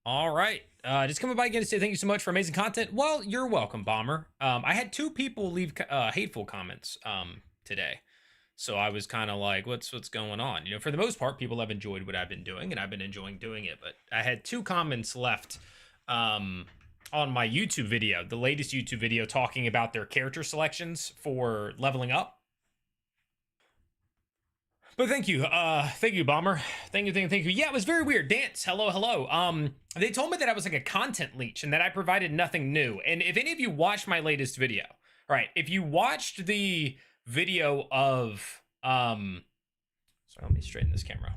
All right. Just coming by again to say thank you so much for amazing content. Well, you're welcome, Bomber. I had two people leave hateful comments today. So I was kind of like, what's going on? You know, for the most part, people have enjoyed what I've been doing, and I've been enjoying doing it. But I had two comments left on my YouTube video, the latest YouTube video, talking about their character selections for leveling up. But thank you, Bomber. Thank you. Yeah, it was very weird. Dance, hello. They told me that I was like a content leech and that I provided nothing new. And if any of you watched my latest video, right? If you watched the video of, sorry, let me straighten this camera.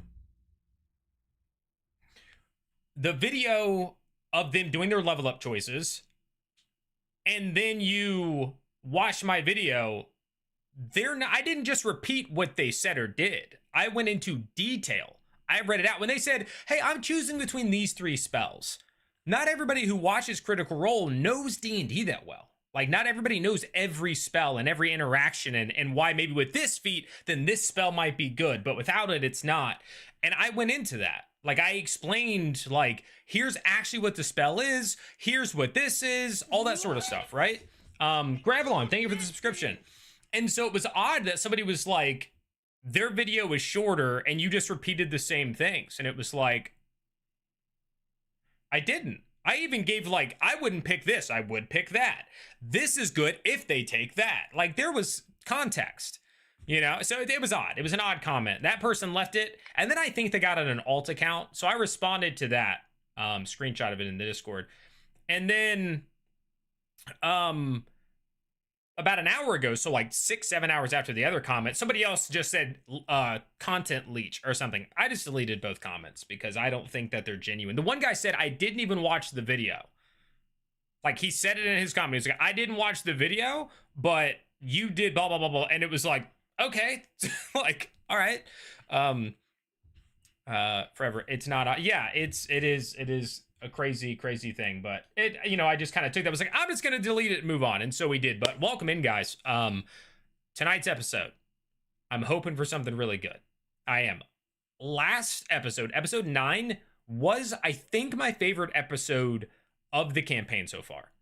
The video of them doing their level up choices, and then you watch my video. I didn't just repeat what they said or did. I went into detail. I read it out. When they said, hey, I'm choosing between these three spells. Not everybody who watches Critical Role knows D&D that well. Like, not everybody knows every spell and every interaction and why maybe with this feat, then this spell might be good, but without it, it's not. And I went into that. Like, I explained, like, here's actually what the spell is. Here's what this is. All that sort of stuff, right? Gravelon, thank you for the subscription. And so it was odd that somebody was like, their video was shorter and you just repeated the same things. And it was like, I didn't. I even gave like, I wouldn't pick this. I would pick that. This is good if they take that. Like, there was context, you know? So it was odd. It was an odd comment. That person left it. And then I think they got it an alt account. So I responded to that screenshot of it in the Discord. And then, about an hour ago, so like 6-7 hours after the other comment, somebody else just said content leech or something. I just deleted both comments because I don't think that they're genuine. The one guy said, I didn't even watch the video. Like, he said it in his comment. He was like, I didn't watch the video, but you did blah, blah, blah, blah. And it was like, okay. Like, all right. Forever. It's not, yeah, it is a crazy thing, but it, you know, I just kind of took that, was like, I'm just gonna delete it and move on, and so we did. But welcome in, guys. Tonight's episode, I'm hoping for something really good. I am. Last episode 9, was, I think, my favorite episode of the campaign so far.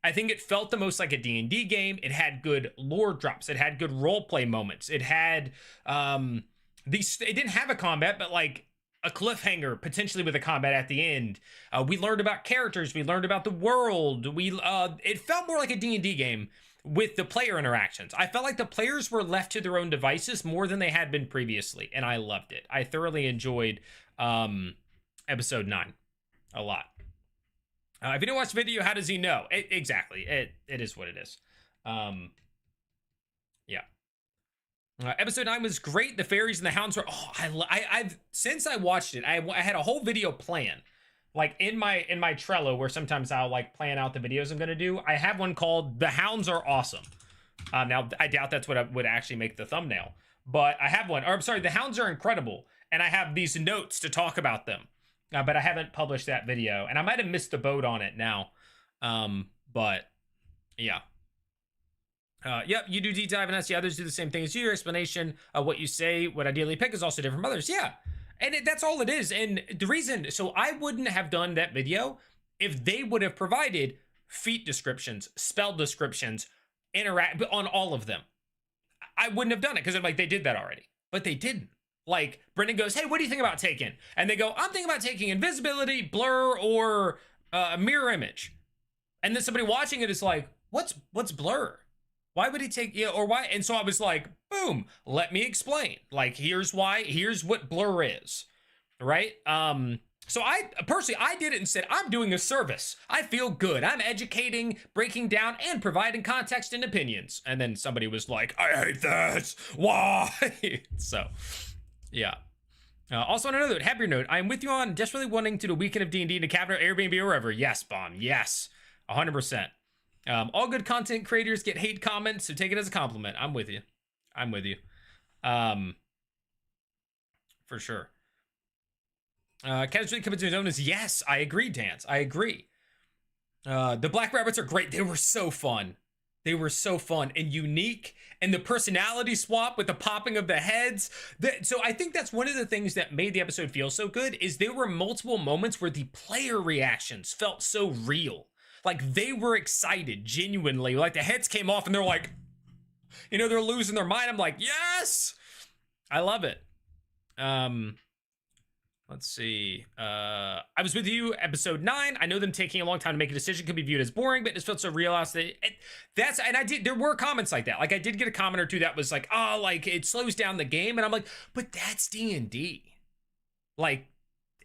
I think it felt the most like a D&D game. It had good lore drops. It had good roleplay moments. It had it didn't have a combat, but like a cliffhanger, potentially with a combat at the end. We learned about characters. We learned about the world. It felt more like a D&D game with the player interactions. I felt like the players were left to their own devices more than they had been previously, and I loved it. I thoroughly enjoyed episode 9 a lot. If you didn't watch the video, how does he know? Exactly. It is what it is. Yeah. Episode 9 was great. The fairies and the hounds were, I've since I watched it, I had a whole video plan, like in my Trello, where sometimes I'll like plan out the videos I'm gonna do. I have one called "The Hounds Are Awesome." Now I doubt that's what would actually make the thumbnail, but I have one. Or I'm sorry, "The Hounds Are Incredible," and I have these notes to talk about them. But I haven't published that video, and I might have missed the boat on it now. But yeah. Yep, you do deep dive and the others do the same thing as you. Your explanation of what you say, what ideally pick, is also different from others. Yeah, and that's all it is. And the reason, so I wouldn't have done that video if they would have provided feat descriptions, spell descriptions, interact on all of them. I wouldn't have done it because like they did that already, but they didn't. Like, Brendan goes, hey, what do you think about taking? And they go, I'm thinking about taking invisibility, blur, or a mirror image. And then somebody watching it is like, what's blur? Why would he take, yeah, or why? And so I was like, boom, let me explain. Like, here's why, here's what blur is, right? So I did it and said, I'm doing a service. I feel good. I'm educating, breaking down, and providing context and opinions. And then somebody was like, I hate this. Why? So, yeah. Also on another happier note, I'm with you on desperately wanting to do a weekend of D&D in a cabin or Airbnb or wherever. Yes, Bomb. Yes. 100%. All good content creators get hate comments, so take it as a compliment. I'm with you. For sure. Cat's really coming to his own is yes. I agree, Dance. I agree. The black rabbits are great. They were so fun. They were so fun and unique, and the personality swap with the popping of the heads. So I think that's one of the things that made the episode feel so good is there were multiple moments where the player reactions felt so real. Like they were excited, genuinely. Like the heads came off and they're like, you know, they're losing their mind. I'm like, yes, I love it. Let's see. I was with you, episode 9. I know them taking a long time to make a decision could be viewed as boring, but it felt so real. There were comments like that. Like I did get a comment or two that was like, oh, like it slows down the game. And I'm like, but that's D&D. Like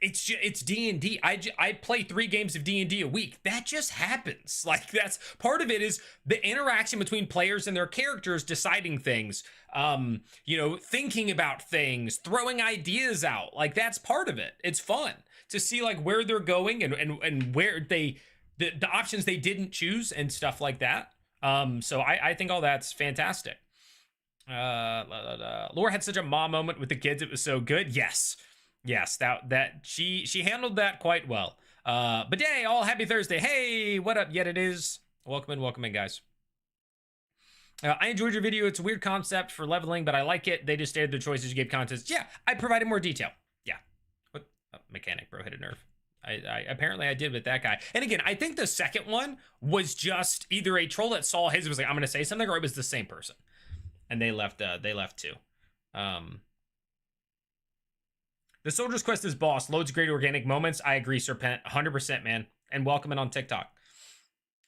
it's D&D. I play 3 games of D&D a week. That just happens. Like that's part of it is the interaction between players and their characters deciding things, you know, thinking about things, throwing ideas out. Like that's part of it. It's fun to see like where they're going and where the options they didn't choose and stuff like that. So I think all that's fantastic. Laura had such a mom moment with the kids. It was so good. Yes, that she handled that quite well. But hey, all happy Thursday. Hey, what up? Yet it is. Welcome in, guys. I enjoyed your video. It's a weird concept for leveling, but I like it. They just stated the choices you gave context. Yeah, I provided more detail. Yeah. What? Oh, mechanic, bro, hit a nerve. I apparently I did with that guy. And again, I think the second one was just either a troll that saw his was like, I'm gonna say something, or it was the same person. And they left too. The Soldier's Quest is boss. Loads of great organic moments. I agree, Serpent. 100%, man. And welcome in on TikTok.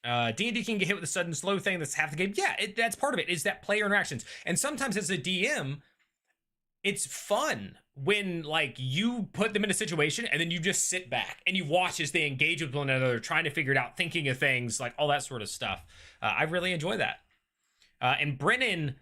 D&D can get hit with a sudden slow thing that's half the game. Yeah, that's part of it, is that player interactions. And sometimes as a DM, it's fun when, like, you put them in a situation and then you just sit back and you watch as they engage with one another, trying to figure it out, thinking of things, like all that sort of stuff. I really enjoy that. And Brennan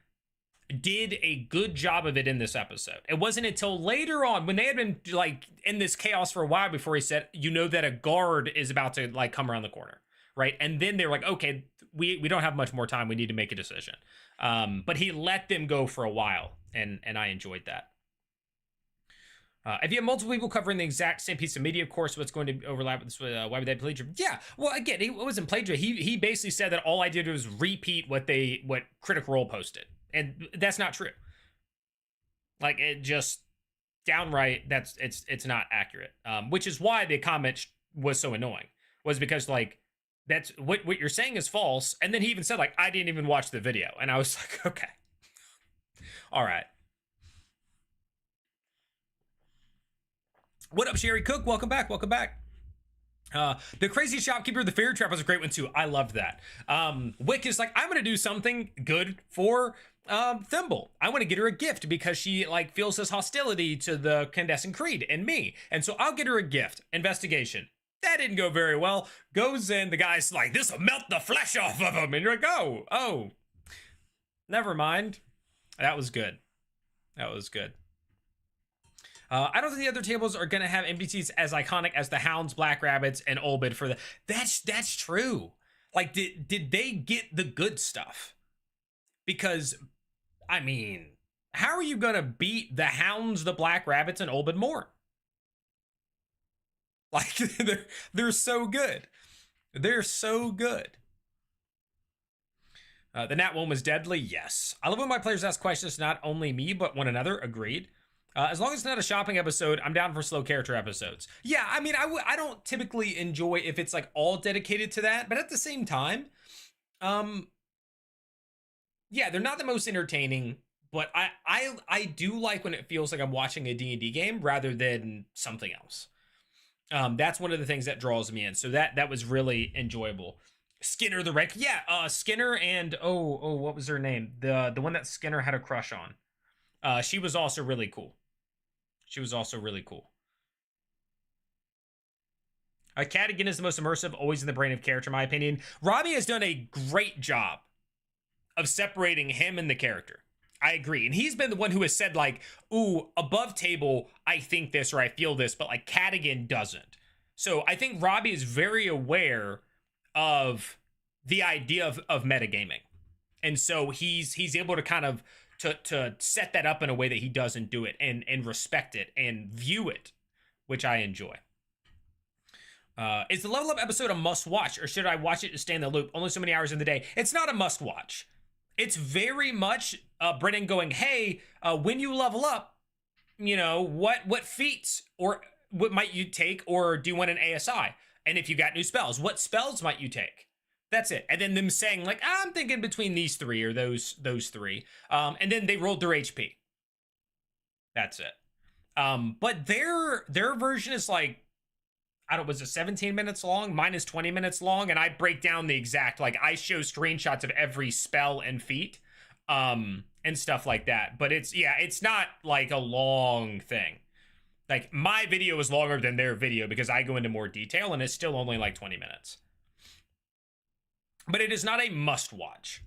did a good job of it in this episode. It wasn't until later on when they had been like in this chaos for a while before he said, you know, that a guard is about to like come around the corner, right? And then they're like, okay, we don't have much more time. We need to make a decision. But he let them go for a while, and I enjoyed that. If you have multiple people covering the exact same piece of media, of course, what's going to overlap with this? Why would that plagiarism? Yeah, well, again, it wasn't plagiarism. He basically said that all I did was repeat what Critical Role posted. And that's not true. Like, it just downright, it's not accurate. Which is why the comment was so annoying, was because like that's what you're saying is false. And then he even said like, I didn't even watch the video, and I was like, okay, all right. What up, Sherry Cook? Welcome back. The Crazy Shopkeeper, the Fairy Trap was a great one too. I loved that. Wick is like, I'm gonna do something good for Thimble. I want to get her a gift because she like feels this hostility to the Candescent Creed and me, and so I'll get her a gift. Investigation. That didn't go very well. Goes in, the guy's like, this will melt the flesh off of him, and you're like, oh, never mind. That was good. I don't think the other tables are going to have NPCs as iconic as the Hounds, Black Rabbits, and Olbid for the... That's true. Like, did they get the good stuff? Because, I mean, how are you going to beat the Hounds, the Black Rabbits, and Olbid Moore? Like, they're so good. They're so good. The Nat one was deadly. Yes. I love when my players ask questions, not only me, but one another. Agreed. As long as it's not a shopping episode, I'm down for slow character episodes. Yeah, I mean, I don't typically enjoy if it's like all dedicated to that, but at the same time, yeah, they're not the most entertaining, but I do like when it feels like I'm watching a D&D game rather than something else. That's one of the things that draws me in. So that was really enjoyable. Skinner the Wreck. Yeah, Skinner and what was her name? The one that Skinner had a crush on. She was also really cool. Kattigan is the most immersive, always in the brain of character, in my opinion. Robbie has done a great job of separating him and the character. I agree. And he's been the one who has said like, ooh, above table, I think this or I feel this, but like Kattigan doesn't. So I think Robbie is very aware of the idea of metagaming. And so he's able to kind of to set that up in a way that he doesn't do it and respect it and view it, which I enjoy. Is the level up episode a must watch, or should I watch it to stay in the loop? Only so many hours in the day. It's not a must watch. It's very much Brennan going, hey, when you level up, you know, what feats or what might you take, or do you want an ASI? And if you got new spells, what spells might you take? That's it. And then them saying like, I'm thinking between these three or those three. And then they rolled their HP. That's it. But their version is like, I don't, was it 17 minutes long? Mine is 20 minutes long, and I break down the exact, like, I show screenshots of every spell and feat, and stuff like that. But it's, yeah, it's not like a long thing. Like, my video is longer than their video because I go into more detail, and it's still only like 20 minutes. But it is not a must watch.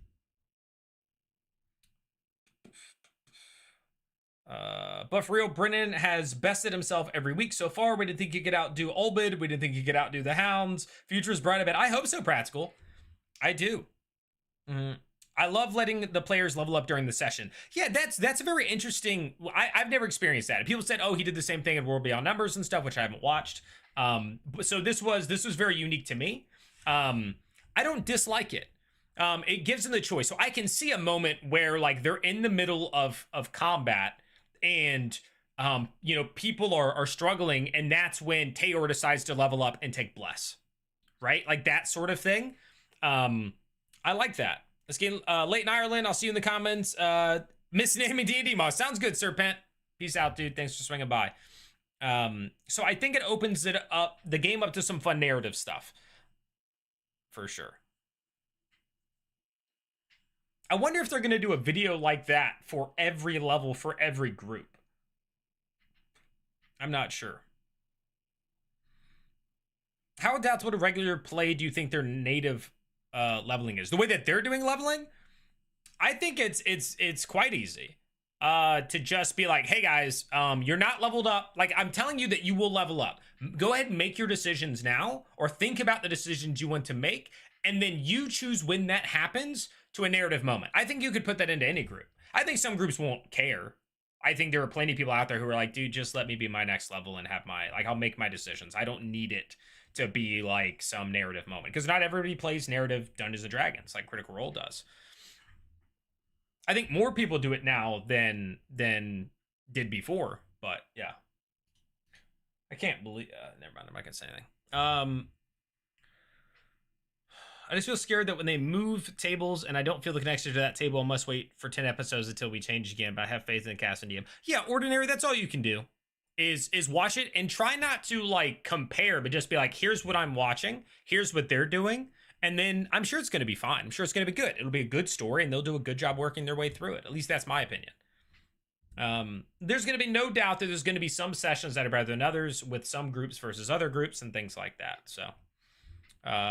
But for real, Brennan has bested himself every week so far. We didn't think he could outdo Olbid. We didn't think he could outdo the Hounds. Future's bright a bit. I hope so, Practical. I do. I love letting the players level up during the session. Yeah, that's a very interesting. I've never experienced that. People said, oh, he did the same thing in World Beyond Numbers and stuff, which I haven't watched. So this was very unique to me. I don't dislike it. It gives them the choice. So I can see a moment where like they're in the middle of combat, and you know, people are struggling, and that's when Teor decides to level up and take Bless, right? Like that sort of thing. I like that. Let's get late in Ireland. I'll see you in the comments. Misnaming D&D Moss. Sounds good, Serpent. Peace out, dude. Thanks for swinging by. So I think it opens it up, the game up to some fun narrative stuff. For sure. I wonder if they're going to do a video like that for every level, for every group. I'm not sure. How adaptable to regular play do you think their native leveling is? The way that they're doing leveling? I think it's quite easy. To just be like, hey guys, you're not leveled up. Like, I'm telling you that you will level up. Go ahead and make your decisions now, or think about the decisions you want to make, and then you choose when that happens to a narrative moment. I think you could put that into any group. I think some groups won't care. I think there are plenty of people out there who are like, dude, just let me be my next level and have my, like, I'll make my decisions. I don't need it to be like some narrative moment, because not everybody plays narrative Dungeons and Dragons like Critical Role does. I think more people do it now than did before, but yeah. I can't believe, never mind, I'm not gonna say anything. I just feel scared that when they move tables and I don't feel the connection to that table, I must wait for 10 episodes until we change again, but I have faith in the cast and DM. Yeah, Ordinary, that's all you can do is watch it and try not to like compare, but just be like, here's what I'm watching, here's what they're doing, and then I'm sure it's going to be fine. I'm sure it's going to be good. It'll be a good story, and they'll do a good job working their way through it. At least that's my opinion. There's going to be no doubt that there's going to be some sessions that are better than others, with some groups versus other groups and things like that. So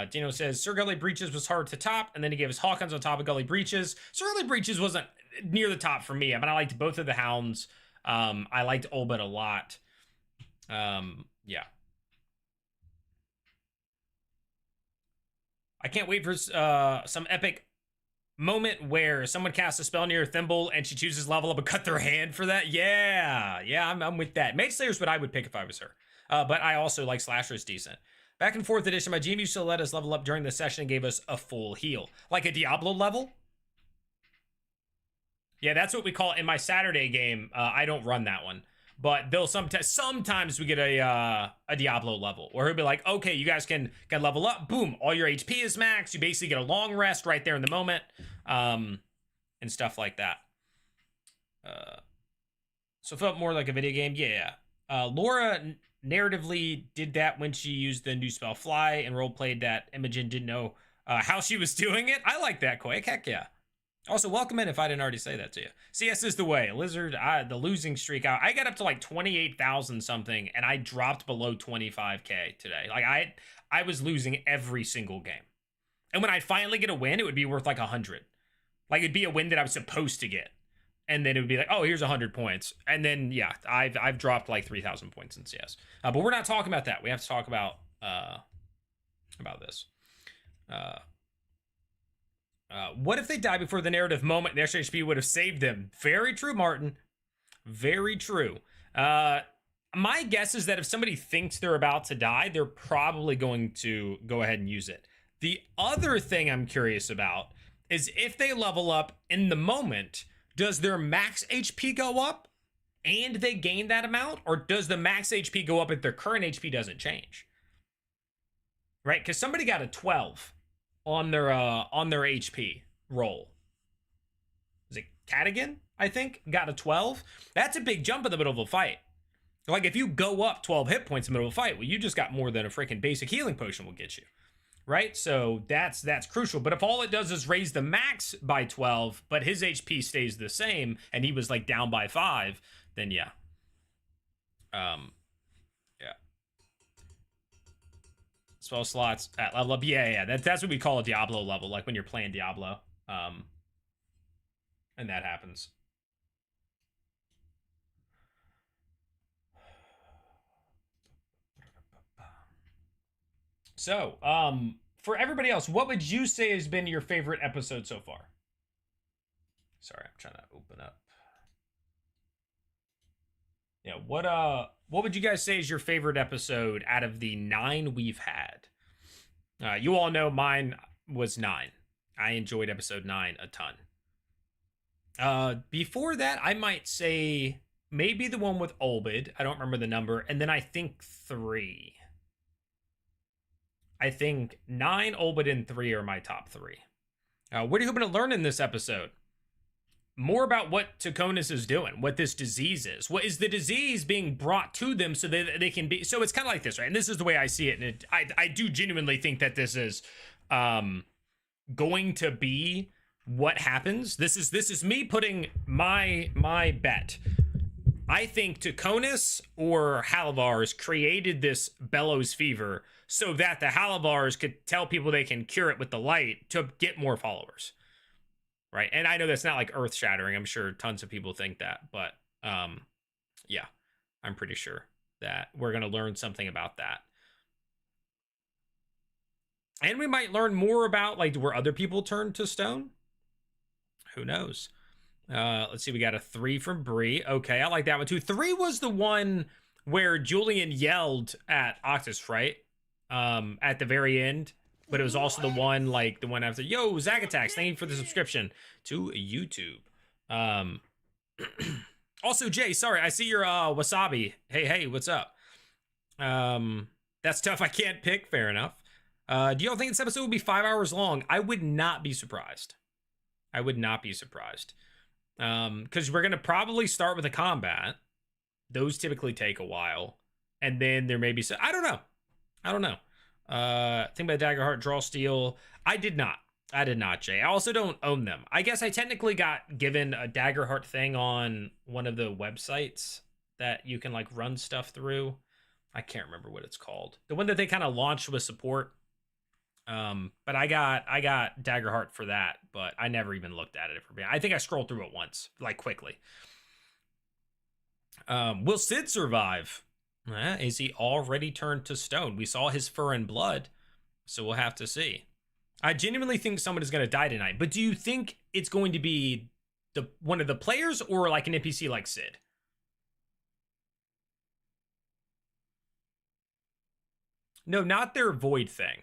Dino says Sir Gully Breaches was hard to top, and then he gave us Hawkins on top of Gully Breaches. Sir Gully Breaches wasn't near the top for me. I mean, I liked both of the Hounds. I liked Olbit a lot. Yeah. I can't wait for some epic moment where someone casts a spell near Thimble and she chooses level up and cut their hand for that. Yeah, I'm with that. Mage Slayer's what I would pick if I was her. But I also like Slasher's decent. Back and forth edition, my GM used to let us level up during the session and gave us a full heal. Like a Diablo level? Yeah, that's what we call it in my Saturday game. I don't run that one. But they'll sometimes we get a Diablo level where he'll be like, okay, you guys can level up. Boom, all your HP is max. You basically get a long rest right there in the moment, and stuff like that. So it felt more like a video game. Yeah. Laura narratively did that when she used the new spell Fly and role played that Imogen didn't know how she was doing it. I like that, Quake. Heck yeah. Also, welcome in if I didn't already say that to you. CS is the way. Lizard, the losing streak out. I got up to like 28,000 something, and I dropped below 25K today. Like, I was losing every single game. And when I finally get a win, it would be worth like 100. Like, it'd be a win that I was supposed to get. And then it would be like, oh, here's 100 points. And then, yeah, I've dropped like 3,000 points in CS. But we're not talking about that. We have to talk about this. What if they die before the narrative moment? The extra HP would have saved them. Very true, Martin. Very true. My guess is that if somebody thinks they're about to die, they're probably going to go ahead and use it. The other thing I'm curious about is if they level up in the moment, does their max HP go up and they gain that amount? Or does the max HP go up if their current HP doesn't change? Right? Because somebody got a 12 on their HP roll. Is it Kattigan, I think? Got a 12? That's a big jump in the middle of a fight. Like, if you go up 12 hit points in the middle of a fight, well, you just got more than a freaking basic healing potion will get you. Right? So that's crucial. But if all it does is raise the max by 12, but his HP stays the same, and he was, like, down by 5, then yeah. Yeah. Spell slots at level up. Yeah. That's what we call a Diablo level, like when you're playing Diablo. And that happens. So, for everybody else, what would you say has been your favorite episode so far? Sorry, I'm trying to open up. Yeah, what would you guys say is your favorite episode out of the 9 we've had? You all know mine was 9. I enjoyed episode 9 a ton. Before that, I might say maybe the one with Olbid. I don't remember the number. And then I think 3. I think 9, Olbid, and 3 are my top 3. What are you hoping to learn in this episode? More about what Taconis is doing, what this disease is. What is the disease being brought to them so that they can be... So it's kind of like this, right? And this is the way I see it. And I do genuinely think that this is going to be what happens. This is me putting my bet. I think Taconis or Halavars created this bellows fever so that the Halavars could tell people they can cure it with the light to get more followers. Right? And I know that's not like earth-shattering. I'm sure tons of people think that. But, yeah. I'm pretty sure that we're going to learn something about that. And we might learn more about, like, where other people turn to stone. Who knows? Let's see. We got a 3 from Bree. Okay, I like that one, too. 3 was the one where Julian yelled at Octus, right? At the very end. But it was also the one, like, the one after, yo, Zag Attacks, thank you for the subscription to YouTube. Also, Jay, sorry, I see your wasabi. Hey, what's up? That's tough, I can't pick, fair enough. Do y'all think this episode will be 5 hours long? I would not be surprised. I would not be surprised. Because we're going to probably start with a combat. Those typically take a while. And then there may be some, I don't know. Think about Daggerheart, Draw Steel. I did not, Jay. I also don't own them. I guess I technically got given a Daggerheart thing on one of the websites that you can, like, run stuff through. I can't remember what it's called. The one that they kind of launched with support. But I got Daggerheart for that, but I never even looked at it. I think I scrolled through it once, like, quickly. Will Sid survive? Is he already turned to stone? We saw his fur and blood, so we'll have to see. I genuinely think someone is going to die tonight, but do you think it's going to be one of the players or like an NPC like Sid? No, not their Void thing,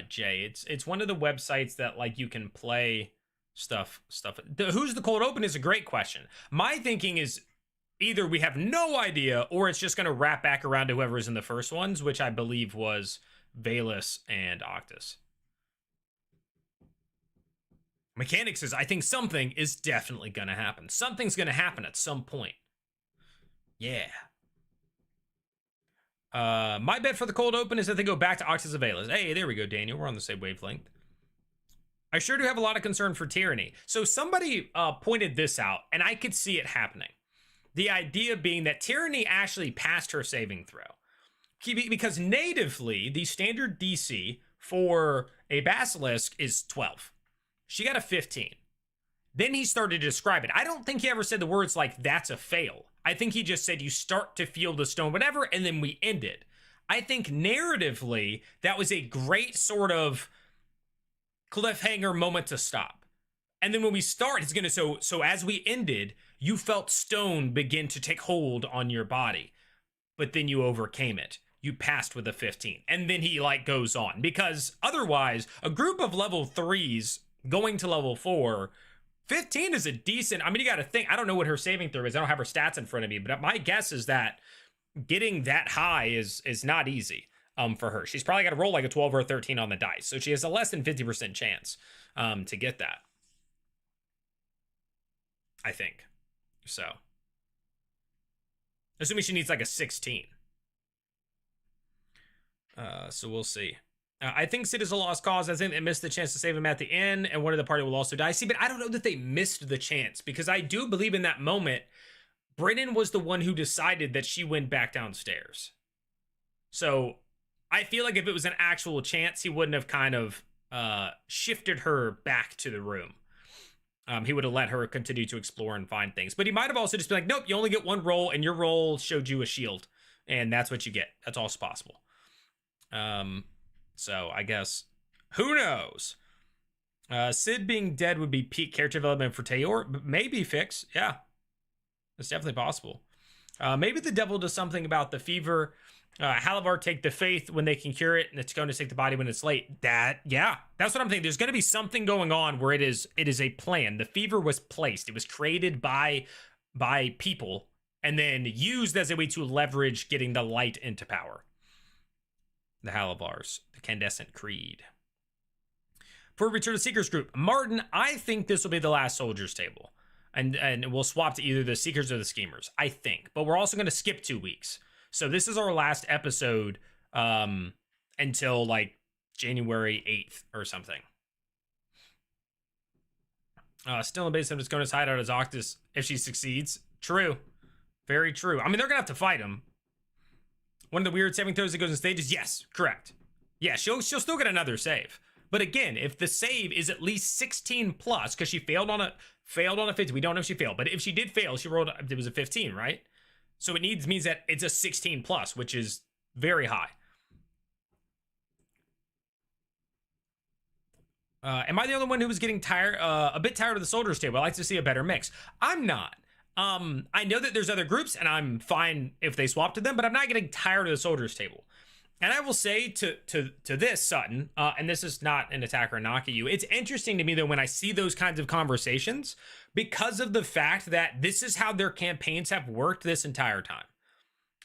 Jay. It's one of the websites that, like, you can play stuff. Who's the cold open is a great question. My thinking is either we have no idea or it's just going to wrap back around to whoever was in the first ones, which I believe was Valus and Octus. Mechanics says, I think something is definitely going to happen. Something's going to happen at some point. Yeah. My bet for the cold open is that they go back to Octus and Valus. Hey, there we go, Daniel. We're on the same wavelength. I sure do have a lot of concern for Tyranny. So somebody pointed this out, and I could see it happening. The idea being that Tyranny actually passed her saving throw. Because natively, the standard DC for a Basilisk is 12. She got a 15. Then he started to describe it. I don't think he ever said the words like, that's a fail. I think he just said you start to feel the stone, whatever, and then we ended. I think narratively, that was a great sort of cliffhanger moment to stop. And then when we start, it's going to, so as we ended, you felt stone begin to take hold on your body. but then you overcame it. You passed with a 15. And then he like goes on, because otherwise a group of level 3s going to level 4, 15 is a decent, I mean, you got to think, I don't know what her saving throw is. I don't have her stats in front of me, but my guess is that getting that high is not easy for her. She's probably got to roll like a 12 or a 13 on the dice. So she has a less than 50% chance to get that, I think. So assuming she needs like a 16. So we'll see. I think Sid is a lost cause. I think they missed the chance to save him at the end, and one of the party will also die. See, but I don't know that they missed the chance, because I do believe in that moment, Brennan was the one who decided that she went back downstairs. So I feel like if it was an actual chance, he wouldn't have kind of shifted her back to the room. He would have let her continue to explore and find things. But he might have also just been like, nope, you only get one roll, and your roll showed you a shield, and that's what you get. That's also possible. So I guess, who knows? Sid being dead would be peak character development for Teor, but maybe fix. Yeah, it's definitely possible. Maybe the devil does something about the fever. Halavar take the faith when they can cure it, and it's going to take the body when it's late. Yeah, that's what I'm thinking. There's going to be something going on where it is a plan. The fever was placed. It was created by people and then used as a way to leverage getting the light into power. The Halavars, the Candescent Creed. For Return to Seekers group, Martin, I think this will be the last Soldiers table. And we'll swap to either the Seekers or the Schemers, I think. But we're also going to skip 2 weeks. So this is our last episode until like January 8th or something. Still in base, I'm just going to hide out as Octus if she succeeds. True. Very true. I mean, they're going to have to fight him. One of the weird saving throws that goes in stages? Yes, correct. Yeah, she'll still get another save. But again, if the save is at least 16 plus, because she failed on a 50, we don't know if she failed, but if she did fail, she rolled, it was a 15, right? So it means that it's a 16 plus, which is very high. Am I the only one who was getting tired, a bit tired of the Soldiers table? I like to see a better mix. I'm not. I know that there's other groups, and I'm fine if they swap to them, but I'm not getting tired of the Soldiers table. And I will say to this, Sutton, and this is not an attack or a knock at you, it's interesting to me, though, when I see those kinds of conversations, because of the fact that this is how their campaigns have worked this entire time.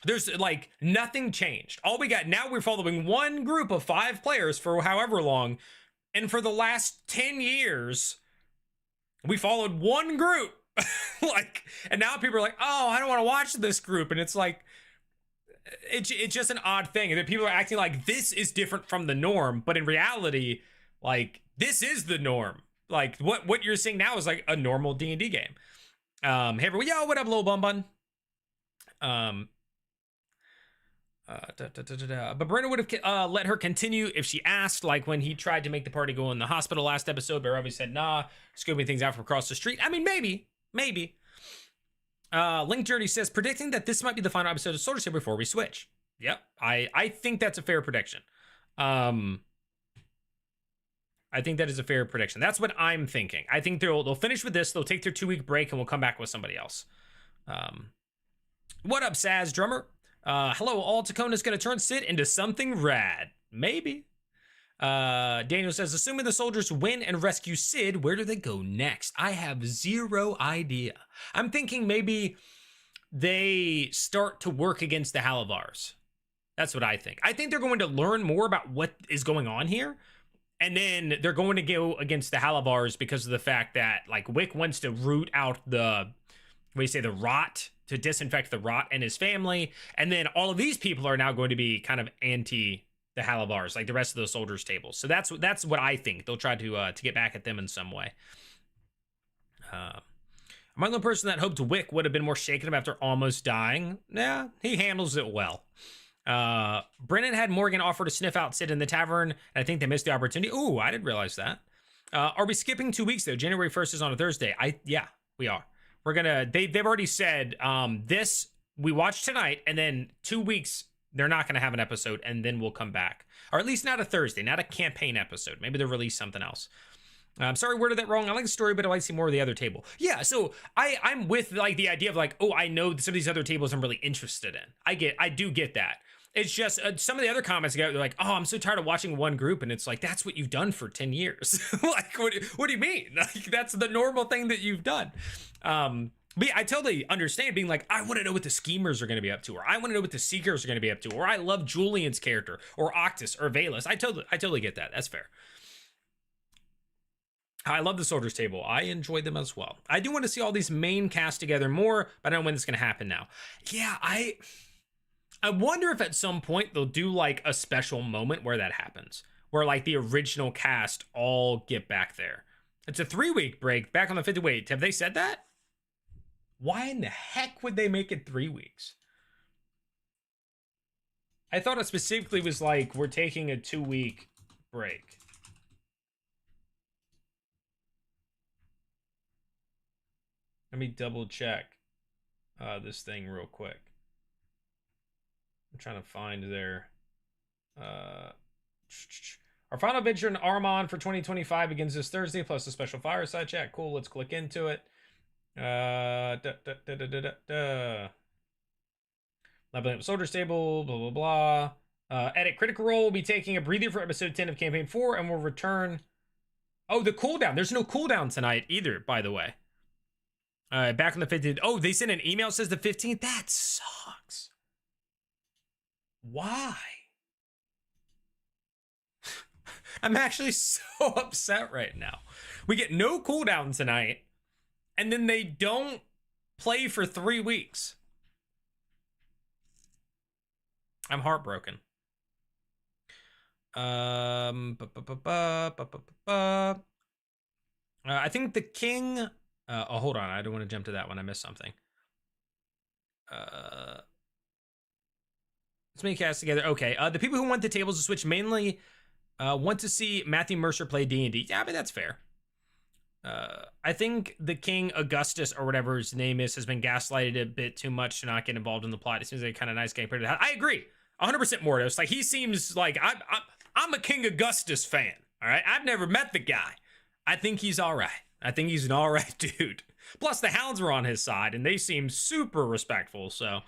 There's, like, nothing changed. All we got, now we're following one group of 5 players for however long, and for the last 10 years, we followed one group. Like, and now people are like, oh, I don't want to watch this group, and it's like, it's just an odd thing that people are acting like this is different from the norm, but in reality, like, this is the norm. Like, what you're seeing now is like a normal D&D game. Hey everyone, yo, what up, little bun bun? But Brenda would have let her continue if she asked, like when he tried to make the party go in the hospital last episode, but Robbie said, nah, scoping things out from across the street. I mean, maybe. Link Journey says, predicting that this might be the final episode of Soldier Table before we switch. Yep, I think that's a fair prediction. I think that is a fair prediction. That's what I'm thinking. I think they'll finish with this, they'll take their 2-week break, and we'll come back with somebody else. What up, Saz Drummer? Hello, all Tacona's gonna turn Sid into something rad. Maybe. Daniel says, assuming the soldiers win and rescue Sid, where do they go next? I have zero idea. I'm thinking maybe they start to work against the Halavars. That's what I think. I think they're going to learn more about what is going on here, and then they're going to go against the Halavars because of the fact that, like, Wick wants to root out the rot, to disinfect the rot and his family, and then all of these people are now going to be kind of anti the Halavars, like the rest of the soldiers' tables. So that's what I think. They'll try to get back at them in some way. Am I the person that hoped Wick would have been more shaken up after almost dying? Yeah, he handles it well. Brennan had Morgan offer to sniff out Sid in the tavern, and I think they missed the opportunity. Ooh, I didn't realize that. Are we skipping 2 weeks, though? January 1st is on a Thursday. Yeah, we are. We're gonna, they've already said, this, we watch tonight, and then 2 weeks, they're not gonna have an episode, and then we'll come back. Or at least not a Thursday, not a campaign episode. Maybe they'll release something else. I'm sorry, worded that wrong. I like the story, but I like to see more of the other table. Yeah, so I'm with like the idea of like, oh, I know some of these other tables I'm really interested in. I do get that. It's just some of the other comments they're like, oh, I'm so tired of watching one group, and it's like that's what you've done for 10 years. Like, what do you mean? Like, that's the normal thing that you've done. But yeah, I totally understand being like, I want to know what the schemers are going to be up to, or I want to know what the seekers are going to be up to, or I love Julian's character, or Octus, or Valus. I totally get that. That's fair. I love the soldiers table. I enjoyed them as well. I do want to see all these main cast together more, but I don't know when it's going to happen now. Yeah, I wonder if at some point they'll do like a special moment where that happens, where like the original cast all get back there. It's a 3-week break back on the 50. Wait, have they said that? Why in the heck would they make it 3 weeks? I thought it specifically was like, we're taking a 2-week break. Let me double check this thing real quick. I'm trying to find their our final adventure in Armon for 2025 begins this Thursday, plus a special fireside chat. Cool, let's click into it. Leveling up soldier stable, blah blah blah. Edit Critical Role will be taking a breather for episode 10 of campaign 4 and will return. Oh, the cooldown. There's no cooldown tonight either, by the way. Back on the 15th. Oh, they sent an email that says the 15th. That sucks. Why? I'm actually so upset right now. We get no cooldown tonight, and then they don't play for 3 weeks. I'm heartbroken. I think the king. Oh, hold on. I don't want to jump to that one. I missed something. Let's make cast together. Okay. The people who want the tables to switch mainly want to see Matthew Mercer play D&D. Yeah, but that's fair. I think the King Augustus or whatever his name is has been gaslighted a bit too much to not get involved in the plot. It seems like a kind of nice guy compared to that. I agree. 100% Mordos. Like, he seems like I'm a King Augustus fan. All right. I've never met the guy. I think he's all right. I think he's an all right dude. Plus, the Hounds were on his side, and they seem super respectful. So,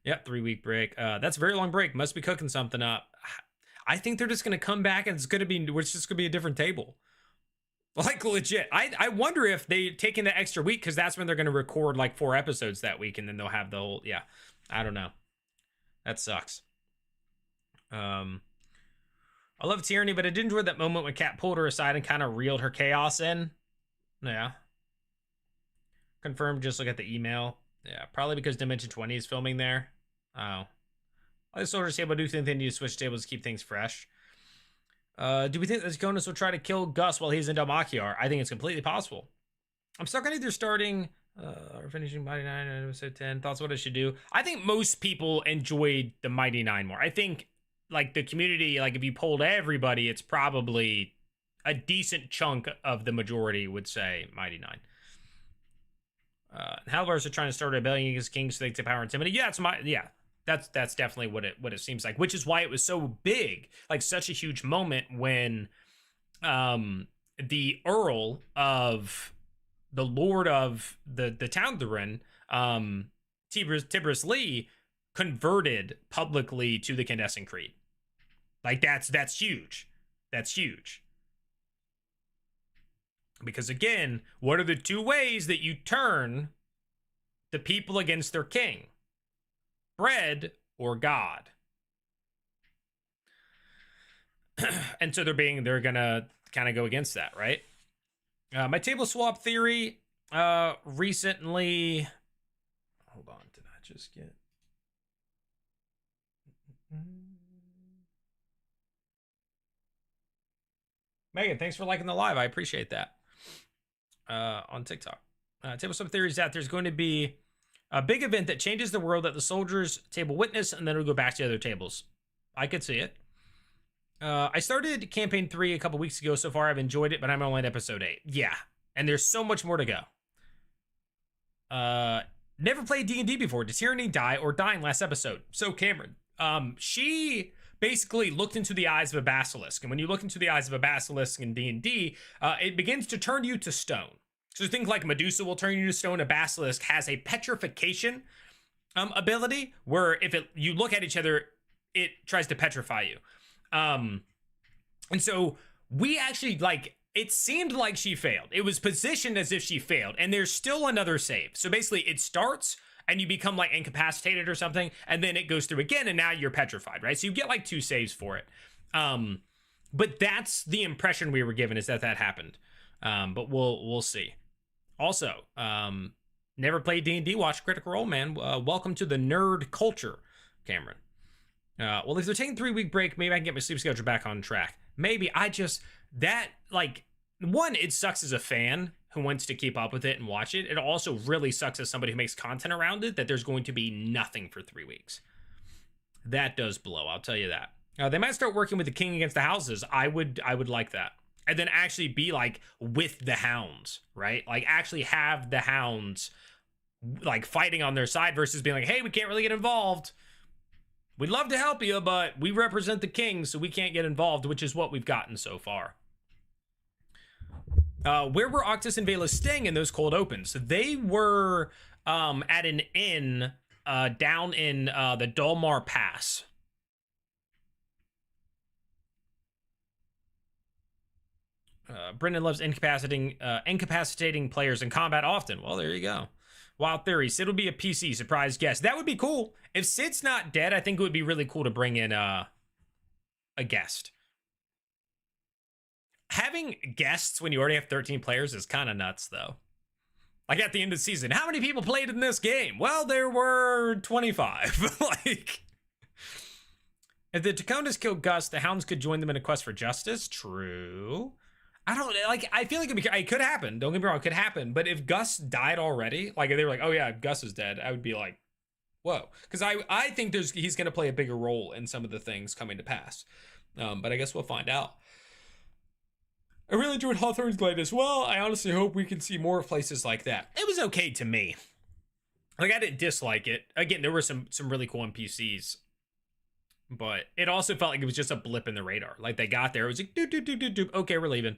yep, 3-week break. That's a very long break. Must be cooking something up. I think they're just going to come back, and it's just going to be a different table. Like, legit. I wonder if they taking the extra week, because that's when they're going to record, like, 4 episodes that week, and then they'll have the whole, yeah. I don't know. That sucks. I love Tyranny, but I did enjoy that moment when Kat pulled her aside and kind of reeled her chaos in. Yeah. Confirmed, just look at the email. Yeah, probably because Dimension 20 is filming there. Oh. The soldiers table, do think they need to switch tables to keep things fresh. Do we think that Jonas will try to kill Gus while he's in Dalmakiar? I think it's completely possible. I'm stuck on either starting or finishing Mighty 9 and episode 10. Thoughts what I should do? I think most people enjoyed the Mighty 9 more. I think, like, the community, like, if you polled everybody, it's probably a decent chunk of the majority would say Mighty 9. Halvars are trying to start a rebellion against kings so they take power and intimidate. Yeah, that's definitely what it seems like, which is why it was so big, like such a huge moment when the Earl of the Lord of the Towntherin, Tiberius Lee, converted publicly to the Candescent Creed. Like, that's huge. That's huge. Because again, what are the 2 ways that you turn the people against their king? Bread or God. And so they're gonna kind of go against that, right? My table swap theory recently. Hold on, did I just get? Megan, thanks for liking the live. I appreciate that. On TikTok. Table swap theory is that there's going to be a big event that changes the world that the soldiers table witness, and then it'll go back to the other tables. I could see it. I started campaign 3 a couple weeks ago. So far, I've enjoyed it, but I'm only at episode 8. Yeah, and there's so much more to go. Never played D&D before. Did Tyranny die or dying last episode? So Cameron, she basically looked into the eyes of a basilisk. And when you look into the eyes of a basilisk in D&D, it begins to turn you to stone. So things like Medusa will turn you to stone. A basilisk has a petrification ability where if you look at each other, it tries to petrify you. And so we actually, like, it seemed like she failed. It was positioned as if she failed, and there's still another save. So basically it starts and you become like incapacitated or something, and then it goes through again, and now you're petrified, right? So you get like 2 saves for it. But that's the impression we were given, is that happened. But we'll see. Also, never played D&D, watch Critical Role, man. Welcome to the nerd culture, Cameron. Well, if they're taking a 3-week break, maybe I can get my sleep schedule back on track. Maybe. One, it sucks as a fan who wants to keep up with it and watch it. It also really sucks as somebody who makes content around it that there's going to be nothing for 3 weeks. That does blow, I'll tell you that. They might start working with the King Against the Houses. I would like that. And then actually be like with the hounds, right? Like actually have the hounds like fighting on their side versus being like, hey, we can't really get involved. We'd love to help you, but we represent the king, so we can't get involved, which is what we've gotten so far. Where were Octus and Vela staying in those cold opens? They were at an inn down in the Dolmar Pass. Brendan loves incapacitating players in combat often. Well, there you go. Wild Theory. Sid would be a PC surprise guest. That would be cool. If Sid's not dead, I think it would be really cool to bring in a guest. Having guests when you already have 13 players is kind of nuts, though. Like at the end of the season, how many people played in this game? Well, there were 25. Like, if the Tacondas killed Gus, the Hounds could join them in a quest for justice. True. I don't like. I feel like it could happen. Don't get me wrong, it could happen. But if Gus died already, like if they were like, "Oh yeah, Gus is dead," I would be like, "Whoa," because I think he's going to play a bigger role in some of the things coming to pass. But I guess we'll find out. I really enjoyed Hawthorne's Glade as well. I honestly hope we can see more places like that. It was okay to me. Like I didn't dislike it. Again, there were some really cool NPCs. But it also felt like it was just a blip in the radar. Like they got there, it was like doop. Okay, we're leaving.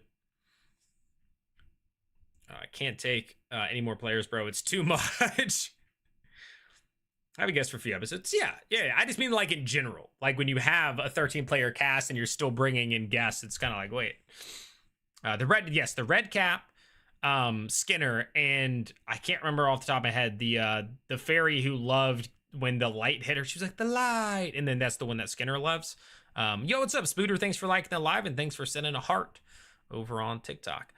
I can't take any more players, bro. It's too much. I have a guess for a few episodes. Yeah. I just mean like in general. Like when you have a 13-player cast and you're still bringing in guests, it's kind of like, wait. The red cap, Skinner, and I can't remember off the top of my head, the fairy who loved when the light hit her. She was like, the light. And then that's the one that Skinner loves. Yo, what's up, Spooter? Thanks for liking the live and thanks for sending a heart over on TikTok.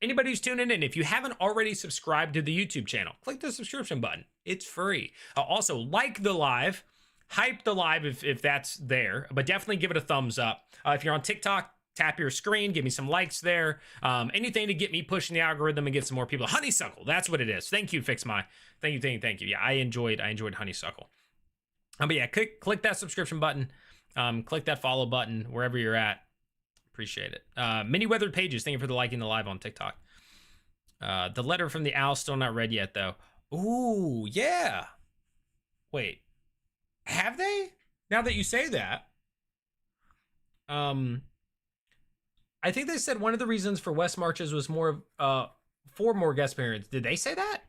Anybody who's tuning in, if you haven't already subscribed to the YouTube channel, click the subscription button. It's free. Also, like the live, hype the live if that's there, but definitely give it a thumbs up. If you're on TikTok, tap your screen, give me some likes there. Anything to get me pushing the algorithm and get some more people. Honeysuckle, that's what it is. Thank you, FixMy. Thank you. Yeah, I enjoyed Honeysuckle. But yeah, click that subscription button. Click that follow button wherever you're at. Appreciate it. Mini Weathered Pages, thank you for the liking the live on TikTok. The letter from the owl still not read yet though. Ooh, yeah. Wait, have they? Now that you say that, I think they said one of the reasons for West Marches was more for more guest appearances. Did they say that?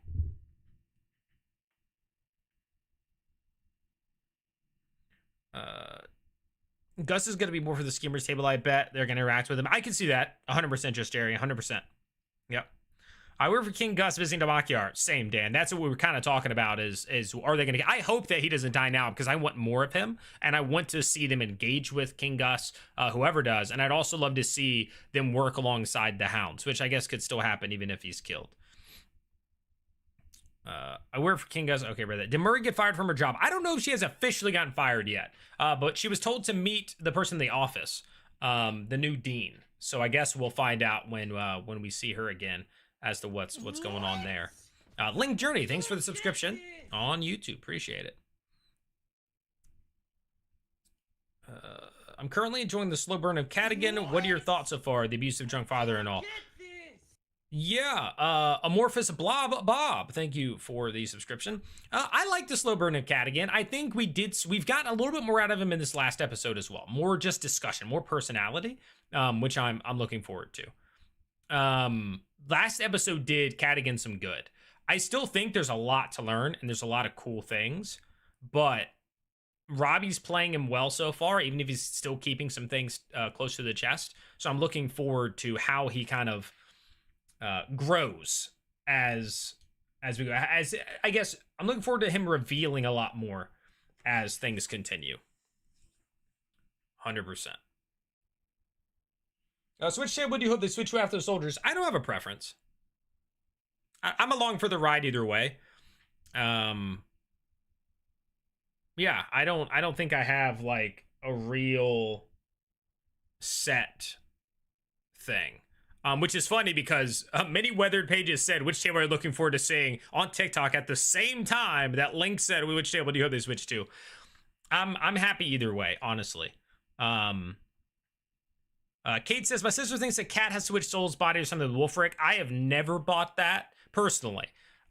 Gus is going to be more for the schemers table. I bet they're going to interact with him. I can see that 100%. Just Jerry, 100%. Yep. I work for King Gus visiting Damakiar. Same, Dan. That's what we were kind of talking about is are they going to... I hope that he doesn't die now because I want more of him and I want to see them engage with King Gus, whoever does. And I'd also love to see them work alongside the Hounds, which I guess could still happen even if he's killed. I work for King Gus. Okay, read that. Did Murray get fired from her job? I don't know if she has officially gotten fired yet, but she was told to meet the person in the office, the new dean. So I guess we'll find out when we see her again as to what's going on there. Link Journey, thanks for the subscription on YouTube. Appreciate it. I'm currently enjoying the slow burn of Kattigan. What are your thoughts so far? The abusive drunk father and all. Yeah, Amorphous Blob Bob, thank you for the subscription. I like the slow burn of Kattigan. I think we've gotten a little bit more out of him in this last episode as well. More just discussion, more personality, which I'm looking forward to. Last episode did Kattigan some good. I still think there's a lot to learn and there's a lot of cool things, but Robbie's playing him well so far, even if he's still keeping some things close to the chest. So I'm looking forward to how he kind of grows as we go. As I guess I'm looking forward to him revealing a lot more as things continue. 100%. Switch table, do you hope they switch you after the soldiers? I don't have a preference. I'm along for the ride either way. Yeah, I don't think I have like a real set thing. Which is funny because many weathered pages said which table are you looking forward to seeing on TikTok at the same time that Link said which table do you hope they switch to. I'm happy either way, honestly. Kate says my sister thinks that Cat has switched Soul's body or something with Wolfric. I have never bought that personally.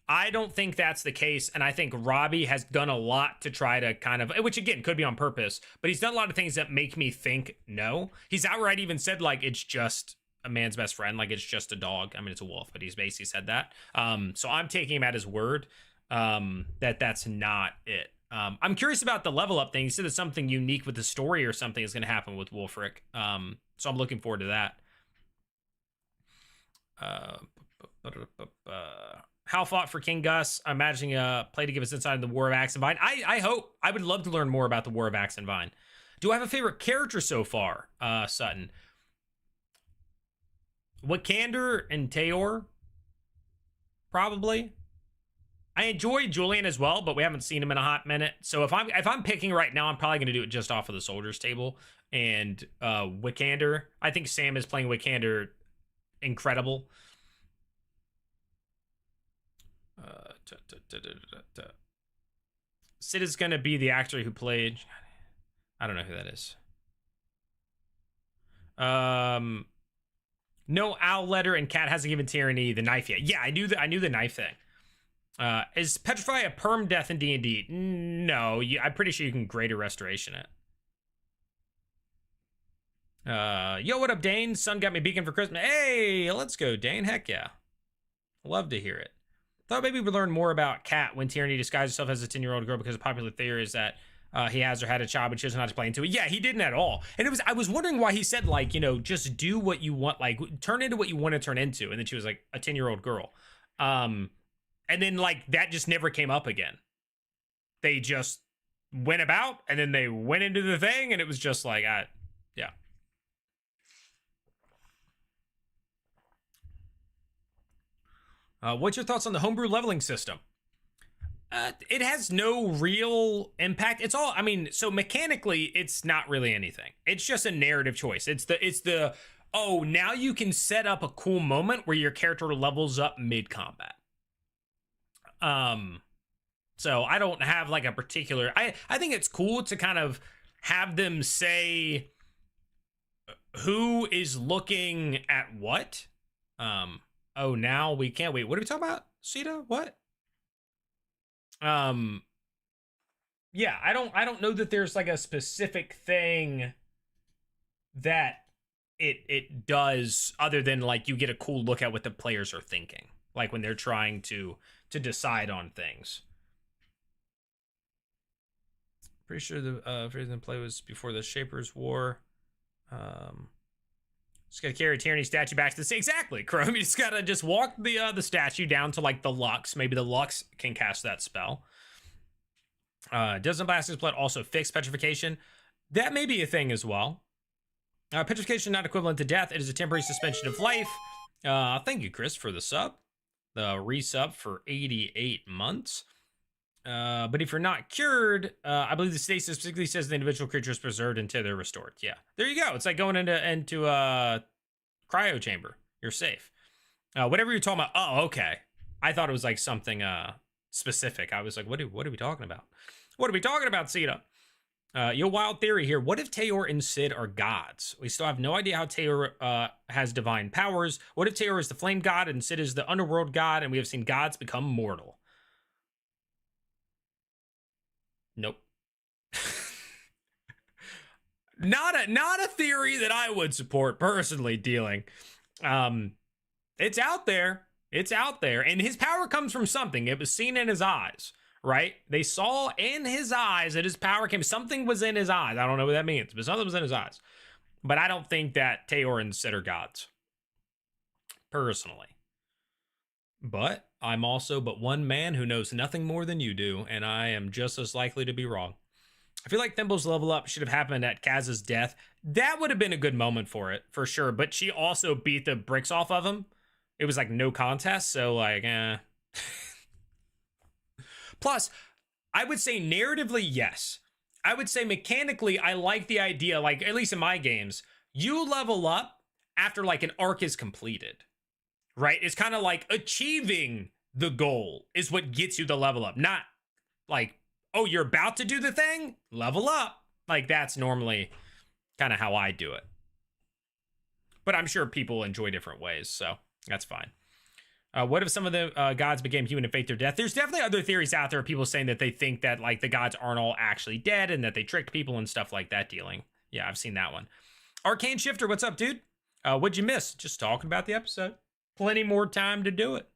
I don't think that's the case, and I think Robbie has done a lot to try to kind of, which again could be on purpose, but he's done a lot of things that make me think no. He's outright even said like it's just a man's best friend, like it's just a dog. I mean, it's a wolf, but he's basically said that. So I'm taking him at his word that that's not it. I'm curious about the level up thing. He said that something unique with the story or something is going to happen with Wolfric. So I'm looking forward to that. Hal fought for King Gus. I'm imagining a play to give us insight into the War of Axe and Vine. I hope. I would love to learn more about the War of Axe and Vine. Do I have a favorite character so far, Sutton? Wicander and Teor, probably. I enjoy Julian as well, but we haven't seen him in a hot minute. So if I'm picking right now, I'm probably going to do it just off of the soldiers table. And Wicander, I think Sam is playing Wicander incredible. Sid is going to be the actor who played. I don't know who that is. No owl letter, and Cat hasn't given Tyranny the knife yet. Yeah, I knew the knife thing. Is Petrify a perm death in D&D? No, I'm pretty sure you can greater restoration it. Yo, what up, Dane? Son got me beacon for Christmas. Hey, let's go, Dane. Heck yeah. Love to hear it. Thought maybe we'd learn more about Cat when Tyranny disguised herself as a 10-year-old girl because the popular theory is that he has or had a child, but she doesn't know how to play into it. Yeah, he didn't at all. And I was wondering why he said, like, you know, just do what you want, like, turn into what you want to turn into. And then she was like a 10-year-old girl. And then, like, that just never came up again. They just went about, and then they went into the thing, and it was just like, yeah. What's your thoughts on the homebrew leveling system? It has no real impact. It's all, I mean, so mechanically, it's not really anything. It's just a narrative choice. It's the, oh, now you can set up a cool moment where your character levels up mid-combat. So I don't have like a particular, I think it's cool to kind of have them say who is looking at what. Oh, now we can't wait. What are we talking about? Sita? What? Yeah, I don't know that there's like a specific thing that it does other than like you get a cool look at what the players are thinking, like when they're trying to decide on things. Pretty sure the freezing play was before the Shapers War. Just gotta carry Tyranny statue back to the exactly, Chrome. You just gotta just walk the statue down to like the Lux. Maybe the Lux can cast that spell. Doesn't Blasting's Blood also fix petrification? That may be a thing as well. Petrification not equivalent to death. It is a temporary suspension of life. Thank you, Chris, for the sub. The resub for 88 months. But if you're not cured, I believe the stasis specifically says the individual creature is preserved until they're restored. Yeah, there you go. It's like going into a cryo chamber. You're safe. Whatever you're talking about. Oh, okay. I thought it was like something specific. I was like, what are we talking about? What are we talking about, Sita? Yo, wild theory here. What if Teor and Sid are gods? We still have no idea how Teor has divine powers. What if Teor is the flame god and Sid is the underworld god, and we have seen gods become mortal? Nope. Not a theory that I would support personally dealing. It's out there. It's out there. And his power comes from something. It was seen in his eyes, right? They saw in his eyes that his power came. Something was in his eyes. I don't know what that means, but something was in his eyes. But I don't think that Teor and Sid are gods. Personally. But I'm also but one man who knows nothing more than you do, and I am just as likely to be wrong. I feel like Thimble's level up should have happened at Kaz's death. That would have been a good moment for it, for sure. But she also beat the bricks off of him. It was like no contest, so like, Plus, I would say narratively, yes. I would say mechanically, I like the idea, like, at least in my games, you level up after like an arc is completed, right? It's kind of like achieving the goal is what gets you the level up, not like, oh, you're about to do the thing, level up. Like, that's normally kind of how I do it. But I'm sure people enjoy different ways, so that's fine. What if some of the gods became human and faked their death? There's definitely other theories out there of people saying that they think that like the gods aren't all actually dead and that they tricked people and stuff like that dealing. Yeah, I've seen that one. Arcane Shifter, what's up, dude? What'd you miss? Just talking about the episode. Plenty more time to do it.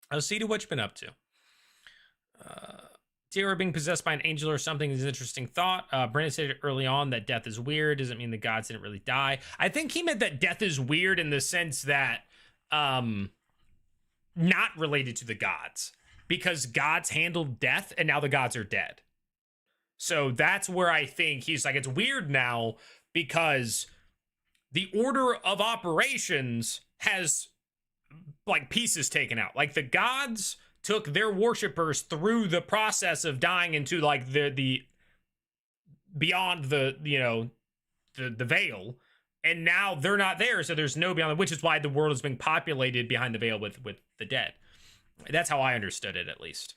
I'll see to what you've been up to. Teor being possessed by an angel or something is an interesting thought. Brandon said early on that death is weird. Doesn't mean the gods didn't really die. I think he meant that death is weird in the sense that not related to the gods, because gods handled death and now the gods are dead. So that's where I think he's like, it's weird now because the order of operations has like pieces taken out. Like the gods took their worshippers through the process of dying into like the beyond the, you know, the veil, and now they're not there, so there's no beyond, which is why the world is being populated behind the veil with the dead. That's how I understood it, at least.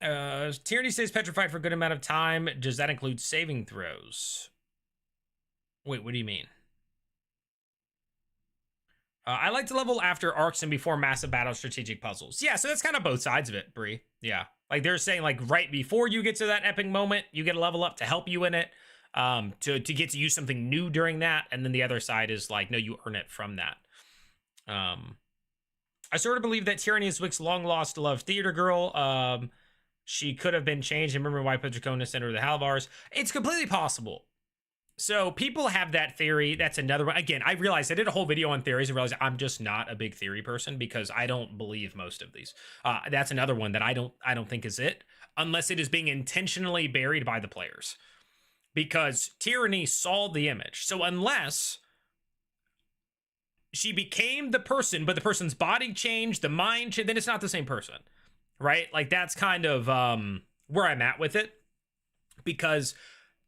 Tyranny stays petrified for a good amount of time. Does that include saving throws? Wait, what do you mean? I like to level after arcs and before massive battle strategic puzzles. Yeah, so that's kind of both sides of it, Bree. Yeah, like they're saying like right before you get to that epic moment, you get a level up to help you in it. To get to use something new during that, and then the other side is like, no, you earn it from that. I sort of believe that Tyranny is Wick's long-lost love theater girl. She could have been changed. And remember why Petriconis sent her the Halvars? It's completely possible. So people have that theory. That's another one. Again, I realized I did a whole video on theories and realized I'm just not a big theory person because I don't believe most of these. That's another one that I don't think is it, unless it is being intentionally buried by the players. Because Tyranny saw the image. So unless she became the person, but the person's body changed, the mind changed, then it's not the same person, right? Like that's kind of where I'm at with it. Because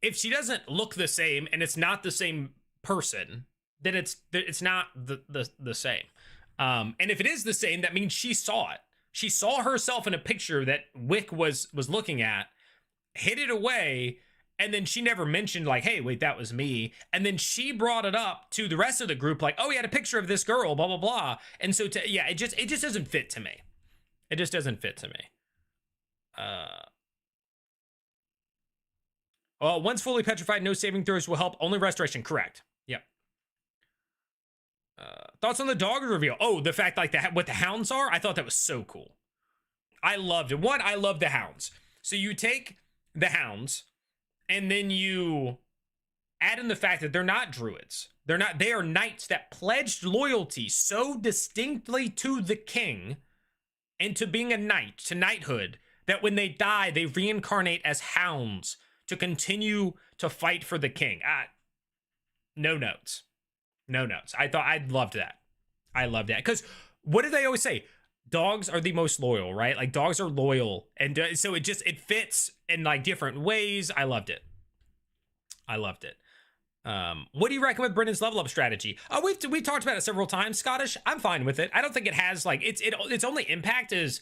if she doesn't look the same and it's not the same person, then it's not the same. And if it is the same, that means she saw it. She saw herself in a picture that Wick was looking at, hid it away. And then she never mentioned like, hey, wait, that was me. And then she brought it up to the rest of the group like, oh, he had a picture of this girl, blah, blah, blah. And so, yeah, it just doesn't fit to me. It just doesn't fit to me. Once fully petrified, no saving throws will help. Only restoration. Correct. Yep. Thoughts on the dog reveal? Oh, the fact like what the hounds are? I thought that was so cool. I loved it. One, I love the hounds. So you take the hounds, and then you add in the fact that they're not druids. They are knights that pledged loyalty so distinctly to the king and to being a knight, to knighthood, that when they die, they reincarnate as hounds to continue to fight for the king. No notes. No notes. I loved that. I loved that. Because what do they always say? Dogs are the most loyal, right? Like dogs are loyal. And so it fits in like different ways. I loved it. I loved it. What do you recommend Brendan's level up strategy? We talked about it several times. Scottish, I'm fine with it. I don't think it has like, its only impact is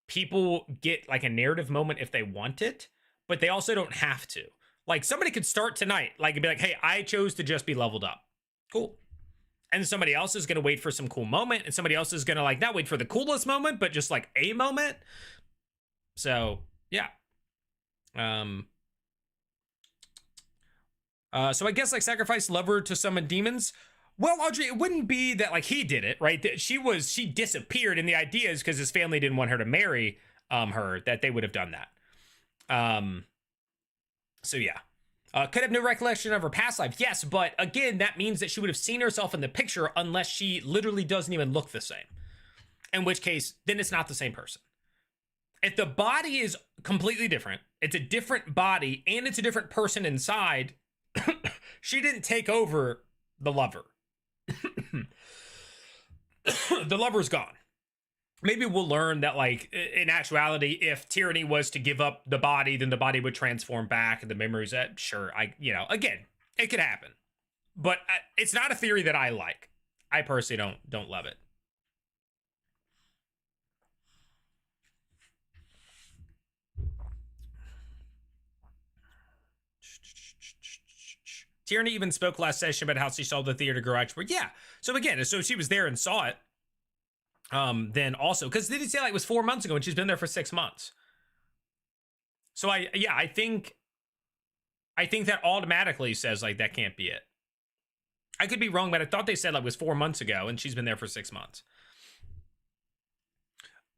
people get like a narrative moment if they want it. but they also don't have to. Like, somebody could start tonight, like, and be like, hey, I chose to just be leveled up. Cool. And somebody else is going to wait for some cool moment, and somebody else is going to, like, not wait for the coolest moment, but just, like, a moment. So, yeah. So I guess, like, sacrifice lover to summon demons. Well, Audrey, it wouldn't be that, like, he did it, right? That she disappeared, and the idea is because his family didn't want her to marry her, that they would have done that. So yeah. Could have no recollection of her past life. Yes, but again, that means that she would have seen herself in the picture unless she literally doesn't even look the same. In which case, then it's not the same person. If the body is completely different, it's a different body, and it's a different person inside, she didn't take over the lover. The lover's gone. Maybe we'll learn that, like, in actuality, if Tyranny was to give up the body, then the body would transform back and the memories that, sure, again, it could happen. But it's not a theory that I like. I personally don't love it. Tyranny even spoke last session about how she saw the theater garage. But yeah, so again, so she was there and saw it. Then also, because did he say like it was 4 months ago and she's been there for 6 months? So I think that automatically says like that can't be it. I could be wrong, but I thought they said like it was 4 months ago and she's been there for 6 months.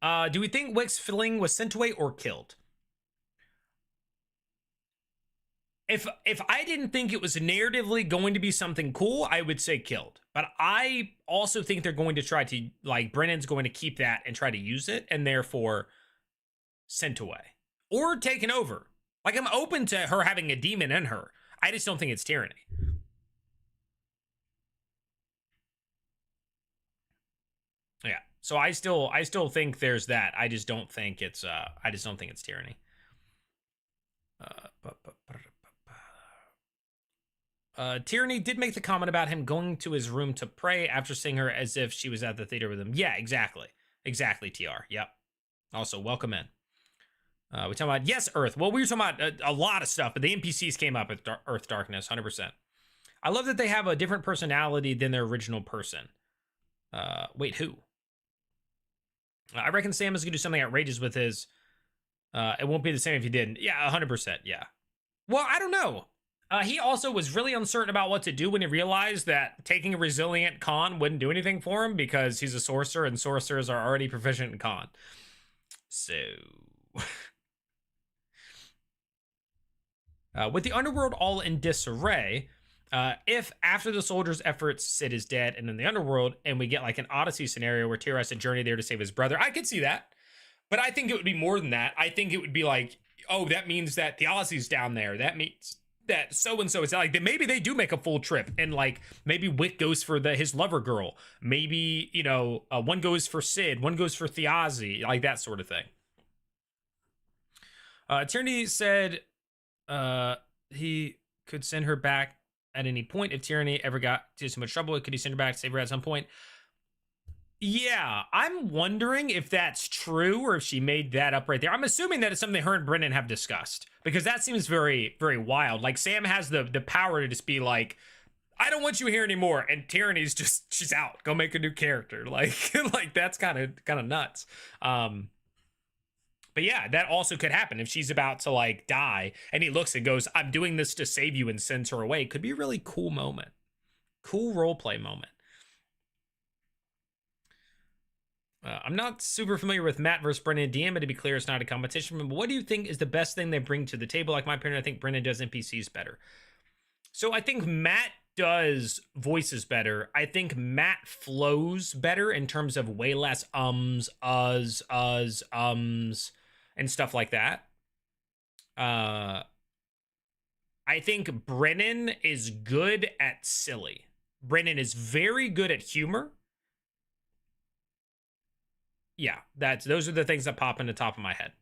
Do we think Wick's Fling was sent away or killed? If I didn't think it was narratively going to be something cool, I would say killed. But I also think they're going to try to, like, Brennan's going to keep that and try to use it, and therefore sent away. Or taken over. Like, I'm open to her having a demon in her. I just don't think it's Tyranny. Yeah. So I still think there's that. I just don't think it's Tyranny. Tyranny did make the comment about him going to his room to pray after seeing her as if she was at the theater with him. Yeah, exactly. Exactly, TR. Yep. Also, welcome in. We're talking about, yes, Earth. Well, we were talking about a lot of stuff, but the NPCs came up at Earth Darkness, 100%. I love that they have a different personality than their original person. Wait, who? I reckon Sam is going to do something outrageous with his... it won't be the same if he didn't. Yeah, 100%, yeah. Well, I don't know. He also was really uncertain about what to do when he realized that taking a resilient con wouldn't do anything for him because he's a sorcerer and sorcerers are already proficient in con. So... with the underworld all in disarray, if after the soldiers' efforts Sid is dead and in the underworld, and we get like an Odyssey scenario where Teor has to journey there to save his brother, I could see that. But I think it would be more than that. I think it would be like, oh, that means that the Odyssey's down there. That means that so-and-so is like, maybe they do make a full trip, and like maybe Wick goes for his lover girl. Maybe, you know, one goes for Sid, one goes for Thiazi, like that sort of thing. Tyranny said he could send her back at any point if Tyranny ever got into so much trouble. Could he send her back, save her at some point? Yeah, I'm wondering if that's true or if she made that up right there. I'm assuming that it's something her and Brennan have discussed, because that seems very, very wild. Like, Sam has the power to just be like, I don't want you here anymore, and Tyranny's just, she's out. Go make a new character. Like, like that's kind of nuts. But yeah, that also could happen if she's about to like die, and he looks and goes, "I'm doing this to save you," and sends her away. Could be a really cool moment, cool roleplay moment. I'm not super familiar with Matt versus Brennan DM, but to be clear, it's not a competition. But what do you think is the best thing they bring to the table? Like my opinion, I think Brennan does NPCs better. So I think Matt does voices better. I think Matt flows better in terms of way less ums, and stuff like that. I think Brennan is good at silly. Brennan is very good at humor. Yeah, those are the things that pop in the top of my head.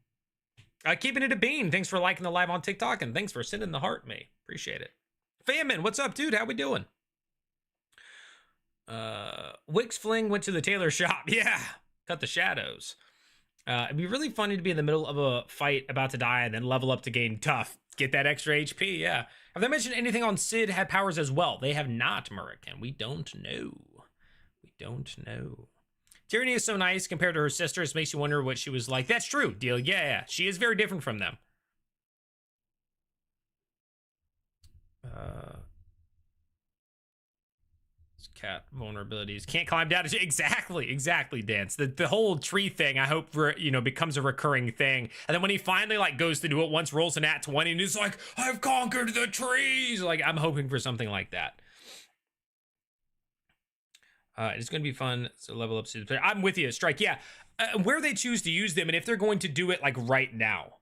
Keeping it a bean. Thanks for liking the live on TikTok, and thanks for sending the heart me. Appreciate it. Famine, what's up, dude? How we doing? Wick's Fling went to the tailor shop. Yeah, cut the shadows. It'd be really funny to be in the middle of a fight about to die and then level up to gain tough. Get that extra HP, yeah. Have they mentioned anything on Sid had powers as well? They have not, Murican. We don't know. We don't know. Tyranny is so nice compared to her sisters. Makes you wonder what she was like. That's true, Deal. Yeah. She is very different from them. Cat vulnerabilities. Can't climb down. Exactly, Dance. The whole tree thing, I hope, becomes a recurring thing. And then when he finally, like, goes to do it once, rolls a nat 20, and he's like, I've conquered the trees! Like, I'm hoping for something like that. It's going to be fun. So level up to the player. I'm with you, Strike. Yeah. Where they choose to use them and if they're going to do it, like, right now.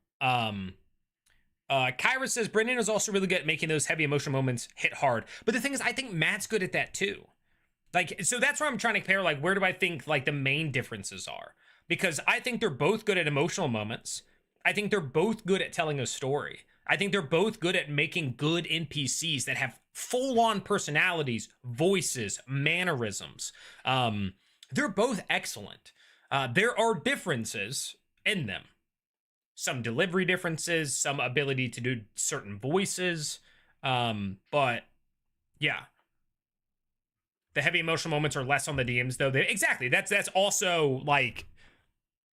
Kyra says, Brendan is also really good at making those heavy emotional moments hit hard. But the thing is, I think Matt's good at that, too. Like, so that's where I'm trying to compare, like, where do I think, like, the main differences are? Because I think they're both good at emotional moments. I think they're both good at telling a story. I think they're both good at making good NPCs that have full-on personalities, voices, mannerisms. They're both excellent. There are differences in them. Some delivery differences, some ability to do certain voices. But, yeah. The heavy emotional moments are less on the DMs, though. Exactly. That's also, like,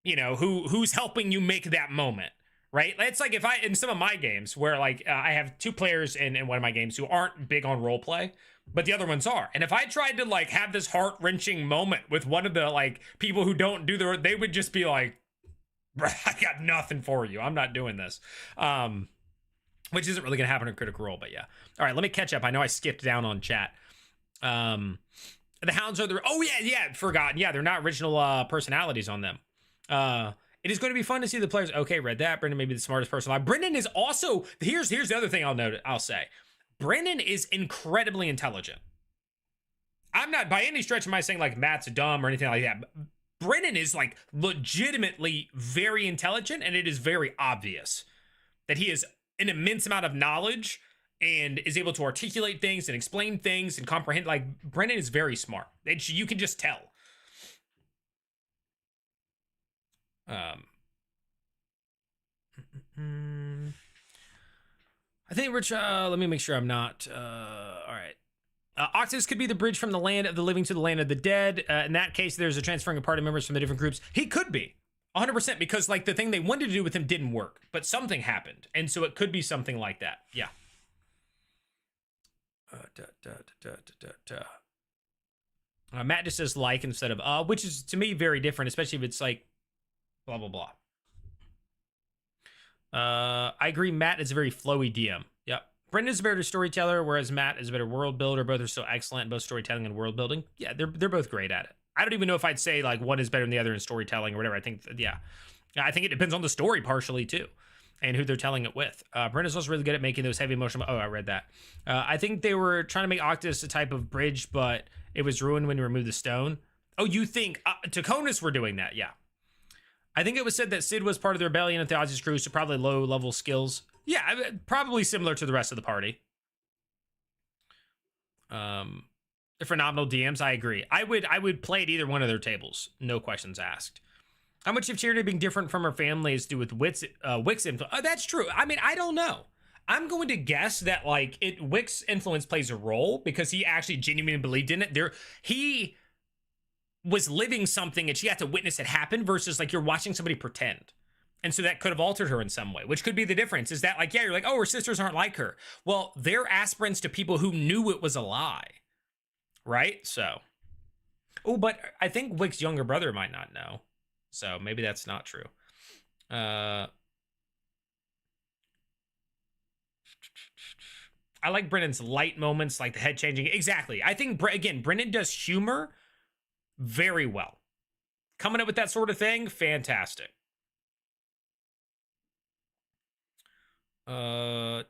who's helping you make that moment, right? It's like if in some of my games where, like, I have two players in one of my games who aren't big on role play, but the other ones are. And if I tried to, like, have this heart-wrenching moment with one of the, like, people who don't do they would just be like, I got nothing for you. I'm not doing this. Which isn't really going to happen in Critical Role, but yeah. All right, let me catch up. I know I skipped down on chat. The hounds are forgotten. Yeah, they're not original personalities on them. It is going to be fun to see the players. Okay, read that. Brendan may be the smartest person alive. Brendan is also here's the other thing I'll say. Brendan is incredibly intelligent. I'm not by any stretch am I saying like Matt's dumb or anything like that. Brendan is like legitimately very intelligent, and it is very obvious that he has an immense amount of knowledge and is able to articulate things and explain things and comprehend. Like, Brendan is very smart. You can just tell. I think Rich, let me make sure I'm not, all right. Octus could be the bridge from the land of the living to the land of the dead. In that case, there's a transferring of party members from the different groups. He could be 100% because, like, the thing they wanted to do with him didn't work, but something happened. And so it could be something like that. Yeah. Matt just says like instead of which is to me very different, especially if it's like blah blah blah. I agree. Matt is a very flowy DM. Yep. Brendan is a better storyteller, whereas Matt is a better world builder. Both are so excellent in both storytelling and world building. Yeah, they're both great at it. I don't even know if I'd say like one is better than the other in storytelling or whatever. I think I think it depends on the story partially too, and who they're telling it with. Brendan's also really good at making those heavy emotional. Oh, I read that. I think they were trying to make Octus a type of bridge, but it was ruined when you removed the stone. Oh, you think Taconis were doing that? Yeah. I think it was said that Sid was part of the rebellion at the Ozzy's crew, so probably low-level skills. Yeah, probably similar to the rest of the party. Phenomenal DMs, I agree. I would play at either one of their tables, no questions asked. How much of Charity being different from her family is to do with Wick's influence? That's true. I mean, I don't know. I'm going to guess that like Wick's influence plays a role because he actually genuinely believed in it. He was living something and she had to witness it happen versus like you're watching somebody pretend. And so that could have altered her in some way, which could be the difference is that like, yeah, you're like, oh, her sisters aren't like her. Well, they're aspirants to people who knew it was a lie. Right? So, oh, but I think Wick's younger brother might not know. So maybe that's not true. I like Brendan's light moments, like the head changing. Exactly. I think, again, Brendan does humor very well. Coming up with that sort of thing, fantastic. If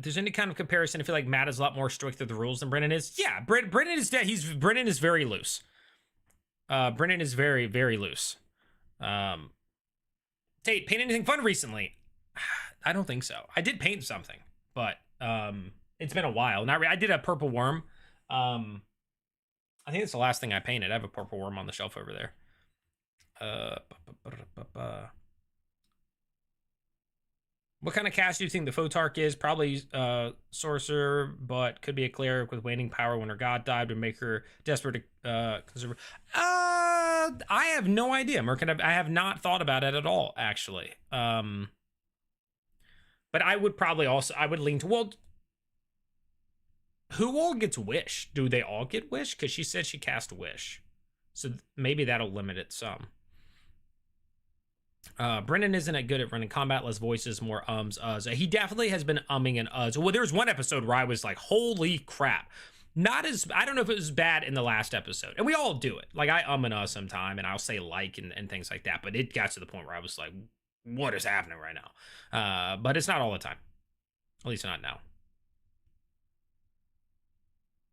there's any kind of comparison, I feel like Matt is a lot more strict with the rules than Brendan is. Yeah, Brendan is very loose. Brendan is very, very loose. Tate, paint anything fun recently? I don't think so. I did paint something, but it's been a while. I did a purple worm. I think it's the last thing I painted. I have a purple worm on the shelf over there. Uh, What kind of cast do you think the Photarch is? Probably sorcerer, but could be a cleric with waning power when her god died to make her desperate to conserve. I have no idea, Merkin. I have not thought about it at all, actually. But I would probably also, I would lean to, well, who all gets Wish? Do they all get Wish? Because she said she cast Wish. So maybe that'll limit it some. Brennan isn't good at running combat, less voices, more ums, uhs. He definitely has been umming and uhs. Well, there was one episode where I was like, holy crap. Not as, I don't know if it was bad in the last episode. And we all do it. Like, I and uh sometime, and I'll say like and things like that. But it got to the point where I was like, what is happening right now? But it's not all the time. At least not now.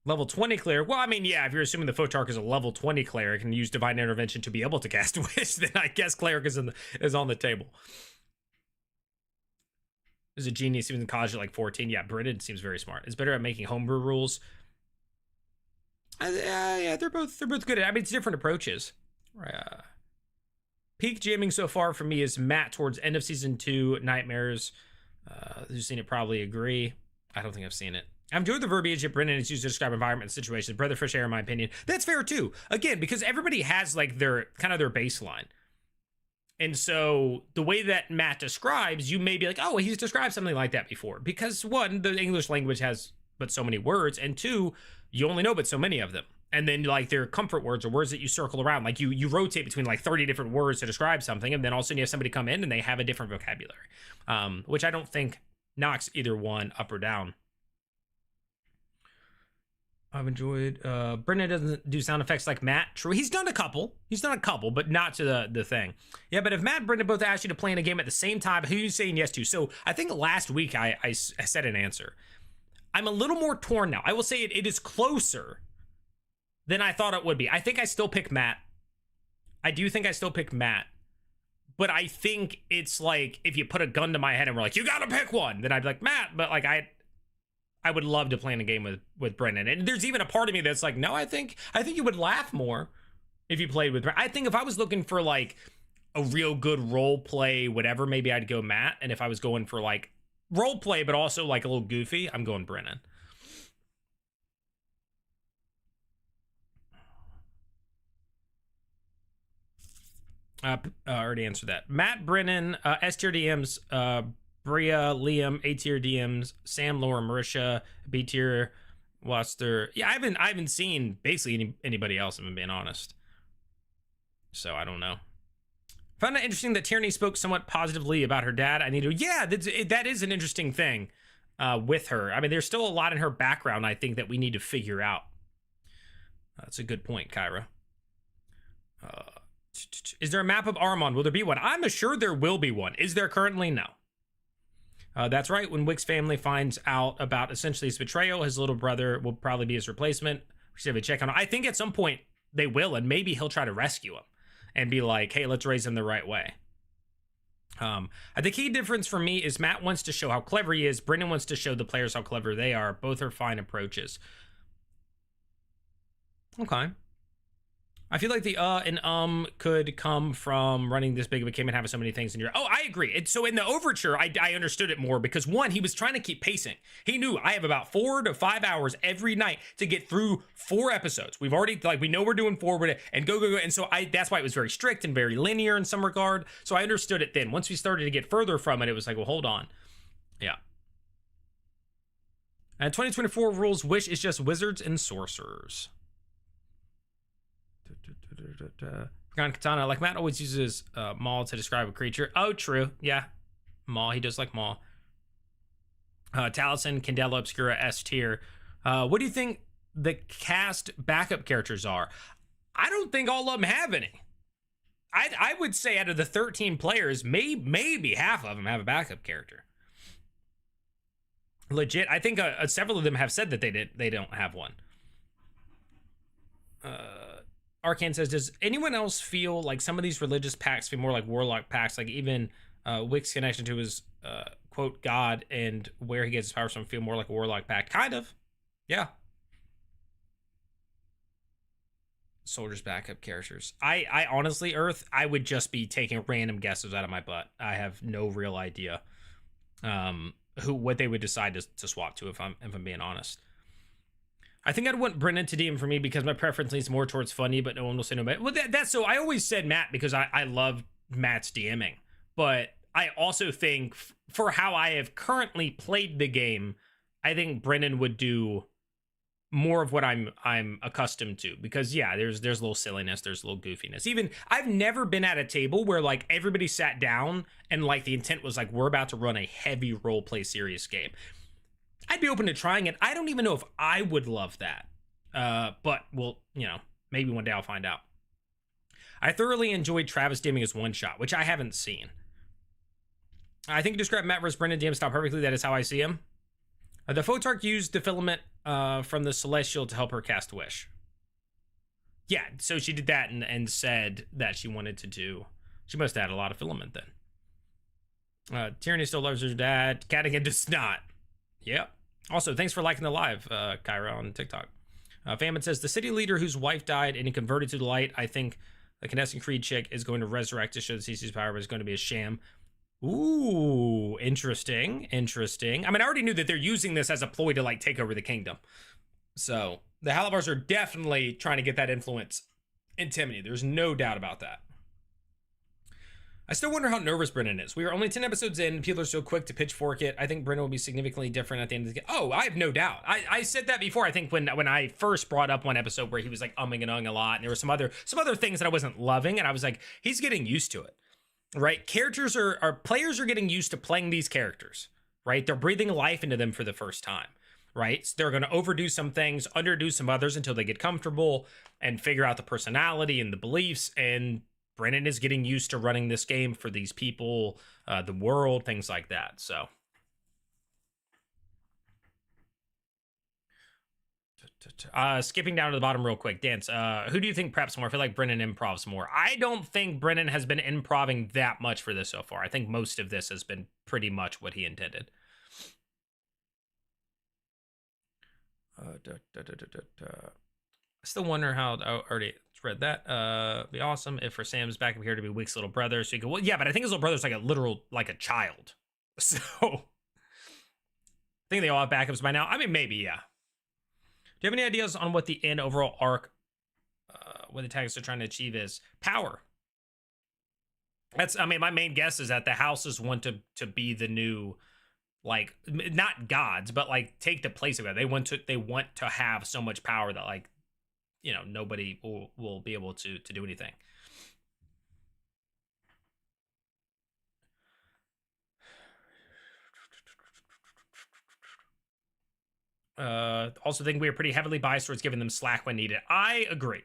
Level 20 cleric. Well, I mean, yeah, if you're assuming the Photarch is a level 20 cleric and use divine intervention to be able to cast Wish, then I guess cleric is on the table. Is a genius even in college at like 14. Yeah, Brennan seems very smart. Is better at making homebrew rules. Yeah, they're both good. I mean, it's different approaches. Peak jamming so far for me is Matt towards end of season 2, Nightmares. Who's seen it probably agree. I don't think I've seen it. I've enjoyed the verbiage that Brennan is used to describe environment and situations. Breath of fresh air, in my opinion. That's fair too. Again, because everybody has like their kind of their baseline. And so the way that Matt describes, you may be like, oh, he's described something like that before. Because one, the English language has but so many words. And two, you only know but so many of them. And then like their comfort words or words that you circle around. Like you rotate between like 30 different words to describe something. And then all of a sudden you have somebody come in and they have a different vocabulary. Which I don't think knocks either one up or down. I've enjoyed. Brendan doesn't do sound effects like Matt. True, he's done a couple, but not to the thing. Yeah, but if Matt and Brendan both asked you to play in a game at the same time, who are you saying yes to? So I think last week I said an answer. I'm a little more torn now. I will say it is closer than I thought it would be. I think I still pick Matt. I do think I still pick Matt. But I think it's like, if you put a gun to my head and we're like, you gotta pick one, then I'd be like, Matt. But like, I would love to play in a game with Brendan. And there's even a part of me that's like, no, I think you would laugh more if you played with Brendan. I think if I was looking for like a real good role play, whatever, maybe I'd go Matt. And if I was going for like role play, but also like a little goofy, I'm going Brendan. I already answered that. Matt, Brennan, S tier DMs, Bria, Liam, A tier DMs, Sam, Laura, Marisha, B tier, Waster. Yeah, I haven't seen basically anybody else, if I'm being honest. So I don't know. Found it interesting that Tyranny spoke somewhat positively about her dad. I need to, yeah, that is an interesting thing with her. I mean, there's still a lot in her background, I think, that we need to figure out. That's a good point, Kyra. Is there a map of Armand? Will there be one? I'm assured there will be one. Is there currently? No. That's right. When Wick's family finds out about essentially his betrayal, his little brother will probably be his replacement. We should have a check on him. I think at some point they will, and maybe he'll try to rescue him and be like, hey, let's raise him the right way. The key difference for me is Matt wants to show how clever he is. Brendan wants to show the players how clever they are. Both are fine approaches. Okay. I feel like the and could come from running this big of a game and having so many things in your... Oh, I agree. So in the overture, I understood it more because, one, he was trying to keep pacing. He knew I have about 4 to 5 hours every night to get through 4 episodes. We've already, like, we know we're doing 4 and go. And so that's why it was very strict and very linear in some regard. So I understood it then. Once we started to get further from it, it was like, well, hold on. Yeah. And 2024 rules, Wish is just wizards and sorcerers. Katana, like Matt always uses Maul to describe a creature. Oh, true. Yeah. Maul, he does like Maul. Taliesin, Candela Obscura, S tier. What do you think the cast backup characters are? I don't think all of them have any. I would say out of the 13 players, maybe half of them have a backup character. Legit, I think several of them have said that they don't have one. Arcane says, does anyone else feel like some of these religious pacts feel more like warlock pacts? Like even Wick's connection to his quote god and where he gets his powers from feel more like a warlock pact? Kind of, yeah. Soldiers backup characters. I honestly, Earth, I would just be taking random guesses out of my butt. I have no real idea what they would decide to swap to, if I'm being honest. I think I'd want Brennan to DM for me because my preference leans more towards funny, but no one will say no. Well, that's so. I always said Matt because I love Matt's DMing, but I also think for how I have currently played the game, I think Brennan would do more of what I'm accustomed to, because yeah, there's a little silliness, there's a little goofiness. Even I've never been at a table where like everybody sat down and like the intent was like, we're about to run a heavy role play serious game. I'd be open to trying it. I don't even know if I would love that. But well, you know, maybe one day I'll find out. I thoroughly enjoyed Travis DMing his one shot, which I haven't seen. I think you described Matt versus Brendan DM style perfectly. That is how I see him. The Photarch used the filament from the Celestial to help her cast Wish. Yeah, so she did that and said that she wanted to do. She must have had a lot of filament then. Tyranny still loves her dad. Kattigan does not. Yep. Also, thanks for liking the live, Kyra, on TikTok. Famine says, the city leader whose wife died and he converted to the light, I think the Canessian Creed chick is going to resurrect to show the CC's power, but it's going to be a sham. Ooh, interesting. I mean, I already knew that they're using this as a ploy to, like, take over the kingdom. So, the Halibars are definitely trying to get that influence in Timony. There's no doubt about that. I still wonder how nervous Brennan is. We are only 10 episodes in. People are so quick to pitchfork it. I think Brennan will be significantly different at the end of the game. Oh, I have no doubt. I said that before. I think when I first brought up one episode where he was like umming and ahhing a lot, and there were some other things that I wasn't loving, and I was like, he's getting used to it, right? Characters players are getting used to playing these characters, right? They're breathing life into them for the first time, right? So they're going to overdo some things, underdo some others until they get comfortable and figure out the personality and the beliefs. And Brennan is getting used to running this game for these people, the world, things like that. So, skipping down to the bottom real quick, Dance. Who do you think preps more? I feel like Brennan improvs more. I don't think Brennan has been improving that much for this so far. I think most of this has been pretty much what he intended. I still wonder how. Oh, already read that. Be awesome if for Sam's backup here to be Wick's little brother. So you go, well, yeah, but I think his little brother's like a literal, like a child. So I think they all have backups by now. I mean, maybe, yeah. Do you have any ideas on what the end overall arc, what the antagonists are trying to achieve is? Power. I mean, my main guess is that the houses want to be the new, like, not gods, but like take the place of it. They want to have so much power that, like, you know, nobody will be able to do anything. Also think we are pretty heavily biased towards giving them slack when needed. I agree.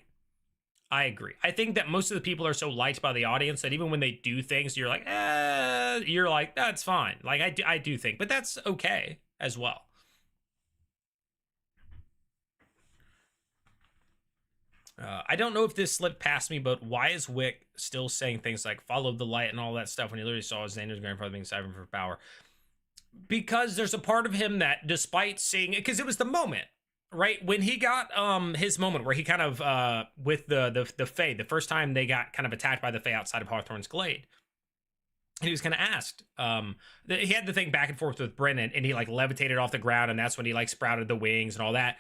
I think that most of the people are so liked by the audience that even when they do things, you're like, that's fine. Like, I do think, but that's okay as well. I don't know if this slipped past me, but why is Wick still saying things like follow the light and all that stuff when he literally saw his Xander's grandfather being siphoned for power? Because there's a part of him that, despite seeing it, because it was the moment, right? When he got his moment where he kind of, with the Fae, the first time they got kind of attacked by the Fae outside of Hawthorne's Glade. And he was kind of asked, he had the thing back and forth with Brennan, and he like levitated off the ground, and that's when he like sprouted the wings and all that.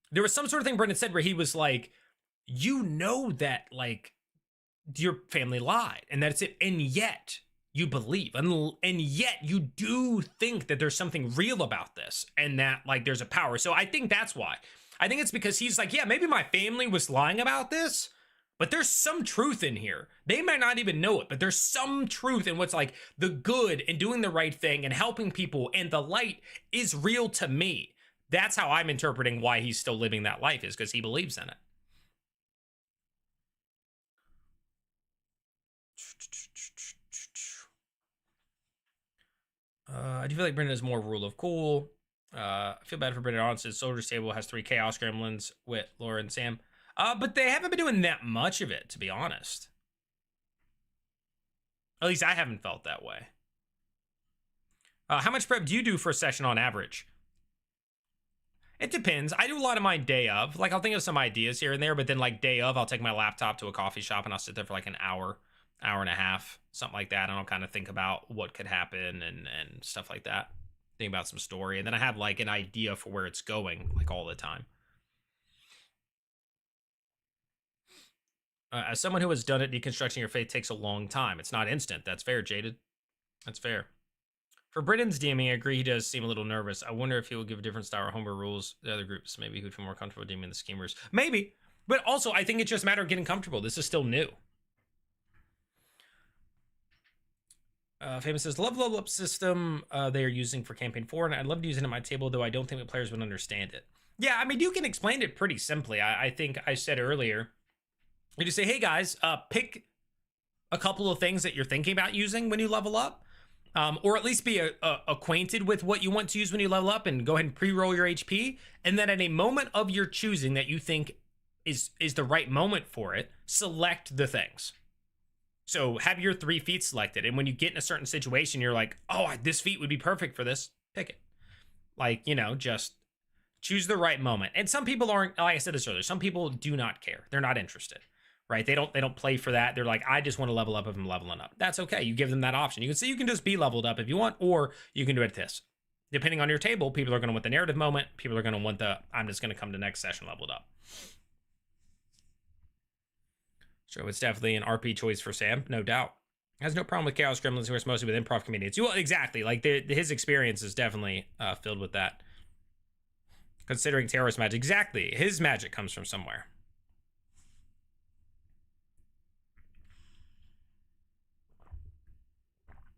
There was some sort of thing Brendan said where he was like, you know that, like, your family lied, and that's it, and yet you believe, and yet you do think that there's something real about this, and that, like, there's a power. So I think that's why. I think it's because he's like, yeah, maybe my family was lying about this, but there's some truth in here. They might not even know it, but there's some truth in what's, like, the good and doing the right thing and helping people, and the light is real to me. That's how I'm interpreting why he's still living that life, is because he believes in it. I do feel like Brendan is more rule of cool. I feel bad for Brendan. Honestly, Soldier's Table has 3 Chaos Gremlins with Laura and Sam. But they haven't been doing that much of it, to be honest. At least I haven't felt that way. How much prep do you do for a session on average? It depends. I do a lot of mine day of. Like, I'll think of some ideas here and there, but then like day of, I'll take my laptop to a coffee shop and I'll sit there for like an hour, hour and a half, something like that. And I'll kind of think about what could happen and stuff like that. Think about some story. And then I have like an idea for where it's going, like all the time. As someone who has done it, deconstructing your faith takes a long time. It's not instant. That's fair, Jaded. That's fair. For Britain's DMing, I agree he does seem a little nervous. I wonder if he will give a different style of homebrew rules to the other groups. Maybe he would feel more comfortable DMing the schemers. Maybe. But also, I think it's just a matter of getting comfortable. This is still new. Famous says, love the level up system they are using for campaign 4, and I'd love to use it at my table, though I don't think the players would understand it. Yeah, I mean, you can explain it pretty simply. I think I said earlier, you just say, hey guys, pick a couple of things that you're thinking about using when you level up, or at least be acquainted with what you want to use when you level up, and go ahead and pre-roll your HP. And then at a moment of your choosing that you think is the right moment for it, select the things. So have your 3 feats selected, and when you get in a certain situation, you're like, oh, this feat would be perfect for this, pick it. Like, you know, just choose the right moment. And some people aren't, like I said this earlier, some people do not care. They're not interested. Right? They don't play for that. They're like, I just want to level up if I'm leveling up. That's okay. You give them that option. You can say you can just be leveled up if you want, or you can do it this. Depending on your table, people are going to want the narrative moment. People are going to want the, I'm just going to come to next session leveled up. So it's definitely an RP choice for Sam, no doubt. Has no problem with Chaos Gremlins, who works mostly with improv comedians. Well, exactly. Like his experience is definitely filled with that. Considering Teor's magic, exactly. His magic comes from somewhere.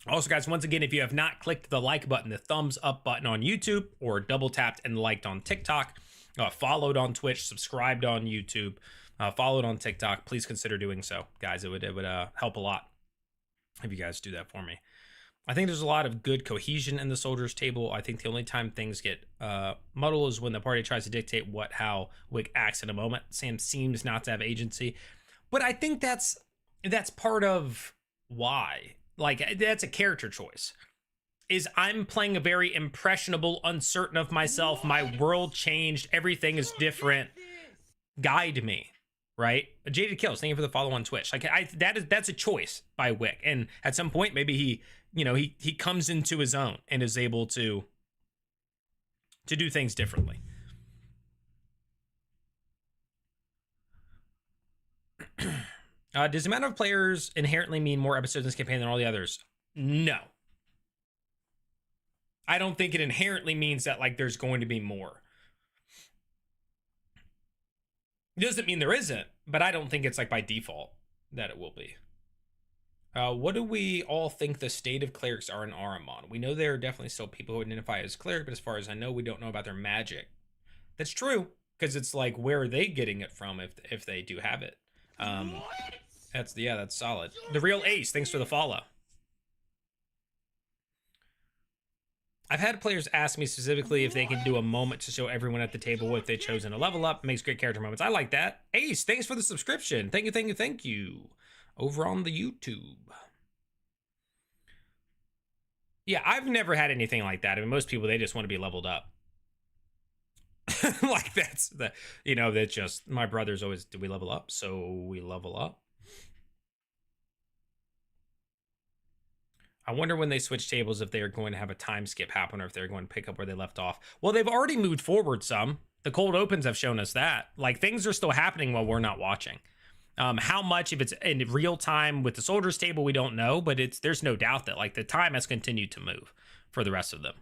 Also, guys, once again, if you have not clicked the like button, the thumbs up button on YouTube, or double tapped and liked on TikTok, followed on Twitch, subscribed on YouTube, followed on TikTok, please consider doing so, guys. It would help a lot if you guys do that for me. I think there's a lot of good cohesion in the soldiers table. I think the only time things get muddled is when the party tries to dictate how Wick acts in a moment. Sam seems not to have agency, but I think that's part of why. Like, that's a character choice. Is I'm playing a very impressionable, uncertain of myself. My world changed. Everything is different. Guide me, right? Jaded Kills, thank you for the follow on Twitch. Like, that's a choice by Wick. And at some point, maybe he comes into his own and is able to do things differently. Does the amount of players inherently mean more episodes in this campaign than all the others? No. I don't think it inherently means that, like, there's going to be more. It doesn't mean there isn't, but I don't think it's, like, by default that it will be. What do we all think the state of clerics are in Ahriman? We know there are definitely still people who identify as cleric, but as far as I know, we don't know about their magic. That's true, because it's like, where are they getting it from if they do have it? That's solid. The Real Ace, thanks for the follow. I've had players ask me specifically if they can do a moment to show everyone at the table what they've chosen to level up. It makes great character moments. I like that. Ace, thanks for the subscription. Thank you. Over on the YouTube. Yeah, I've never had anything like that. I mean, most people, they just want to be leveled up. Like, that's just, my brother's always, do we level up? So we level up. I wonder when they switch tables if they are going to have a time skip happen, or if they're going to pick up where they left off. Well, they've already moved forward some. The cold opens have shown us that. Like, things are still happening while we're not watching. How much, if it's in real time with the soldiers table, we don't know, but there's no doubt that, like, the time has continued to move for the rest of them.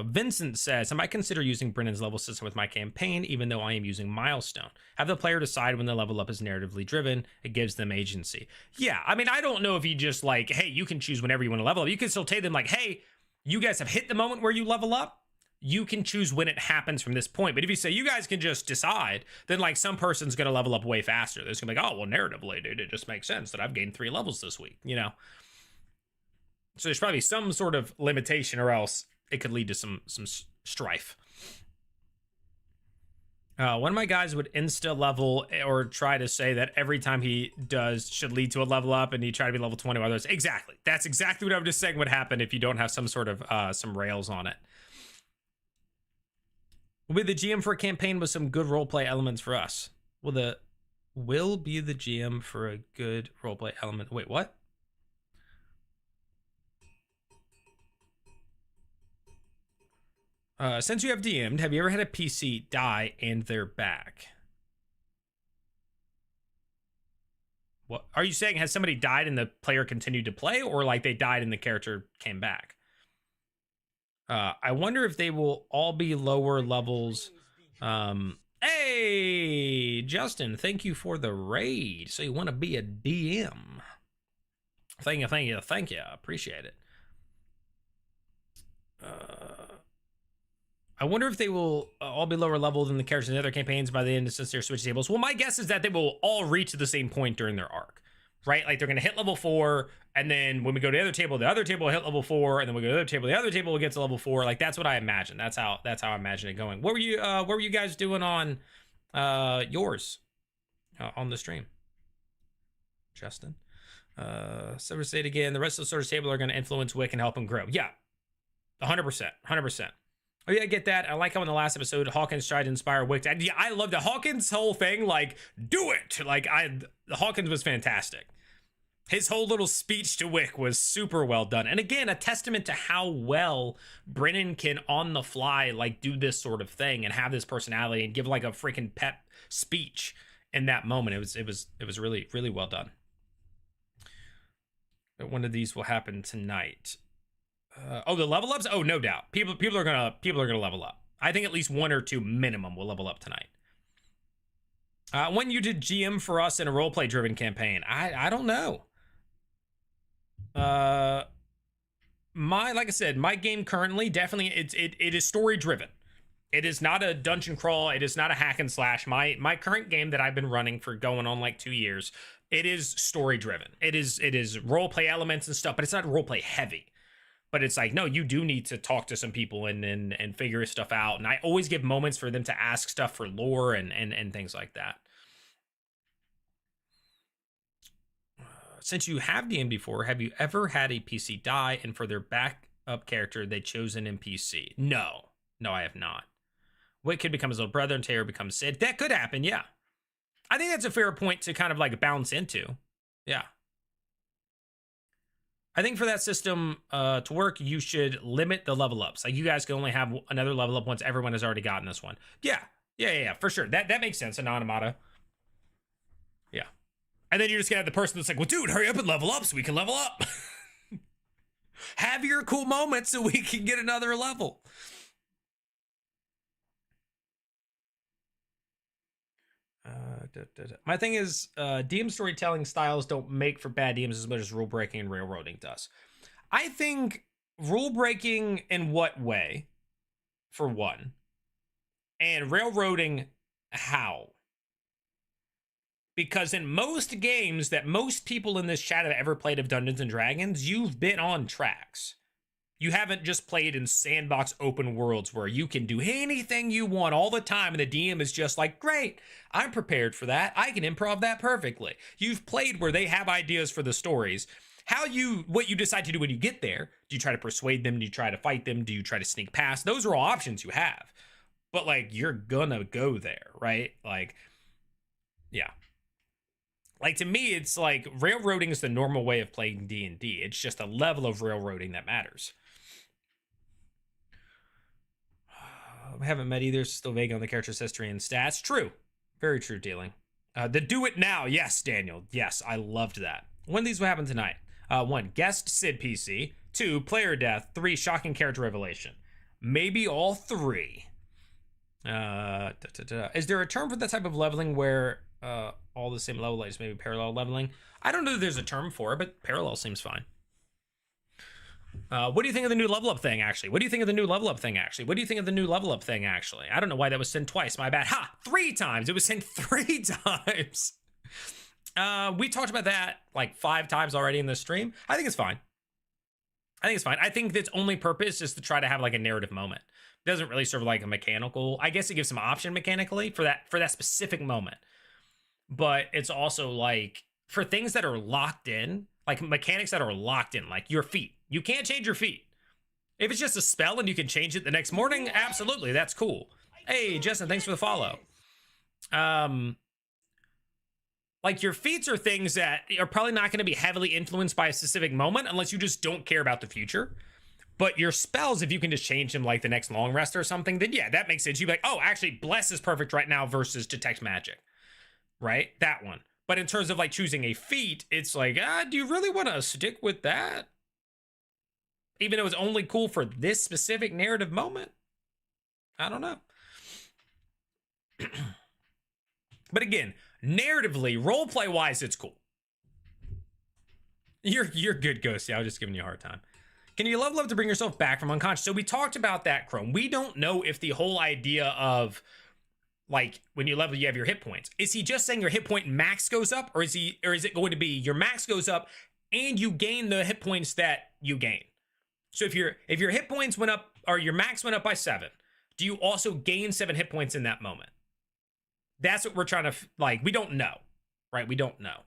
Vincent says, I might consider using Brennan's level system with my campaign, even though I am using Milestone. Have the player decide when the level up is narratively driven. It gives them agency. Yeah, I mean, I don't know if you just, like, hey, you can choose whenever you want to level up. You can still tell them, like, hey, you guys have hit the moment where you level up. You can choose when it happens from this point. But if you say you guys can just decide, then, like, some person's going to level up way faster. They're going to be like, oh, well, narratively, dude, it just makes sense that I've gained 3 levels this week, you know? So there's probably some sort of limitation, or else it could lead to some strife. One of my guys would insta level or try to say that every time he does should lead to a level up, and he try to be level 20 while others. Exactly. That's exactly what I'm just saying would happen if you don't have some sort of some rails on it. Will be the GM for a campaign with some good roleplay elements for us. Will be the GM for a good roleplay element. Wait, what? Since you have DM'd, have you ever had a PC die and they're back? What are you saying? Has somebody died and the player continued to play, or like they died and the character came back? I wonder if they will all be lower levels. Hey, Justin, thank you for the raid. So you want to be a DM? Thank you. Appreciate it. I wonder if they will all be lower level than the characters in the other campaigns by the end since they're switch tables. Well, my guess is that they will all reach the same point during their arc, right? Like they're going to hit level 4, and then when we go to the other table will hit level 4, and then we go to the other table will get to level 4. Like that's what I imagine. That's how I imagine it going. What were you guys doing on yours on the stream, Justin? So say it again. The rest of the source table are going to influence Wick and help him grow. Yeah, 100%. Oh yeah, I get that. I like how in the last episode Hawkins tried to inspire Wick. Yeah, I love the Hawkins whole thing. Like, do it. Like Hawkins was fantastic. His whole little speech to Wick was super well done. And again, a testament to how well Brennan can on the fly like do this sort of thing and have this personality and give like a freaking pep speech in that moment. It was really, really well done. But one of these will happen tonight. The level ups? Oh, no doubt. People are gonna level up. I think at least 1 or 2 minimum will level up tonight. When you did GM for us in a roleplay driven campaign, I don't know. Like I said, my game currently definitely it is story driven. It is not a dungeon crawl. It is not a hack and slash. My current game that I've been running for going on like 2 years, it is story driven. It is roleplay elements and stuff, but it's not roleplay heavy. But it's like, no, you do need to talk to some people and figure stuff out. And I always give moments for them to ask stuff for lore and things like that. Since you have DM'd before, have you ever had a PC die and for their backup character, they chose an NPC? No, I have not. Wick could become his little brother and Teor becomes Sid. That could happen, yeah. I think that's a fair point to kind of like bounce into. Yeah. I think for that system to work, you should limit the level ups. Like you guys can only have another level up once everyone has already gotten this one. Yeah, for sure. That makes sense, Anonymata. Yeah. And then you're just gonna have the person that's like, well, dude, hurry up and level up so we can level up. Have your cool moment so we can get another level. My thing is, DM storytelling styles don't make for bad DMs as much as rule breaking and railroading does. I think rule breaking in what way, for one, and railroading how? Because in most games that most people in this chat have ever played of Dungeons and Dragons, you've been on tracks. You haven't just played in sandbox open worlds where you can do anything you want all the time and the DM is just like, great, I'm prepared for that. I can improv that perfectly. You've played where they have ideas for the stories. What you decide to do when you get there, do you try to persuade them? Do you try to fight them? Do you try to sneak past? Those are all options you have. But like, you're gonna go there, right? Like, yeah. Like, to me, it's like railroading is the normal way of playing D&D. It's just a level of railroading that matters. We haven't met either. Still vague on the character's history and stats. True. Very true dealing. The do it now. Yes, Daniel. Yes, I loved that. When these will happen tonight. 1, guest Sid PC. 2, player death. 3, shocking character revelation. Maybe all 3. Is there a term for that type of leveling where all the same level, like just maybe parallel leveling? I don't know if there's a term for it, but parallel seems fine. What do you think of the new level up thing, actually? What do you think of the new level up thing, actually? What do you think of the new level up thing, actually? I don't know why that was sent twice. My bad. 3 times. It was sent 3 times. We talked about that like 5 times already in the stream. I think it's fine. I think it's fine. I think its only purpose is to try to have like a narrative moment. It doesn't really serve like a mechanical. I guess it gives some option mechanically for that specific moment. But it's also like for things that are locked in, like mechanics that are locked in, like your feet. You can't change your feet. If it's just a spell and you can change it the next morning, absolutely, that's cool. Hey, Justin, thanks for the follow. Like your feats are things that are probably not going to be heavily influenced by a specific moment unless you just don't care about the future. But your spells, if you can just change them like the next long rest or something, then yeah, that makes sense. You'd be like, oh, actually, Bless is perfect right now versus Detect Magic, right? That one. But in terms of like choosing a feat, it's like, do you really want to stick with that? Even though it's only cool for this specific narrative moment? I don't know. But again, narratively, roleplay wise, it's cool. You're good, Ghosty. I was just giving you a hard time. Can you level up to bring yourself back from unconscious? So we talked about that, Chrome. We don't know if the whole idea of like when you level, you have your hit points. Is he just saying your hit point max goes up, or is it going to be your max goes up and you gain the hit points that you gain? So if your hit points went up or your max went up by 7, do you also gain 7 hit points in that moment? That's what we're trying to, like, we don't know, right? We don't know.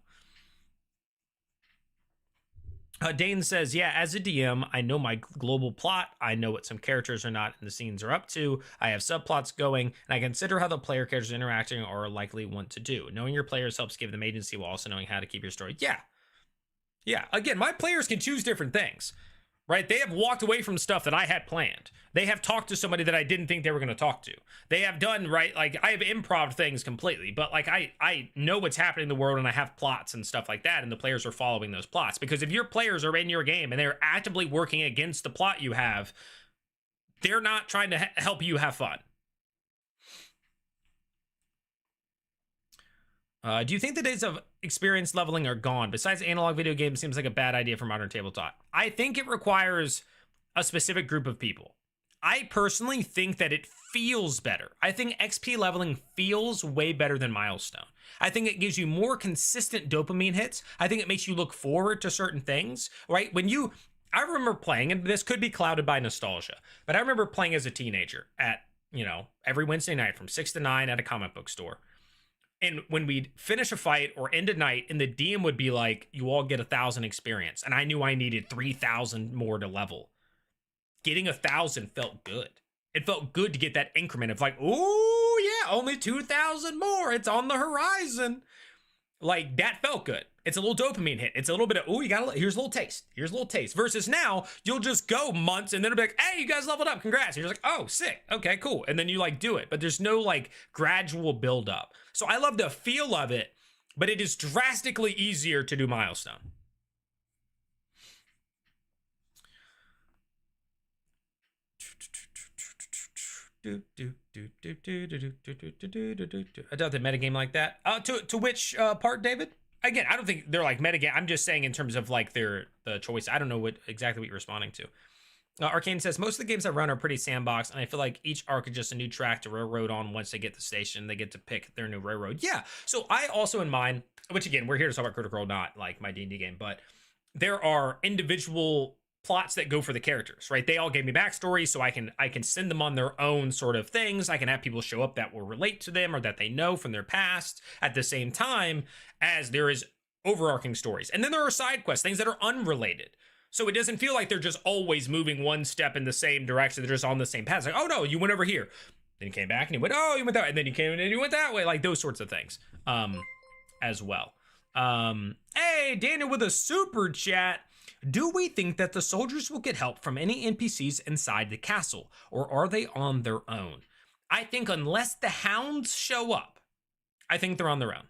Dane says, yeah, as a DM, I know my global plot. I know what some characters are not and the scenes are up to. I have subplots going, and I consider how the player characters interacting or are likely want to do. Knowing your players helps give them agency while also knowing how to keep your story. Yeah. Yeah. Again, my players can choose different things, right? They have walked away from stuff that I had planned. They have talked to somebody that I didn't think they were going to talk to. They have done, right? Like, I have improv things completely, but like, I know what's happening in the world and I have plots and stuff like that. And the players are following those plots, because if your players are in your game and they're actively working against the plot you have, they're not trying to help you have fun. Do you think the days of experience leveling are gone? Besides analog video games, seems like a bad idea for modern tabletop. I think it requires a specific group of people. I personally think that it feels better. I think XP leveling feels way better than Milestone. I think it gives you more consistent dopamine hits. I think it makes you look forward to certain things, right? I remember playing, and this could be clouded by nostalgia, but I remember playing as a teenager at, every Wednesday night from 6 to 9 at a comic book store. And when we'd finish a fight or end a night, and the DM would be like, you all get 1,000 experience. And I knew I needed 3,000 more to level. Getting 1,000 felt good. It felt good to get that increment of like, oh yeah, only 2,000 more. It's on the horizon. Like, that felt good. It's a little dopamine hit. It's a little bit of, oh, here's a little taste. Here's a little taste. Versus now, you'll just go months and then it'll be like, hey, you guys leveled up. Congrats. And you're just like, oh, sick. Okay, cool. And then you like do it. But there's no like gradual build up. So I love the feel of it, but it is drastically easier to do Milestone. I doubt they metagame like that. To which part, David? Again, I don't think they're like metagame. I'm just saying in terms of like the choice. I don't know exactly what you're responding to. Arcane says, most of the games I run are pretty sandbox, and I feel like each arc is just a new track to railroad on. Once they get to the station, they get to pick their new railroad. Yeah. So I also in mind, which again, we're here to talk about Critical Role, not like my D&D game, but there are individual plots that go for the characters, right? They all gave me backstory, so I can send them on their own sort of things. I can have people show up that will relate to them or that they know from their past at the same time as there is overarching stories. And then there are side quests, things that are unrelated. So it doesn't feel like they're just always moving one step in the same direction. They're just on the same path. It's like, oh no, you went over here. Then you came back and you went, oh, you went that way. And then you came and you went that way. Like those sorts of things as well. Hey, Daniel with a super chat. Do we think that the soldiers will get help from any NPCs inside the castle, or are they on their own? I think unless the hounds show up, I think they're on their own.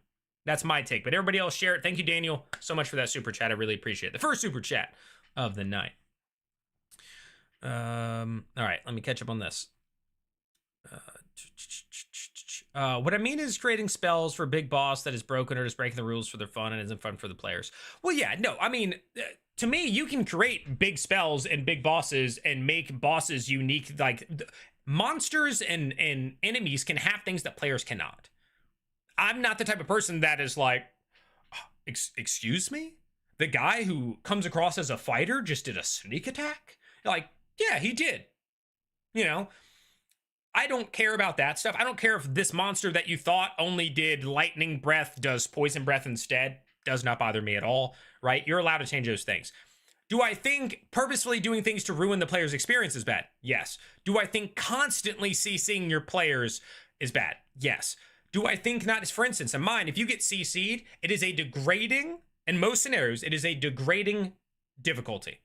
That's my take, but everybody else share it. Thank you, Daniel, so much for that super chat. I really appreciate it. The first super chat of the night. All right, let me catch up on this. What I mean is creating spells for a big boss that is broken or just breaking the rules for their fun and isn't fun for the players. Well, yeah, no, I mean, to me, you can create big spells and big bosses and make bosses unique. Like monsters and enemies can have things that players cannot. I'm not the type of person that is like, excuse me? The guy who comes across as a fighter just did a sneak attack? You're like, yeah, he did. You know, I don't care about that stuff. I don't care if this monster that you thought only did lightning breath does poison breath instead. Does not bother me at all, right? You're allowed to change those things. Do I think purposefully doing things to ruin the player's experience is bad? Yes. Do I think constantly CCing your players is bad? Yes. Do I think not? For instance, in mine, if you get CC'd, it is a degrading, in most scenarios, it is a degrading difficulty.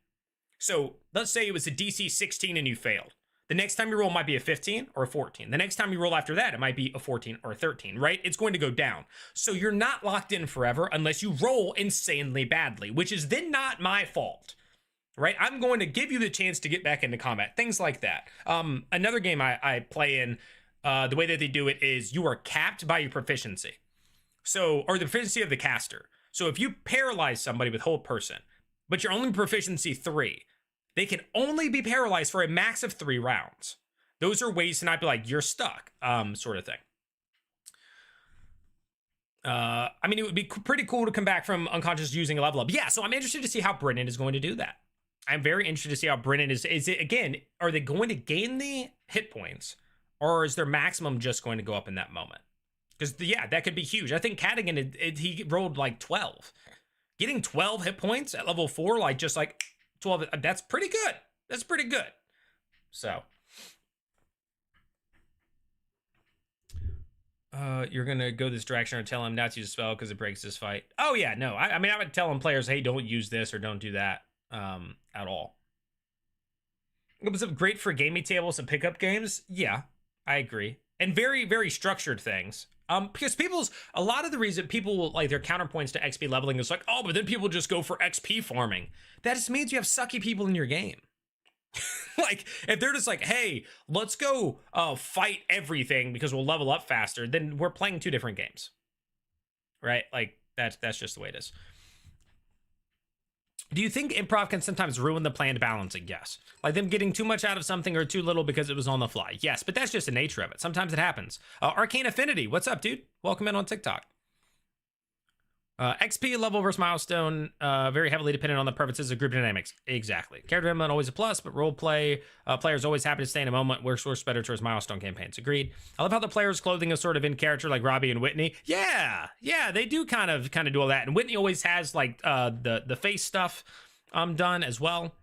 So let's say it was a DC 16 and you failed. The next time you roll might be a 15 or a 14. The next time you roll after that, it might be a 14 or a 13, right? It's going to go down. So you're not locked in forever unless you roll insanely badly, which is then not my fault, right? I'm going to give you the chance to get back into combat, things like that. Another game I play in, the way that they do it is you are capped by your proficiency. So, or the proficiency of the caster. So if you paralyze somebody with hold person, but you're only proficiency 3, they can only be paralyzed for a max of 3 rounds. Those are ways to not be like, you're stuck, sort of thing. I mean, it would be pretty cool to come back from unconscious using a level up. Yeah, so I'm interested to see how Brennan is going to do that. I'm very interested to see how Brennan is it, again, are they going to gain the hit points? Or is their maximum just going to go up in that moment? Because, yeah, that could be huge. I think Kattigan, he rolled like 12. Getting 12 hit points at level 4, like just like 12, that's pretty good. That's pretty good. So. You're going to go this direction or tell him not to use a spell because it breaks this fight. Oh, yeah, no. I mean, I would tell him players, hey, don't use this or don't do that at all. It was great for gaming tables and pickup games. Yeah, I agree. And very, very structured things. Because a lot of the reason people will like their counterpoints to XP leveling is like, oh, but then people just go for XP farming. That just means you have sucky people in your game. Like, if they're just like, hey, let's go fight everything because we'll level up faster, then we're playing 2 different games. Right? Like, that's just the way it is. Do you think improv can sometimes ruin the planned balancing? Yes. Like them getting too much out of something or too little because it was on the fly. Yes, but that's just the nature of it. Sometimes it happens. Arcane Affinity, what's up, dude? Welcome in on TikTok. XP level versus milestone, very heavily dependent on the preferences of group dynamics. Exactly. Character development always a plus, but role play players always happy to stay in a moment. Works better towards milestone campaigns. Agreed. I love how the players' clothing is sort of in character, like Robbie and Whitney. Yeah, they do kind of do all that. And Whitney always has like the face stuff done as well.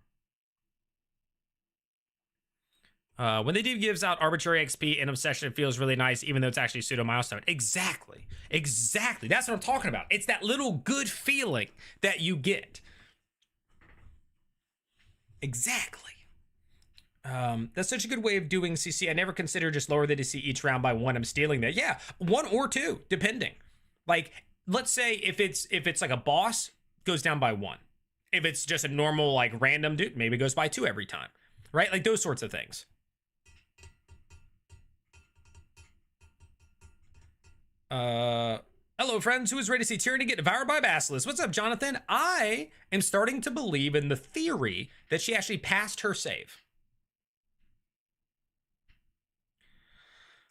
When they do gives out arbitrary XP and obsession, it feels really nice, even though it's actually pseudo milestone. Exactly. That's what I'm talking about. It's that little good feeling that you get. Exactly. That's such a good way of doing CC. I never consider just lower the DC each round by 1. I'm stealing that. Yeah, 1 or 2, depending. Like, let's say if it's like a boss, goes down by 1. If it's just a normal like random dude, maybe it goes by 2 every time. Right? Like those sorts of things. Hello, friends. Who is ready to see Tyranny get devoured by Basilisk? What's up, Jonathan? I am starting to believe in the theory that she actually passed her save.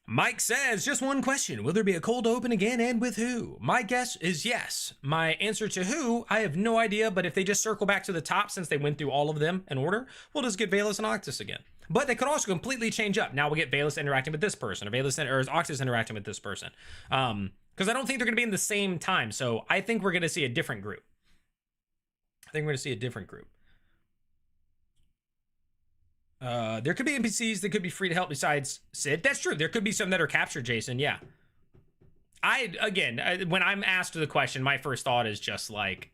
Mike says, just one question. Will there be a cold open again, and with who? My guess is yes. My answer to who, I have no idea, but if they just circle back to the top since they went through all of them in order, we'll just get Valus and Octus again. But they could also completely change up. Now we'll get Valus interacting with this person, or Octus interacting with this person. Because I don't think they're going to be in the same time, so I think we're going to see a different group. There could be NPCs that could be free to help besides Sid. That's true. There could be some that are captured, Jason. Yeah. When I'm asked the question, my first thought is just like,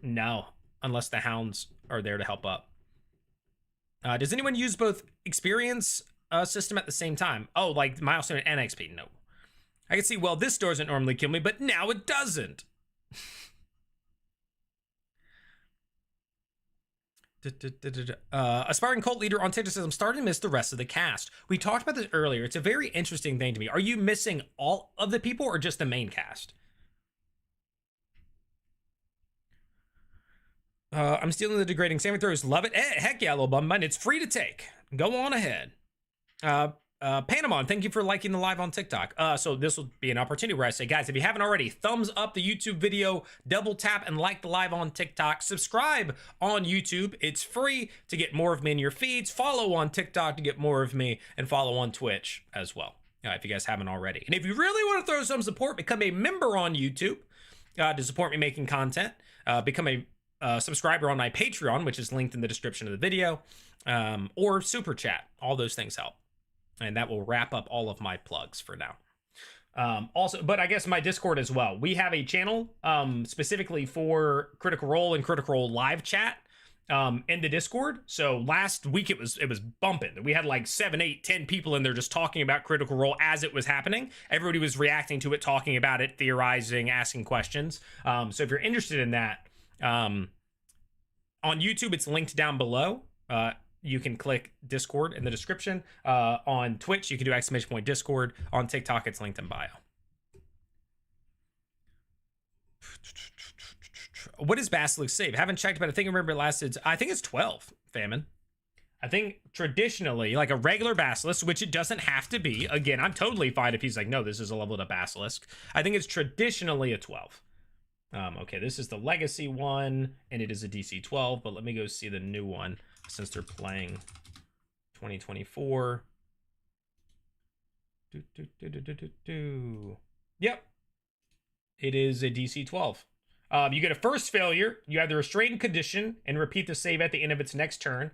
no, unless the hounds are there to help up. Does anyone use both experience system at the same time? Oh, like milestone and XP? No. I can see, well, this doesn't normally kill me, but now it doesn't. Aspiring cult leader on TikTok says, I'm starting to miss the rest of the cast. We talked about this earlier. It's a very interesting thing to me. Are you missing all of the people or just the main cast? I'm stealing the degrading salmon throws. Love it. Heck yeah, little bum button. It's free to take. Go on ahead. Panama, thank you for liking the live on TikTok. So this will be an opportunity where I say, guys, if you haven't already, thumbs up the YouTube video, double tap and like the live on TikTok, subscribe on YouTube. It's free to get more of me in your feeds. Follow on TikTok to get more of me, and follow on Twitch as well, if you guys haven't already. And if you really want to throw some support, become a member on YouTube to support me making content. Become a subscriber on my Patreon, which is linked in the description of the video, or Super Chat. All those things help. And that will wrap up all of my plugs for now. Also, but I guess my Discord as well. We have a channel specifically for Critical Role and Critical Role live chat in the Discord. So last week it was bumping. We had like 7, 8, 10 people in there just talking about Critical Role as it was happening. Everybody was reacting to it, talking about it, theorizing, asking questions. So if you're interested in that, on YouTube it's linked down below. You can click Discord in the description. On Twitch, you can do ! Discord. On TikTok, it's linked in bio. What is Basilisk save? Haven't checked, but I think I remember it lasted. I think it's 12, Famine. I think traditionally, like a regular Basilisk, which it doesn't have to be. Again, I'm totally fine if he's like, no, this is a leveled up Basilisk. I think it's traditionally a 12. Okay, this is the Legacy one, and it is a DC 12, but let me go see the new one, since they're playing 2024. Yep. It is a DC 12. You get a first failure. You have the restrained condition and repeat the save at the end of its next turn.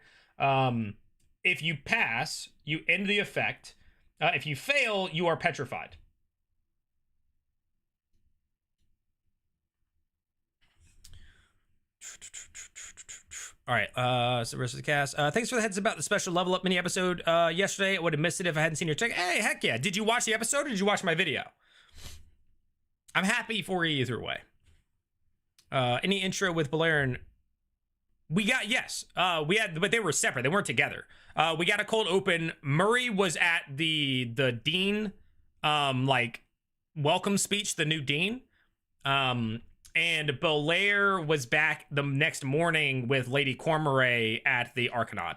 If you pass, you end the effect. If you fail, you are petrified. All right, so the rest of the cast. Thanks for the heads about the special level up mini episode yesterday. I would have missed it if I hadn't seen your check. Hey, heck yeah. Did you watch the episode or did you watch my video? I'm happy for you either way. Any intro with Balerion? We got, yes. We had, but they were separate. They weren't together. We got a cold open. Murray was at the dean, like, welcome speech, the new dean. And Belair was back the next morning with Lady Cormorant at the Arcanaut.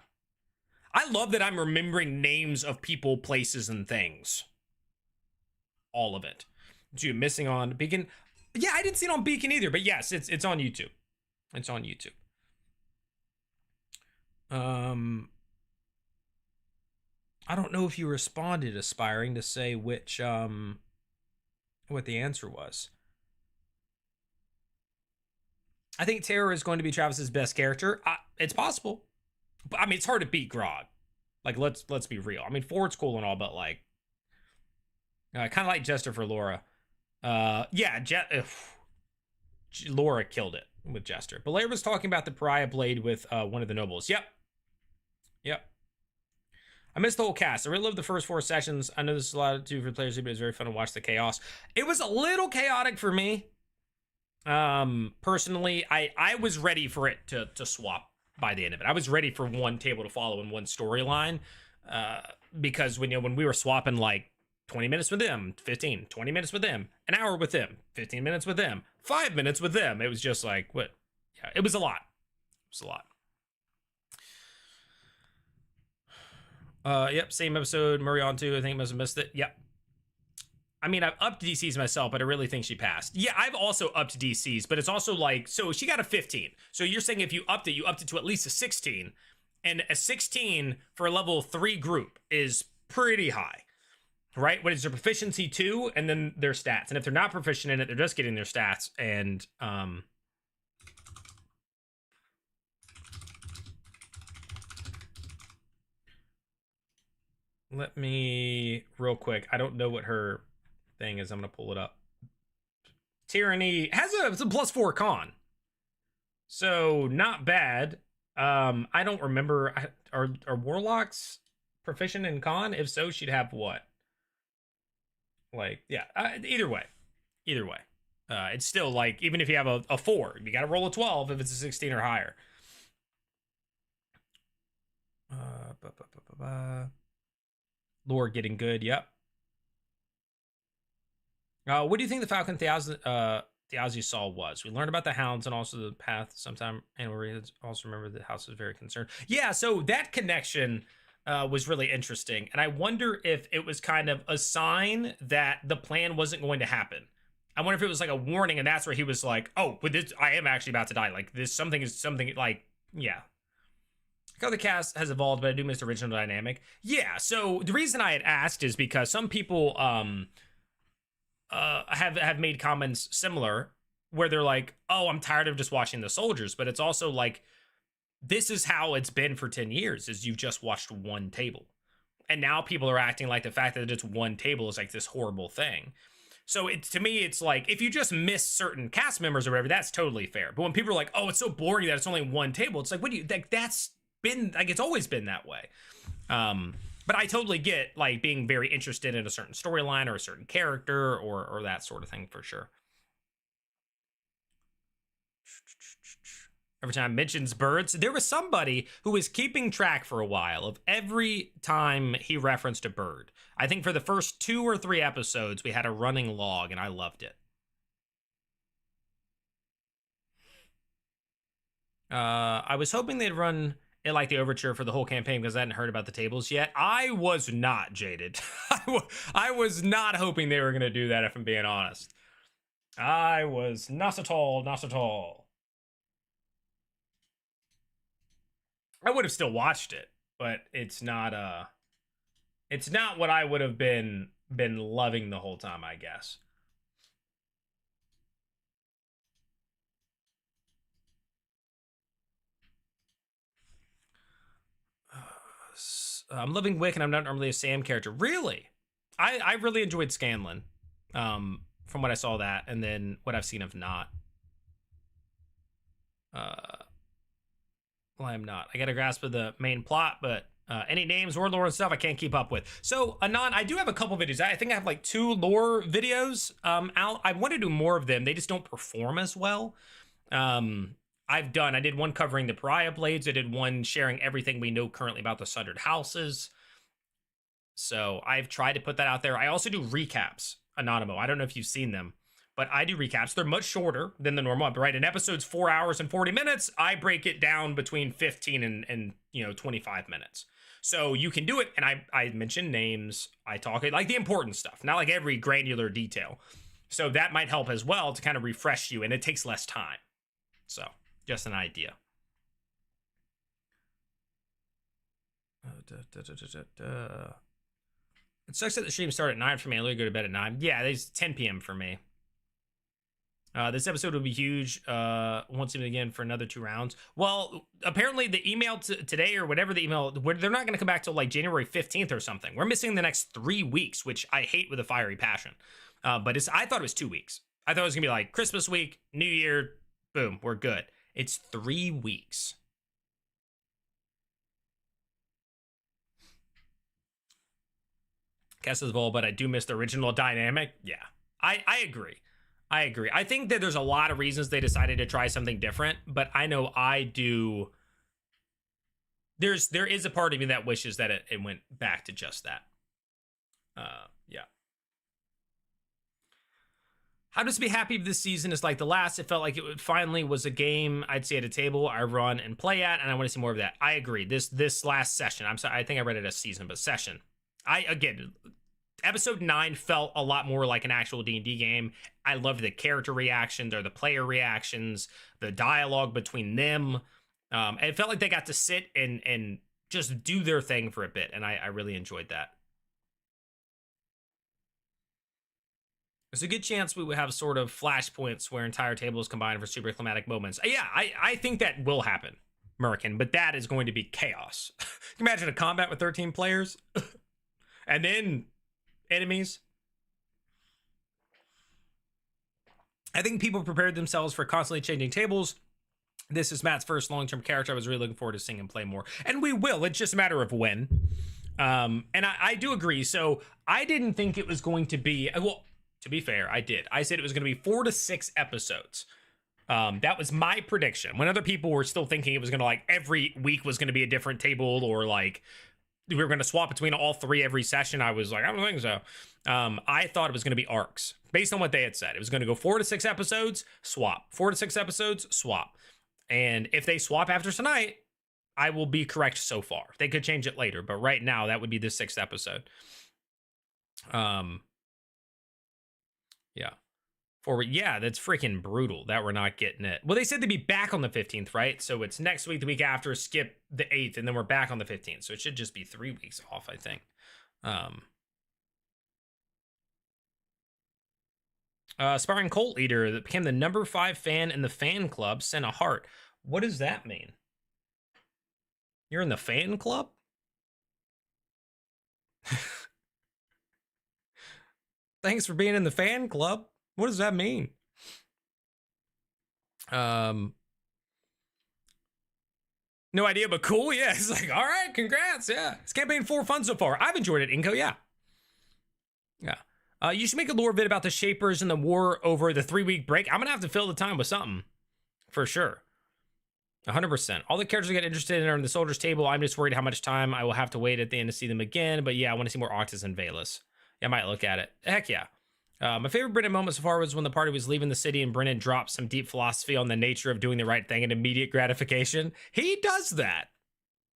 I love that I'm remembering names of people, places, and things. All of it. Dude, missing on Beacon. Yeah, I didn't see it on Beacon either, but yes, it's on YouTube. It's on YouTube. I don't know if you responded, Aspiring, to say which, what the answer was. I think Teor is going to be Travis's best character. It's possible. But, I mean, it's hard to beat Grog. Like, let's be real. I mean, Ford's cool and all, but, like, kind of like Jester for Laura. Yeah, Laura killed it with Jester. Belair was talking about the Pariah Blade with one of the nobles. Yep. I missed the whole cast. I really loved the first 4 sessions. I know this is a lot to do for players, but it was very fun to watch the chaos. It was a little chaotic for me. Personally, I was ready for it to swap by the end of it. I was ready for one table to follow in one storyline, because when we were swapping like 20 minutes with them, 15, 20 minutes with them, an hour with them, 15 minutes with them, 5 minutes with them, it was just like, what? Yeah, it was a lot. It was a lot. Yep, same episode, Murray on 2, I think I must have missed it. Yep. I mean, I've upped DCs myself, but I really think she passed. Yeah, I've also upped DCs, but it's also like, so she got a 15. So you're saying if you upped it to at least a 16. And a 16 for a level 3 group is pretty high, right? What is their proficiency 2 and then their stats? And if they're not proficient in it, they're just getting their stats. And, let me, real quick, I don't know what her thing is. I'm gonna pull it up. Tyranny has it's a +4 con, so not bad. I don't remember, are warlocks proficient in con? If so, she'd have what? Like, yeah, either way, it's still like, even if you have a 4, you gotta roll a 12 if it's a 16 or higher. Lore getting good, yep. What do you think the Falcon Theozy Saw was? We learned about the hounds and also the path sometime, and we also remember the house was very concerned. Yeah, so that connection, was really interesting. And I wonder if it was kind of a sign that the plan wasn't going to happen. I wonder if it was like a warning, and that's where he was like, oh, but this, I am actually about to die. Like, this something is something, like, yeah. How the cast has evolved, but I do miss the original dynamic. Yeah, so the reason I had asked is because some people have made comments similar where they're like, oh, I'm tired of just watching the soldiers. But it's also like, this is how it's been for 10 years, is you've just watched one table. And now people are acting like the fact that it's one table is like this horrible thing. So to me, it's like, if you just miss certain cast members or whatever, that's totally fair. But when people are like, oh, it's so boring that it's only one table, it's like, what do you, like, that's been, like, it's always been that way. But I totally get, like, being very interested in a certain storyline or a certain character or that sort of thing for sure. Every time mentions birds, there was somebody who was keeping track for a while of every time he referenced a bird. I think for the first 2 or 3 episodes, we had a running log, and I loved it. I was hoping they'd run it like the overture for the whole campaign because I hadn't heard about the tables yet. I was not, Jaded. I was not hoping they were going to do that, if I'm being honest. I was not at all, not at all. I would have still watched it, but it's not what I would have been loving the whole time, I guess. I'm loving Wick, and I'm not normally a Sam character. Really? I really enjoyed Scanlan, from what I saw that, and then what I've seen of Not. Well, I'm not. I got a grasp of the main plot, but any names or lore and stuff I can't keep up with. So, Anon, I do have a couple videos. I think I have like 2 lore videos out. I want to do more of them. They just don't perform as well. I did one covering the Pariah Blades. I did one sharing everything we know currently about the Sundered Houses. So I've tried to put that out there. I also do recaps, Anonymous. I don't know if you've seen them, but I do recaps. They're much shorter than the normal, right? An episode's 4 hours and 40 minutes. I break it down between 15 and 25 minutes. So you can do it, and I mention names. I talk it like the important stuff, not like every granular detail. So that might help as well to kind of refresh you, and it takes less time. So just an idea. It sucks that the stream started at 9 for me. I literally go to bed at 9. Yeah, it's 10 p.m. for me. This episode will be huge. Once again for another 2 rounds. Well, apparently the email today or whatever the email, they're not going to come back till like January 15th or something. We're missing the next 3 weeks, which I hate with a fiery passion. But I thought it was 2 weeks. I thought it was going to be like Christmas week, New Year, boom, we're good. It's 3 weeks. Guess as well, but I do miss the original dynamic. Yeah, I agree. I agree. I think that there's a lot of reasons they decided to try something different, but I know I do. There is a part of me that wishes that it went back to just that. Yeah. How to be happy this season is like the last. It felt like it finally was a game I'd see at a table I run and play at, and I want to see more of that. I agree. This last session, I'm sorry, I think I read it as season, but session. Again, episode 9 felt a lot more like an actual D&D game. I loved the character reactions or the player reactions, the dialogue between them. It felt like they got to sit and just do their thing for a bit, and I really enjoyed that. There's a good chance we would have sort of flashpoints where entire tables combine for super climatic moments. Yeah, I think that will happen, Merkin, but that is going to be chaos. Can you imagine a combat with 13 players? And then enemies. I think people prepared themselves for constantly changing tables. This is Matt's first long-term character. I was really looking forward to seeing him play more. And we will. It's just a matter of when. And I do agree. So I didn't think it was going to be... Well, to be fair, I did. I said it was going to be 4 to 6 episodes. That was my prediction. When other people were still thinking it was going to, like, every week was going to be a different table, or, like, we were going to swap between all 3 every session, I was like, I don't think so. I thought it was going to be arcs based on what they had said. It was going to go 4 to 6 episodes, swap. 4 to 6 episodes, swap. And if they swap after tonight, I will be correct so far. They could change it later, but right now that would be the 6th episode. Yeah. Yeah, that's freaking brutal that we're not getting it. Well, they said they'd be back on the 15th, right? So it's next week, the week after, skip the 8th, and then we're back on the 15th. So it should just be 3 weeks off, I think. Aspiring cult leader that became the number 5 fan in the fan club sent a heart. What does that mean? You're in the fan club? Thanks for being in the fan club. What does that mean? No idea, but cool. Yeah, it's like, all right, congrats. Yeah, it's campaign 4 fun so far. I've enjoyed it, Inko. Yeah. You should make a lore vid about the Shapers and the war over the 3-week break. I'm gonna have to fill the time with something, for sure. 100%. All the characters I get interested in are in the soldiers table. I'm just worried how much time I will have to wait at the end to see them again. But yeah, I want to see more Octus and Valus. Yeah, I might look at it. Heck yeah. My favorite Brennan moment so far was when the party was leaving the city and Brennan dropped some deep philosophy on the nature of doing the right thing and immediate gratification. He does that.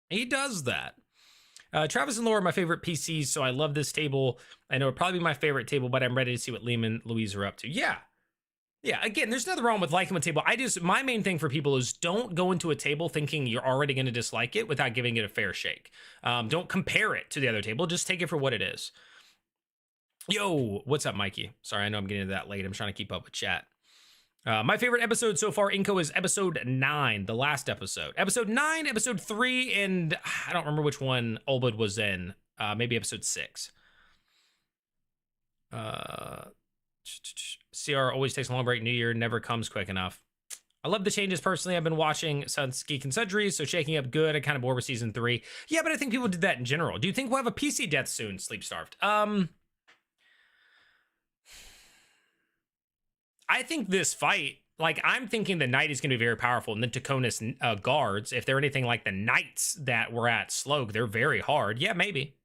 He does that. Travis and Laura are my favorite PCs, so I love this table. I know it'll probably be my favorite table, but I'm ready to see what Liam and Louise are up to. Yeah. Yeah, again, there's nothing wrong with liking a table. My main thing for people is don't go into a table thinking you're already going to dislike it without giving it a fair shake. Don't compare it to the other table. Just take it for what it is. Yo, what's up, Mikey? Sorry, I know I'm getting into that late. I'm trying to keep up with chat. My favorite episode so far, Inko, is episode 9, the last episode. Episode 9, episode 3, and I don't remember which one Olbud was in. Maybe episode 6. CR always takes a long break. New Year never comes quick enough. I love the changes personally. I've been watching since Geek and Sundry, so shaking up good. I kind of bored with season 3. Yeah, but I think people did that in general. Do you think we'll have a PC death soon, Sleep Starved? I think this fight, like, I'm thinking the knight is going to be very powerful, and then Taconis guards, if they're anything like the knights that were at Slogue, they're very hard. Yeah, maybe.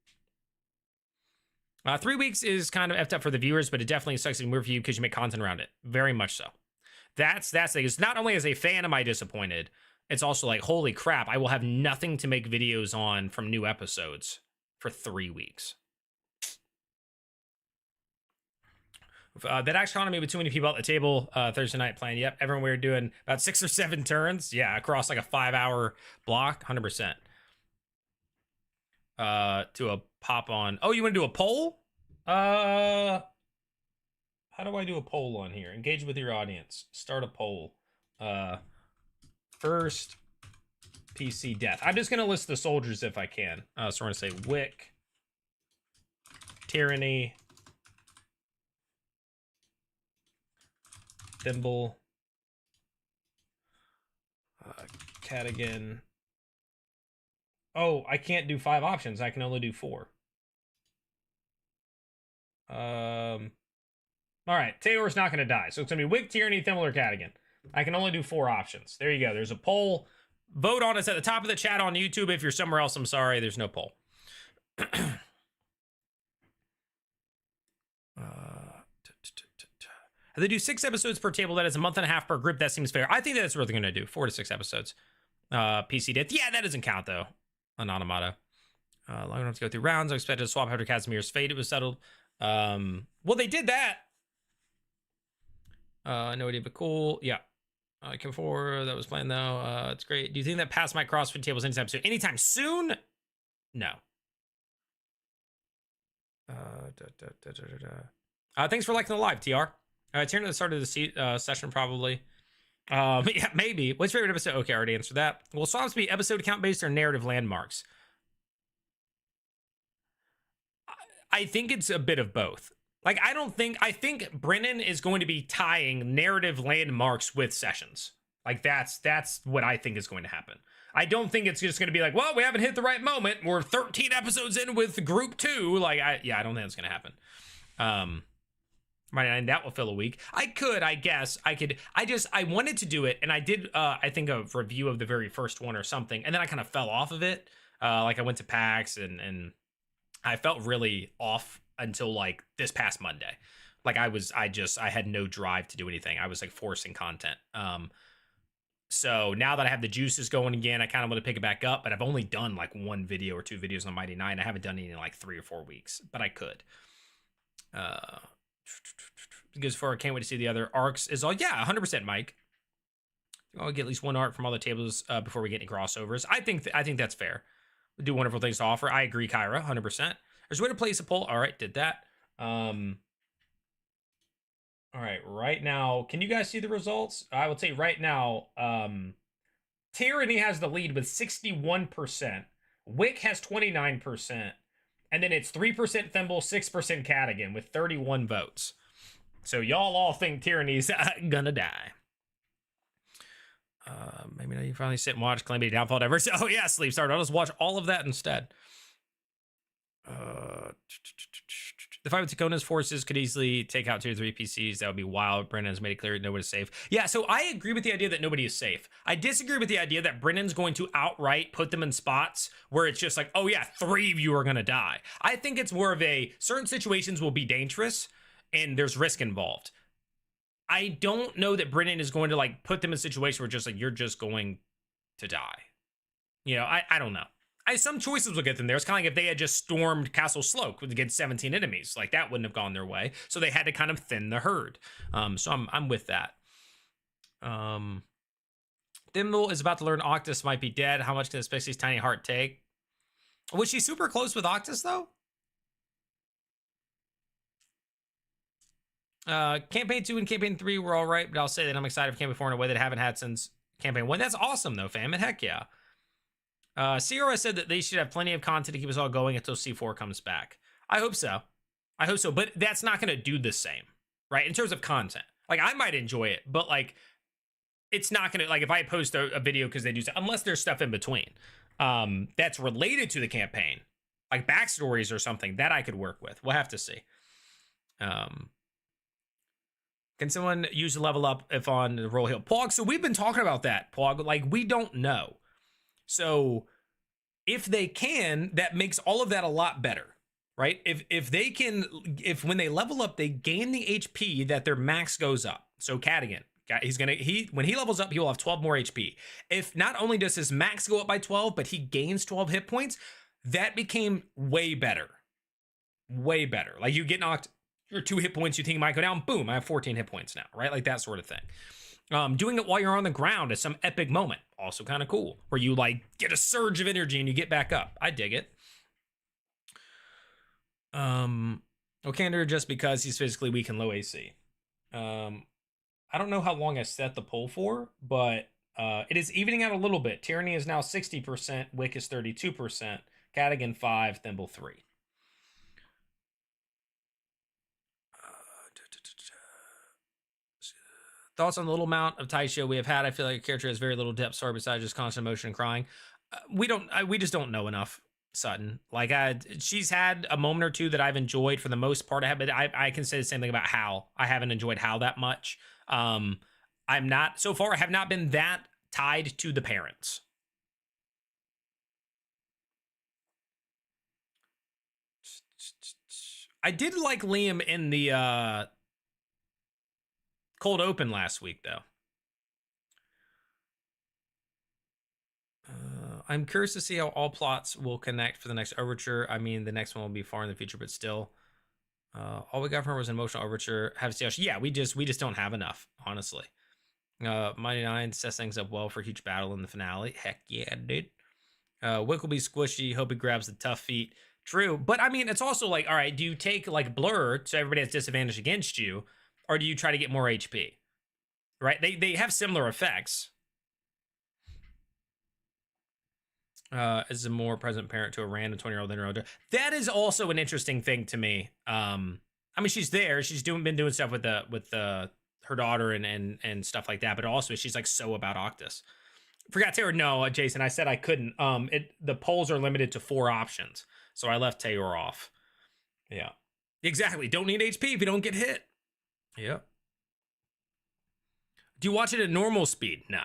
3 weeks is kind of effed up for the viewers, but it definitely sucks more for you because you make content around it. Very much so. That's the thing. It's not only as a fan am I disappointed, it's also like, holy crap, I will have nothing to make videos on from new episodes for 3 weeks. That actually economy with too many people at the table Thursday night playing. Yep, everyone we were doing about 6 or 7 turns. Yeah, across like a 5-hour block, 100%. To a pop on. Oh, you want to do a poll? How do I do a poll on here? Engage with your audience. Start a poll. First PC death. I'm just gonna list the soldiers if I can. So we're gonna say Wick, Tyranny, Thimble, Kattigan. Oh, I can't do 5 options. I can only do 4. All right, Teor's not going to die. So it's going to be Wick, Tyranny, Thimble, or Kattigan. I can only do 4 options. There you go. There's a poll. Vote on us at the top of the chat on YouTube. If you're somewhere else, I'm sorry. There's no poll. They do 6 episodes per table. That is a month and a half per group. That seems fair. I think that's what they're going to do. 4 to 6 episodes. PC death. Yeah, that doesn't count, though. Anonymata. Long enough to go through rounds. I expected to swap after Casimir's fate. It was settled. Well, they did that. No idea, but cool. Yeah. Came forward. That was planned, though. It's great. Do you think that past my CrossFit tables anytime soon? Anytime soon? No. Thanks for liking the live, TR. Turn at the start of the session, probably. Yeah, maybe. What's your favorite episode? Okay, I already answered that. Will swaps be episode count based or narrative landmarks? I think it's a bit of both. Like, I think Brennan is going to be tying narrative landmarks with sessions. Like, that's what I think is going to happen. I don't think it's just going to be like, well, we haven't hit the right moment. We're 13 episodes in with group 2. Like, I don't think that's going to happen. And that will fill a week. I wanted to do it, and I did, I think, a review of the very first one or something, and then I kind of fell off of it. Like, I went to PAX, and I felt really off until, like, this past Monday. Like, I had no drive to do anything. I was, like, forcing content. So now that I have the juices going again, I kind of want to pick it back up, but I've only done like 1 video or 2 videos on Mighty 9. I haven't done any in like 3 or 4 weeks, but I could. Because for I can't wait to see the other arcs is all, yeah, 100% Mike. I'll get at least 1 arc from all the tables before we get any crossovers. I think that's fair. We do wonderful things to offer. I agree, Kyra, 100%. There's a way to place a poll. All right, did that. All right, right now, can you guys see the results? I would say right now, Tyranny has the lead with 61%. Wick has 29%. And then it's 3% Thimble, 6% Kattigan with 31 votes. So y'all all think Tyranny's gonna die. Maybe now you finally sit and watch Calamity Downfall, whatever. So, oh, yeah, Sleep Started. I'll just watch all of that instead. The fight with Takona's forces could easily take out 2 or 3 PCs. That would be wild. Brennan has made it clear nobody's safe. Yeah, so I agree with the idea that nobody is safe. I disagree with the idea that Brennan's going to outright put them in spots where it's just like, oh yeah, 3 of you are going to die. I think it's more of a, certain situations will be dangerous and there's risk involved. I don't know that Brennan is going to like put them in a situation where just like, you're just going to die. You know, I don't know. Some choices will get them there. It's kind of like if they had just stormed Castle Sloke against 17 enemies, like that wouldn't have gone their way. So they had to kind of thin the herd. So I'm with that. Thimble is about to learn Octus might be dead. How much can Spixie's tiny heart take? Was she super close with Octus though? Campaign 2 and Campaign 3 were all right, but I'll say that I'm excited for Campaign 4 in a way that I haven't had since Campaign 1. That's awesome though, fam, and heck yeah. CRS said that they should have plenty of content to keep us all going until C4 comes back. I hope so. I hope so, but that's not going to do the same, right? In terms of content. Like, I might enjoy it, but, like, it's not going to, like, if I post a video because they do stuff, unless there's stuff in between that's related to the campaign, like backstories or something, that I could work with. We'll have to see. Can someone use a level up if on the roll hill? Pog, so we've been talking about that, Pog. Like, we don't know. So if they can, that makes all of that a lot better, right? If they can, if when they level up, they gain the HP that their max goes up. So Kattigan, when he levels up, he will have 12 more HP. If not only does his max go up by 12, but he gains 12 hit points, that became way better. Way better. Like you get knocked, your 2 hit points, you think you might go down, boom, I have 14 hit points now, right? Like that sort of thing. Doing it while you're on the ground is some epic moment. Also kind of cool. Where you like get a surge of energy and you get back up. I dig it. Wicander just because he's physically weak and low AC. I don't know how long I set the poll for, but it is evening out a little bit. Tyranny is now 60%. Wick is 32%. Kattigan 5. Thimble 3. Thoughts on the little amount of Taisho we have had? I feel like a character has very little depth story besides just constant emotion and crying. We just don't know enough, Sutton. Like she's had a moment or two that I've enjoyed for the most part. But I can say the same thing about Hal. I haven't enjoyed Hal that much. I'm not so far. I have not been that tied to the parents. I did like Liam in the cold open last week, though. I'm curious to see how all plots will connect for the next overture. I mean, the next one will be far in the future, but still. All we got from her was an emotional overture. Have to see how yeah, we just don't have enough, honestly. Mighty 9 sets things up well for a huge battle in the finale. Heck yeah, dude. Wick will be squishy. Hope he grabs the tough feet. True, but I mean, it's also like, all right, do you take like Blur so everybody has disadvantage against you? Or do you try to get more HP? Right? They have similar effects. As a more present parent to a random 20-year-old in-year-old. That is also an interesting thing to me. I mean, she's there. She's been doing stuff with her daughter and stuff like that. But also, she's like so about Octus. Forgot Teor. No, Jason, I said I couldn't. The polls are limited to 4 options, so I left Teor off. Yeah, exactly. Don't need HP if you don't get hit. Yep. Do you watch it at normal speed? No.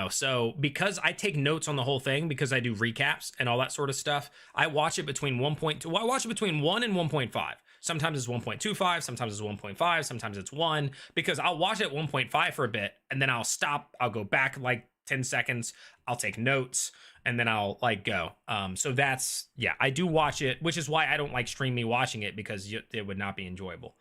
So because I take notes on the whole thing, because I do recaps and all that sort of stuff, I watch it between 1.2. Well, I watch it between 1 and 1.5. Sometimes it's 1.25, sometimes it's 1.5, sometimes it's 1, because I'll watch it at 1.5 for a bit and then I'll stop, I'll go back like 10 seconds, I'll take notes, and then I'll like go. So that's, yeah, I do watch it, which is why I don't like stream me watching it, because it would not be enjoyable.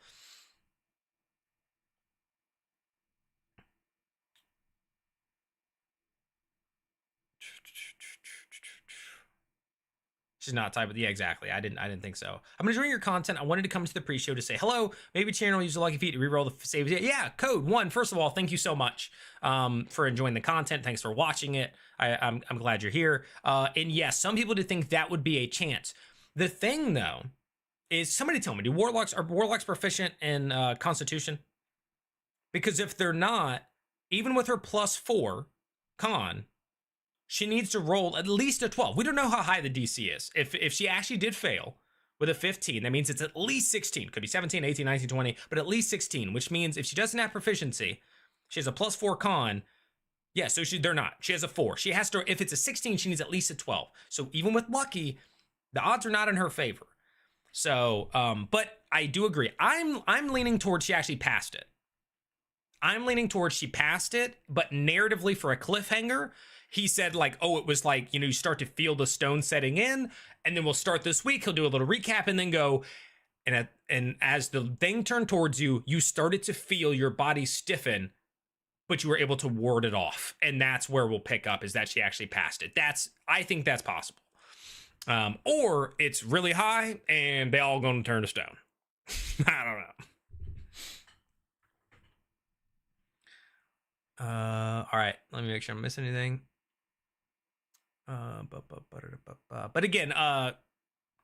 She's not type of, yeah, exactly. I didn't think so. I'm enjoying your content. I wanted to come to the pre-show to say hello. Maybe channel use a lucky feet to reroll the saves. Yeah, code 1. First of all, thank you so much for enjoying the content. Thanks for watching it. I'm glad you're here. And yes, some people do think that would be a chance. The thing though is, somebody tell me, are warlocks proficient in Constitution? Because if they're not, even with her +4 con, she needs to roll at least a 12. We don't know how high the DC is. If she actually did fail with a 15, that means it's at least 16. Could be 17, 18, 19, 20, but at least 16, which means if she doesn't have proficiency, she has a +4 con. Yeah, so they're not. She has a 4. She has to, if it's a 16, she needs at least a 12. So even with lucky, the odds are not in her favor. So, but I do agree. I'm leaning towards she actually passed it. I'm leaning towards she passed it, but narratively for a cliffhanger, he said like, oh, it was like, you start to feel the stone setting in, and then we'll start this week. He'll do a little recap and then go, and as the thing turned towards you, you started to feel your body stiffen, but you were able to ward it off. And that's where we'll pick up, is that she actually passed it. I think that's possible. Or it's really high and they all going to turn to stone. I don't know. All right, let me make sure I'm missing anything. But again,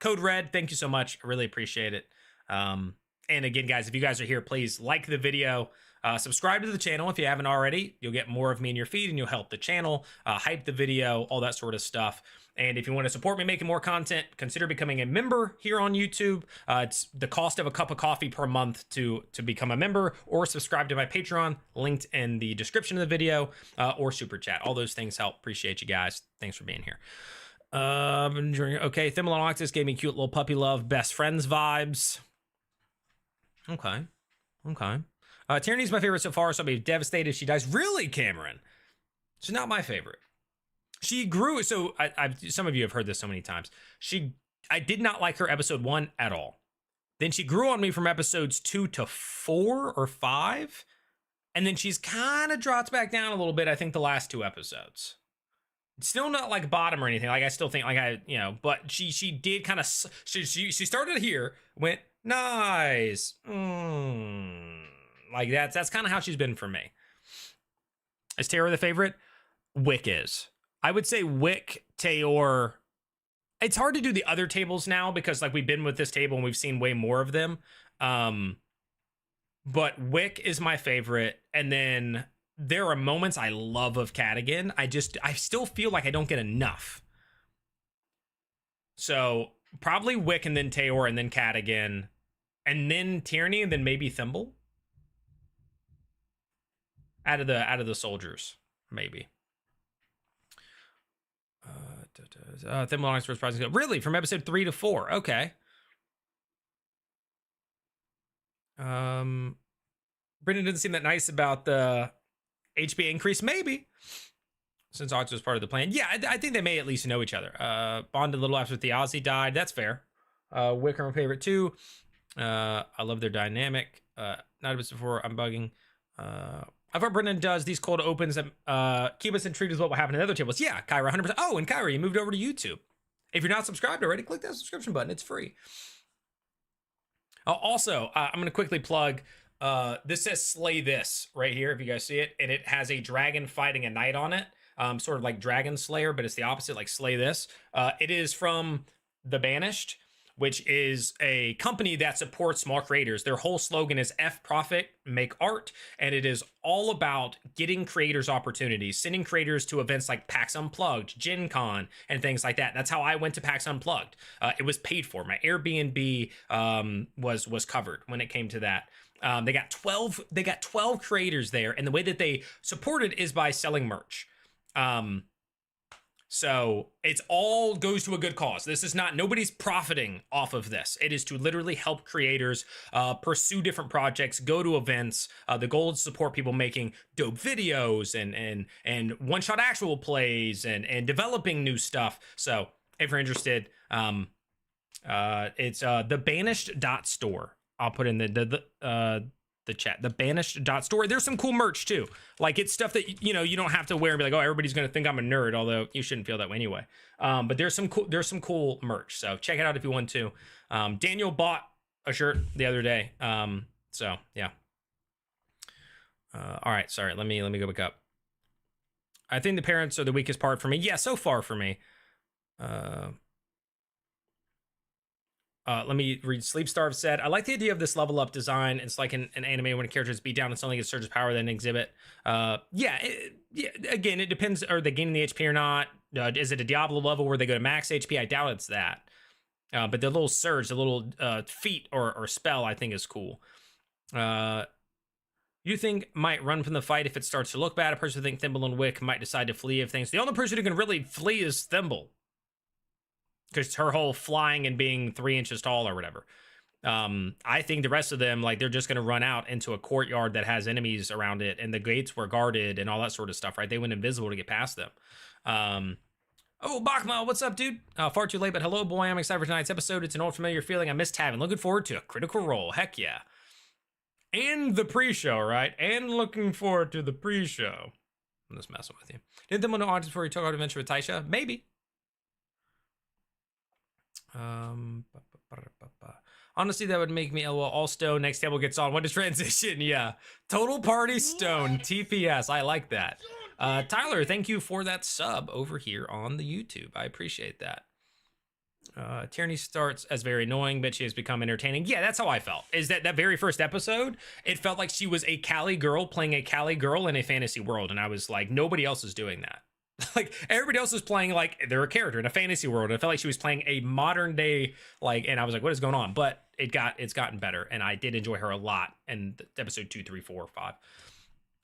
Code Red, thank you so much. I really appreciate it. And again, guys, if you guys are here, please like the video, subscribe to the channel if you haven't already. You'll get more of me in your feed and you'll help the channel, hype the video, all that sort of stuff. And if you want to support me making more content, consider becoming a member here on YouTube. It's the cost of a cup of coffee per month to become a member, or subscribe to my Patreon, linked in the description of the video, or super chat. All those things help. Appreciate you guys. Thanks for being here. Okay, Thimble and Octus gave me cute little puppy love, best friends vibes. Okay. Tyranny is my favorite so far, so I'll be devastated if she dies. Really, Cameron? She's not my favorite. She grew, so some of you have heard this so many times. I did not like her episode 1 at all. Then she grew on me from episodes 2 to 4 or 5. And then she's kind of dropped back down a little bit, I think, the last 2 episodes. Still not like bottom or anything. Like, I still think, like, but she did kind of, she started here, went, nice. Like, that's kind of how she's been for me. Is Teor the favorite? Wick is. I would say Wick, Teor. It's hard to do the other tables now because like we've been with this table and we've seen way more of them. But Wick is my favorite. And then there are moments I love of Kattigan. I still feel like I don't get enough. So probably Wick and then Teor and then Kattigan and then Tyranny and then maybe Thimble. Out of the soldiers, maybe. Thimble on first prize. Really? From episode 3 to 4. Okay. Brendan didn't seem that nice about the HP increase. Maybe. Since Ox was part of the plan. Yeah, I think they may at least know each other. Bonded a little after Theozzy died. That's fair. Wicker, my favorite too. I love their dynamic. Not a bit before I'm bugging. I've heard Brendan does these cold opens that keep us intrigued as what will happen in other tables. Yeah, Kyra, 100%. Oh, and Kyra, you moved over to YouTube. If you're not subscribed already, click that subscription button. It's free. Also, I'm going to quickly plug, this says Slay This right here, if you guys see it. And it has a dragon fighting a knight on it. Sort of like Dragon Slayer, but it's the opposite, like Slay This. It is from The Banished, which is a company that supports small creators. Their whole slogan is F Profit, Make Art, and it is all about getting creators opportunities, sending creators to events like PAX Unplugged, Gen Con, and things like that. That's how I went to PAX Unplugged. It was paid for. My Airbnb was covered when it came to that. They got 12 creators there, and the way that they support it is by selling merch. So it's all goes to a good cause. This is not, nobody's profiting off of this. It is to literally help creators pursue different projects, go to events. The goal is to support people making dope videos and one-shot actual plays and developing new stuff. So if you're interested, it's the banished.store. I'll put in the chat, the banished.store. There's some cool merch too. Like, it's stuff that, you know, you don't have to wear and be like, oh, everybody's going to think I'm a nerd, although you shouldn't feel that way anyway. But there's some cool merch. So check it out if you want to. Daniel bought a shirt the other day. So yeah. All right. Sorry. Let me go back up. I think the parents are the weakest part for me. Yeah. So far for me. Let me read. Sleep Starve said, I like the idea of this level up design. It's like an anime when a character is beat down and suddenly gets surges power, then exhibit. Yeah, again, it depends. Are they gaining the HP or not? Is it a Diablo level where they go to max HP? I doubt it's that. But the little surge, the little feat or spell, I think is cool. You think might run from the fight if it starts to look bad. A person who think Thimble and Wick might decide to flee if things. The only person who can really flee is Thimble, because her whole flying and being 3 inches tall or whatever. I think the rest of them, like, they're just going to run out into a courtyard that has enemies around it, and the gates were guarded and all that sort of stuff, right? They went invisible to get past them. Oh, Bachmal, what's up, dude? Far too late, but hello, boy. I'm excited for tonight's episode. It's an old familiar feeling. I missed having. Looking forward to a Critical Role. Heck yeah. And the pre-show, right? And looking forward to the pre-show. I'm just messing with you. Did them want to audience before you took out adventure with Taisha? Maybe. Honestly, that would make me LOL. All stone. Next table gets on. What is transition? Yeah. Total party stone. TPS. I like that. Tyler, thank you for that sub over here on the YouTube. I appreciate that. Tyranny starts as very annoying, but she has become entertaining. Yeah, that's how I felt. Is that very first episode, it felt like she was a Cali girl playing a Cali girl in a fantasy world. And I was like, nobody else is doing that. Like, everybody else is playing like they're a character in a fantasy world. And I felt like she was playing a modern day, like, and I was like, what is going on? But it's gotten better, and I did enjoy her a lot in episode 2, 3, 4, 5.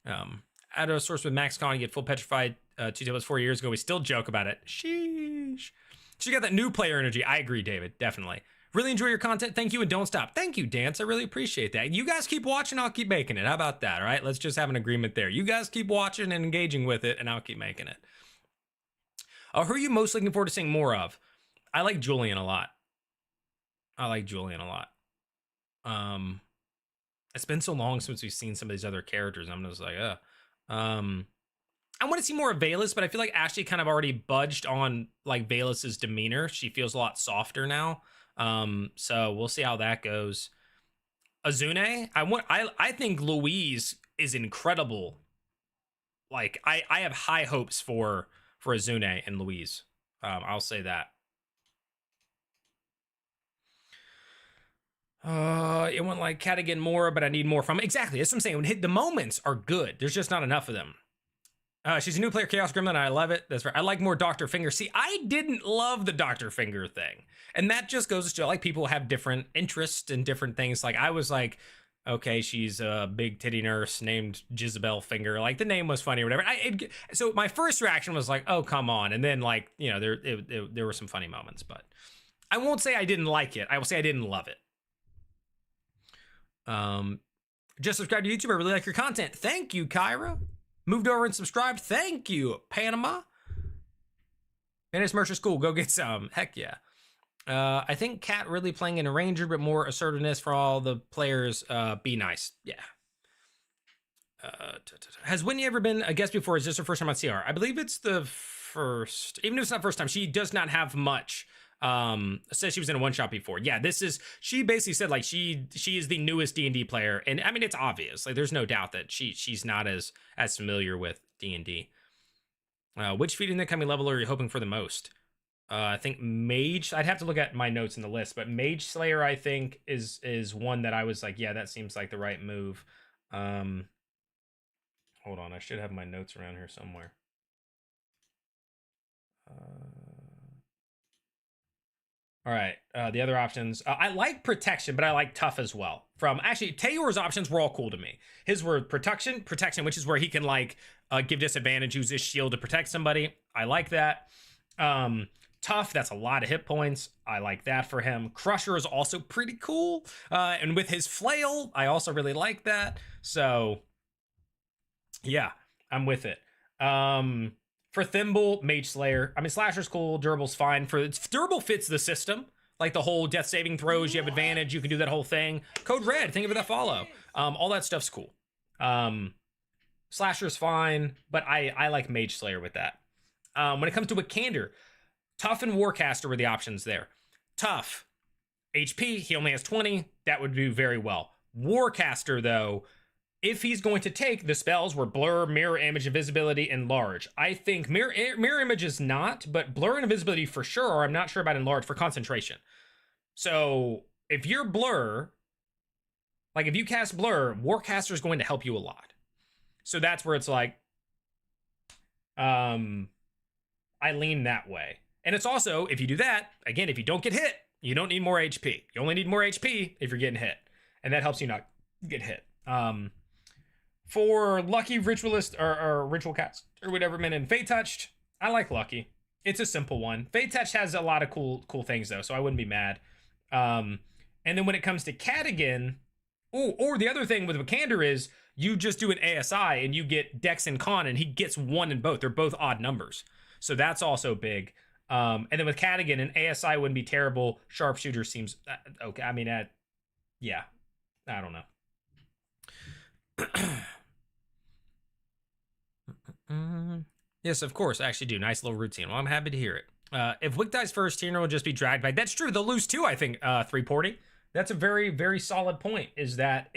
Out of a source with Max Con, get full petrified 2 tables 4 years ago. We still joke about it. Sheesh. She got that new player energy. I agree, David. Definitely. Really enjoy your content. Thank you, and don't stop. Thank you, Dance. I really appreciate that. You guys keep watching, I'll keep making it. How about that? All right, let's just have an agreement there. You guys keep watching and engaging with it, and I'll keep making it. Who are you most looking forward to seeing more of? I like Julian a lot. It's been so long since we've seen some of these other characters. I'm just like, I want to see more of Valus, but I feel like Ashley kind of already budged on like Valus's demeanor. She feels a lot softer now. So we'll see how that goes. Azune, I think Louise is incredible. Like, I have high hopes for Azune and Louise. I'll say that. It went like Kattigan more, but I need more from it. Exactly. That's what I'm saying. The moments are good. There's just not enough of them. She's a new player, Chaos Gremlin. I love it. That's right. I like more Dr. Finger. See, I didn't love the Dr. Finger thing. And that just goes to show, like, people have different interests and different things. Like, I was like, okay, she's a big titty nurse named Jezebel Finger. Like, the name was funny or whatever. So my first reaction was like, oh, come on. And then, like, you know, there were some funny moments. But I won't say I didn't like it. I will say I didn't love it. Just subscribe to YouTube. I really like your content. Thank you, Kyra. Moved over and subscribed. Thank you, Panama. And it's Mercer School. Go get some. Heck yeah. I think Kat really playing in a ranger, but more assertiveness for all the players. Be nice. Yeah. Has Whitney ever been a guest before? Is this her first time on CR? I believe it's the first. Even if it's not first time, she does not have much. Says she was in a one shot before. Yeah, she basically said like she is the newest D&D player, and I mean it's obvious. Like there's no doubt that she's not as familiar with D&D. Which feat in the coming level are you hoping for the most? I think Mage. I'd have to look at my notes in the list, but Mage Slayer I think is one that I was like, yeah, that seems like the right move. Hold on, I should have my notes around here somewhere. All right, the other options. I like Protection, but I like Tough as well. Actually, Teor's options were all cool to me. His were Protection, which is where he can like give disadvantage, use his shield to protect somebody. I like that. Tough, that's a lot of hit points. I like that for him. Crusher is also pretty cool. And with his flail, I also really like that. So, yeah, I'm with it. For Thimble, Mage Slayer. I mean, Slasher's cool. Durable's fine. Durable fits the system. Like the whole death saving throws, you have advantage. You can do that whole thing. Code Red, think of it that follow. All that stuff's cool. Slasher's fine, but I like Mage Slayer with that. When it comes to Wicander, Tough and Warcaster were the options there. Tough, HP, he only has 20. That would do very well. Warcaster, though, if he's going to take the spells were Blur, Mirror Image, Invisibility, Enlarge. I think Mirror Image is not, but Blur and Invisibility for sure, or I'm not sure about Enlarge for concentration. So if you're Blur, like if you cast Blur, Warcaster is going to help you a lot. So that's where it's like, I lean that way. And it's also, if you do that, again, if you don't get hit, you don't need more HP. You only need more HP if you're getting hit. And that helps you not get hit. For Lucky Ritualist or Ritual Cast or whatever, man, and Fate Touched, I like Lucky. It's a simple one. Fate Touch has a lot of cool things, though, so I wouldn't be mad. And then when it comes to Kattigan, or the other thing with Wicander is you just do an ASI and you get Dex and Con, and he gets 1 in both. They're both odd numbers. So that's also big. And then with Kattigan, an ASI wouldn't be terrible. Sharpshooter seems okay. I mean, yeah, I don't know. Yes, of course, I actually do. Nice little routine. Well, I'm happy to hear it. If Wick dies first, Teor will just be dragged back. That's true. They'll lose 2, I think, 340. That's a very, very solid point, is that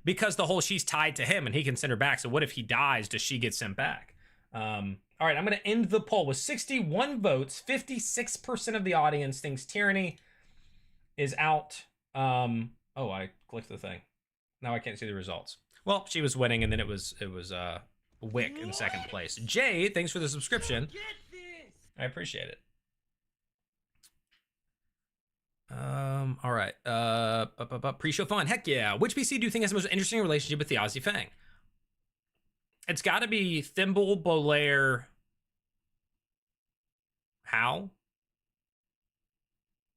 because the whole she's tied to him and he can send her back, so what if he dies? Does she get sent back? All right, I'm going to end the poll with 61 votes. 56% of the audience thinks Tyranny is out. Oh, I clicked the thing. Now I can't see the results. Well, she was winning, and then it was Wick in second place. Jay, thanks for the subscription. I appreciate it. All right. Pre-show fun. Heck yeah. Which PC do you think has the most interesting relationship with the Ozzy Fang? It's got to be Thimble, Bolaire, Hal.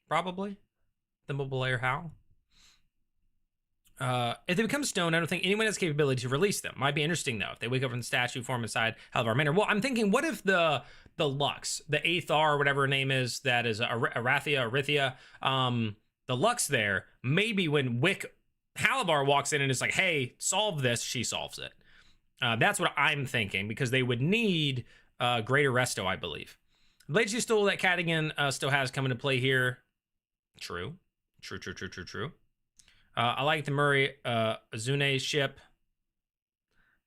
Probably. Thimble, Bolaire, Hal. If they become stone, I don't think anyone has the capability to release them. Might be interesting, though, if they wake up from the statue form inside Halvar Manor. Well, I'm thinking, what if the Lux, the 8th R, or whatever her name is, that is Arithia, the Lux there, maybe when Halavar walks in and is like, hey, solve this, she solves it. That's what I'm thinking, because they would need Greater Resto, I believe. Blades still that Kattigan still has come into play here. True. I like the Murray Azune ship.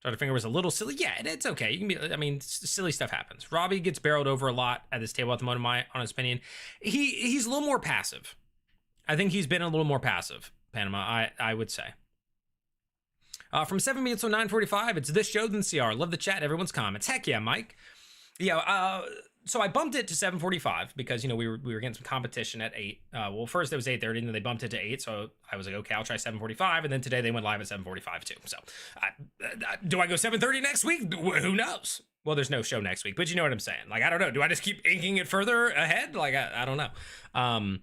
Dr. Finger was a little silly. Yeah, it's okay. You can be. I mean, silly stuff happens. Robbie gets barreled over a lot at this table at the moment, in my honest opinion. He's a little more passive. I think he's been a little more passive, Panama, I would say. From 7 minutes to 9:45, it's this show than CR. Love the chat, everyone's comments. Heck yeah, Mike. Yeah, so I bumped it to 7:45 because, we were getting some competition at 8. Well, first it was 8:30, and then they bumped it to 8. So I was like, okay, I'll try 7:45, and then today they went live at 7:45 too. So do I go 7:30 next week? Who knows? Well, there's no show next week, but you know what I'm saying. Like, I don't know. Do I just keep inking it further ahead? Like, I don't know.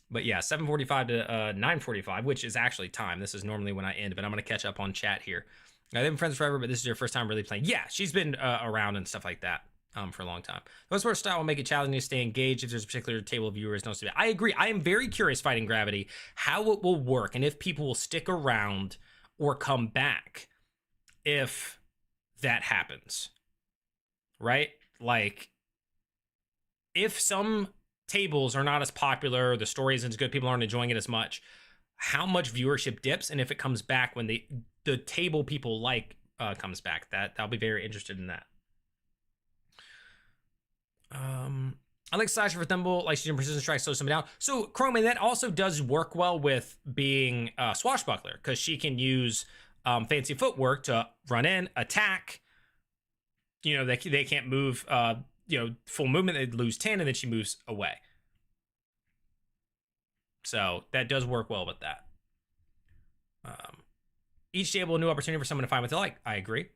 But yeah, 7:45 to 9:45, which is actually time. This is normally when I end, but I'm going to catch up on chat here. They've been friends forever, but this is your first time really playing. Yeah, she's been around and stuff like that for a long time. The most style will make it challenging to stay engaged if there's a particular table of viewers. I agree. I am very curious, Fighting Gravity, how it will work and if people will stick around or come back if that happens. Right? Like, if some tables are not as popular, the story isn't as good, people aren't enjoying it as much, how much viewership dips, and if it comes back when the table people like comes back. I'll be very interested in that. I like Slasher for Thimble, like she's in Precision Strike, slow somebody down. So Chrome, and that also does work well with being Swashbuckler, because she can use fancy footwork to run in, attack. They can't move full movement, they'd lose 10, and then she moves away. So that does work well with that. Each table a new opportunity for someone to find what they like. I agree.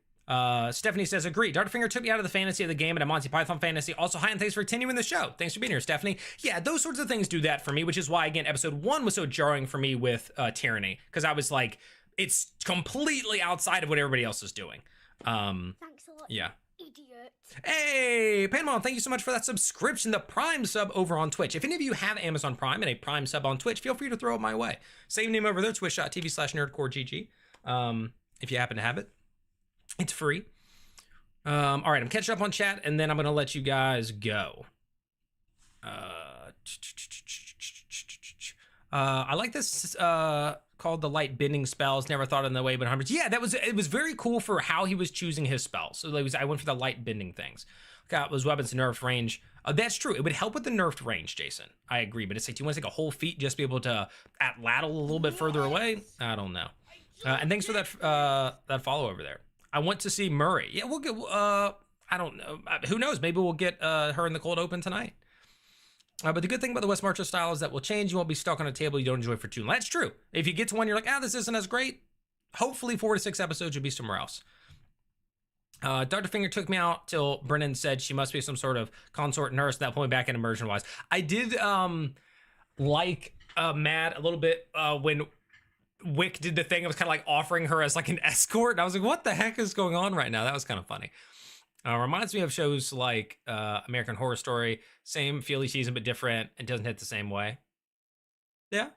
Stephanie says, agree. Darterfinger took me out of the fantasy of the game and a Monty Python fantasy. Also, hi, and thanks for continuing the show. Thanks for being here, Stephanie. Yeah, those sorts of things do that for me, which is why, again, episode 1 was so jarring for me with Tyranny, because I was like, it's completely outside of what everybody else is doing. Thanks a lot, yeah. idiot. Hey, Panama, thank you so much for that subscription, the Prime sub over on Twitch. If any of you have Amazon Prime and a Prime sub on Twitch, feel free to throw it my way. Same name over there, twitch.tv/nerdcoregg. If you happen to have it, it's free. All right, I'm catching up on chat, and then I'm gonna let you guys go. I like this called the light bending spells. Never thought in the way, but hundreds. Yeah, it was very cool for how he was choosing his spells. So I went for the light bending things. Got those weapons nerfed range. That's true. It would help with the nerfed range, Jason. I agree, but it's like, do you want to take a whole feat just to be able to lattle a little bit further away? I don't know. And thanks for that follow over there. I want to see Murray. Yeah, we'll get. I don't know. Who knows? Maybe we'll get her in the cold open tonight. But the good thing about the West Marcher style is that will change. You won't be stuck on a table you don't enjoy for too long. That's true. If you get to one, you're like, this isn't as great. Hopefully 4 to 6 episodes, you'll be somewhere else. Dr. Finger took me out till Brennan said she must be some sort of consort nurse. That point back in immersion wise. I did like Matt a little bit when Wick did the thing. It was kind of like offering her as like an escort. And I was like, what the heck is going on right now? That was kind of funny. Reminds me of shows like American Horror Story. Same feely season, but different. It doesn't hit the same way. Yeah.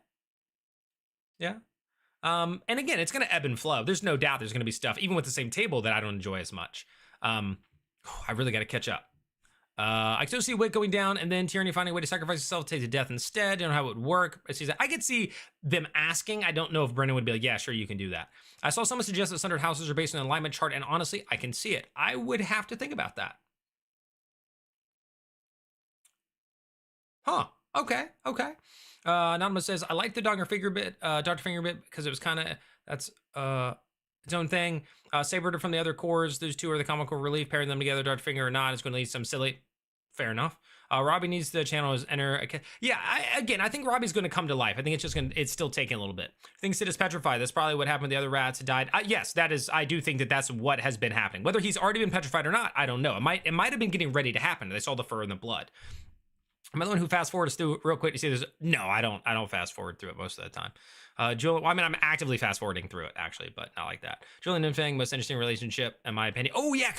Yeah. And again, it's going to ebb and flow. There's no doubt there's going to be stuff, even with the same table, that I don't enjoy as much. I really got to catch up. I can still see Wick going down, and then Tyranny finding a way to sacrifice himself to take to death instead. I don't know how it would work. I could see them asking. I don't know if Brennan would be like, yeah, sure, you can do that. I saw someone suggest that Sundered Houses are based on an alignment chart, and honestly, I can see it. I would have to think about that. Huh. Okay. Anonymous says, I like the Dr. Finger bit, because it was kind of, that's its own thing. Saber from the other cores, those two are the comical relief. Pairing them together, Dr. Finger or not, is going to lead some silly. Fair enough. Robbie needs the channel as enter. Yeah, I think Robbie's going to come to life. I think it's still taking a little bit. Things Sid is petrified. That's probably what happened. The other rats died. Yes, that is. I do think that's what has been happening. Whether he's already been petrified or not, I don't know. It might have been getting ready to happen. They saw the fur and the blood. Am I the one who fast forwards through real quick to see this? No, I don't fast forward through it most of the time. Julian, well, I mean, I'm actively fast forwarding through it actually, but not like that. Julian and Fang, most interesting relationship in my opinion. Oh yeah,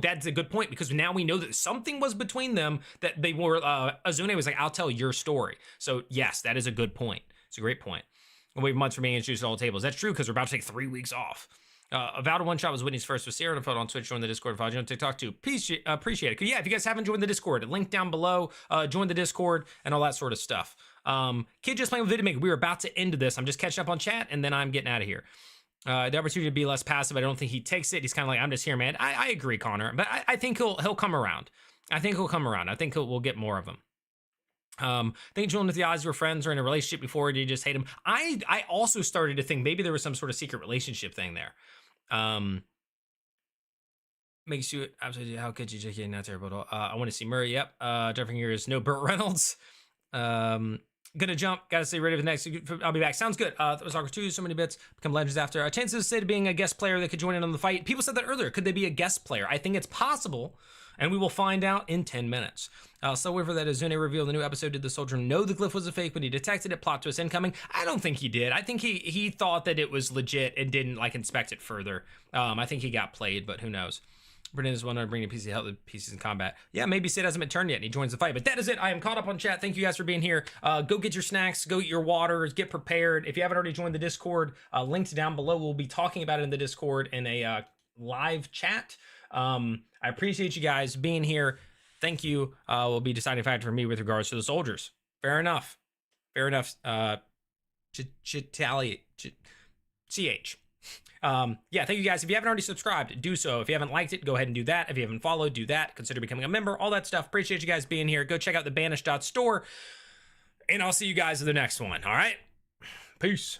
that's a good point, because now we know that something was between them, that they were. Azune was like, I'll tell your story. So yes, that is a good point. It's a great point. We'll wait months for being introduced to all tables. That's true, because we're about to take 3 weeks off. Avowed One Shot was Whitney's first with Sarah. On Twitch, join the Discord. Follow you on TikTok too. Appreciate it. Yeah, if you guys haven't joined the Discord, link down below. Join the Discord and all that sort of stuff. Kid just playing with Vidmaker. We were about to end this. I'm just catching up on chat, and then I'm getting out of here. The opportunity to be less passive. I don't think he takes it. He's kind of like, I'm just here, man. I agree, Connor, but I think he'll come around. I think we'll get more of him. I think Julian and the Oz were friends or in a relationship before. Did you just hate him? I also started to think maybe there was some sort of secret relationship thing there. Makes you absolutely. How could you just get not terrible? I want to see Murray. Yep. Different here is no Burt Reynolds. Gonna jump. Gotta stay ready for the next. I'll be back. Sounds good. That was awkward too. So many bits become legends after. Chances of being a guest player that could join in on the fight. People said that earlier. Could they be a guest player? I think it's possible, and we will find out in 10 minutes. So wait for that. Azune revealed the new episode. Did the soldier know the glyph was a fake when he detected it? Plot twist incoming. I don't think he did. I think he thought that it was legit and didn't inspect it further. I think he got played, but who knows? Brennan is one to bring a PC to help the pieces in combat. Yeah, maybe Sid hasn't been turned yet and he joins the fight. But that is it. I am caught up on chat. Thank you guys for being here. Go get your snacks. Go eat your waters. Get prepared. If you haven't already joined the Discord, linked down below. We'll be talking about it in the Discord in a live chat. I appreciate you guys being here. Thank you. Will be deciding factor for me with regards to the soldiers. Fair enough. CH. Yeah, thank you guys. If you haven't already subscribed, do so. If you haven't liked it, go ahead and do that. If you haven't followed, do that. Consider becoming a member, all that stuff. Appreciate you guys being here. Go check out the Banished.store, and I'll see you guys in the next one. All right? Peace.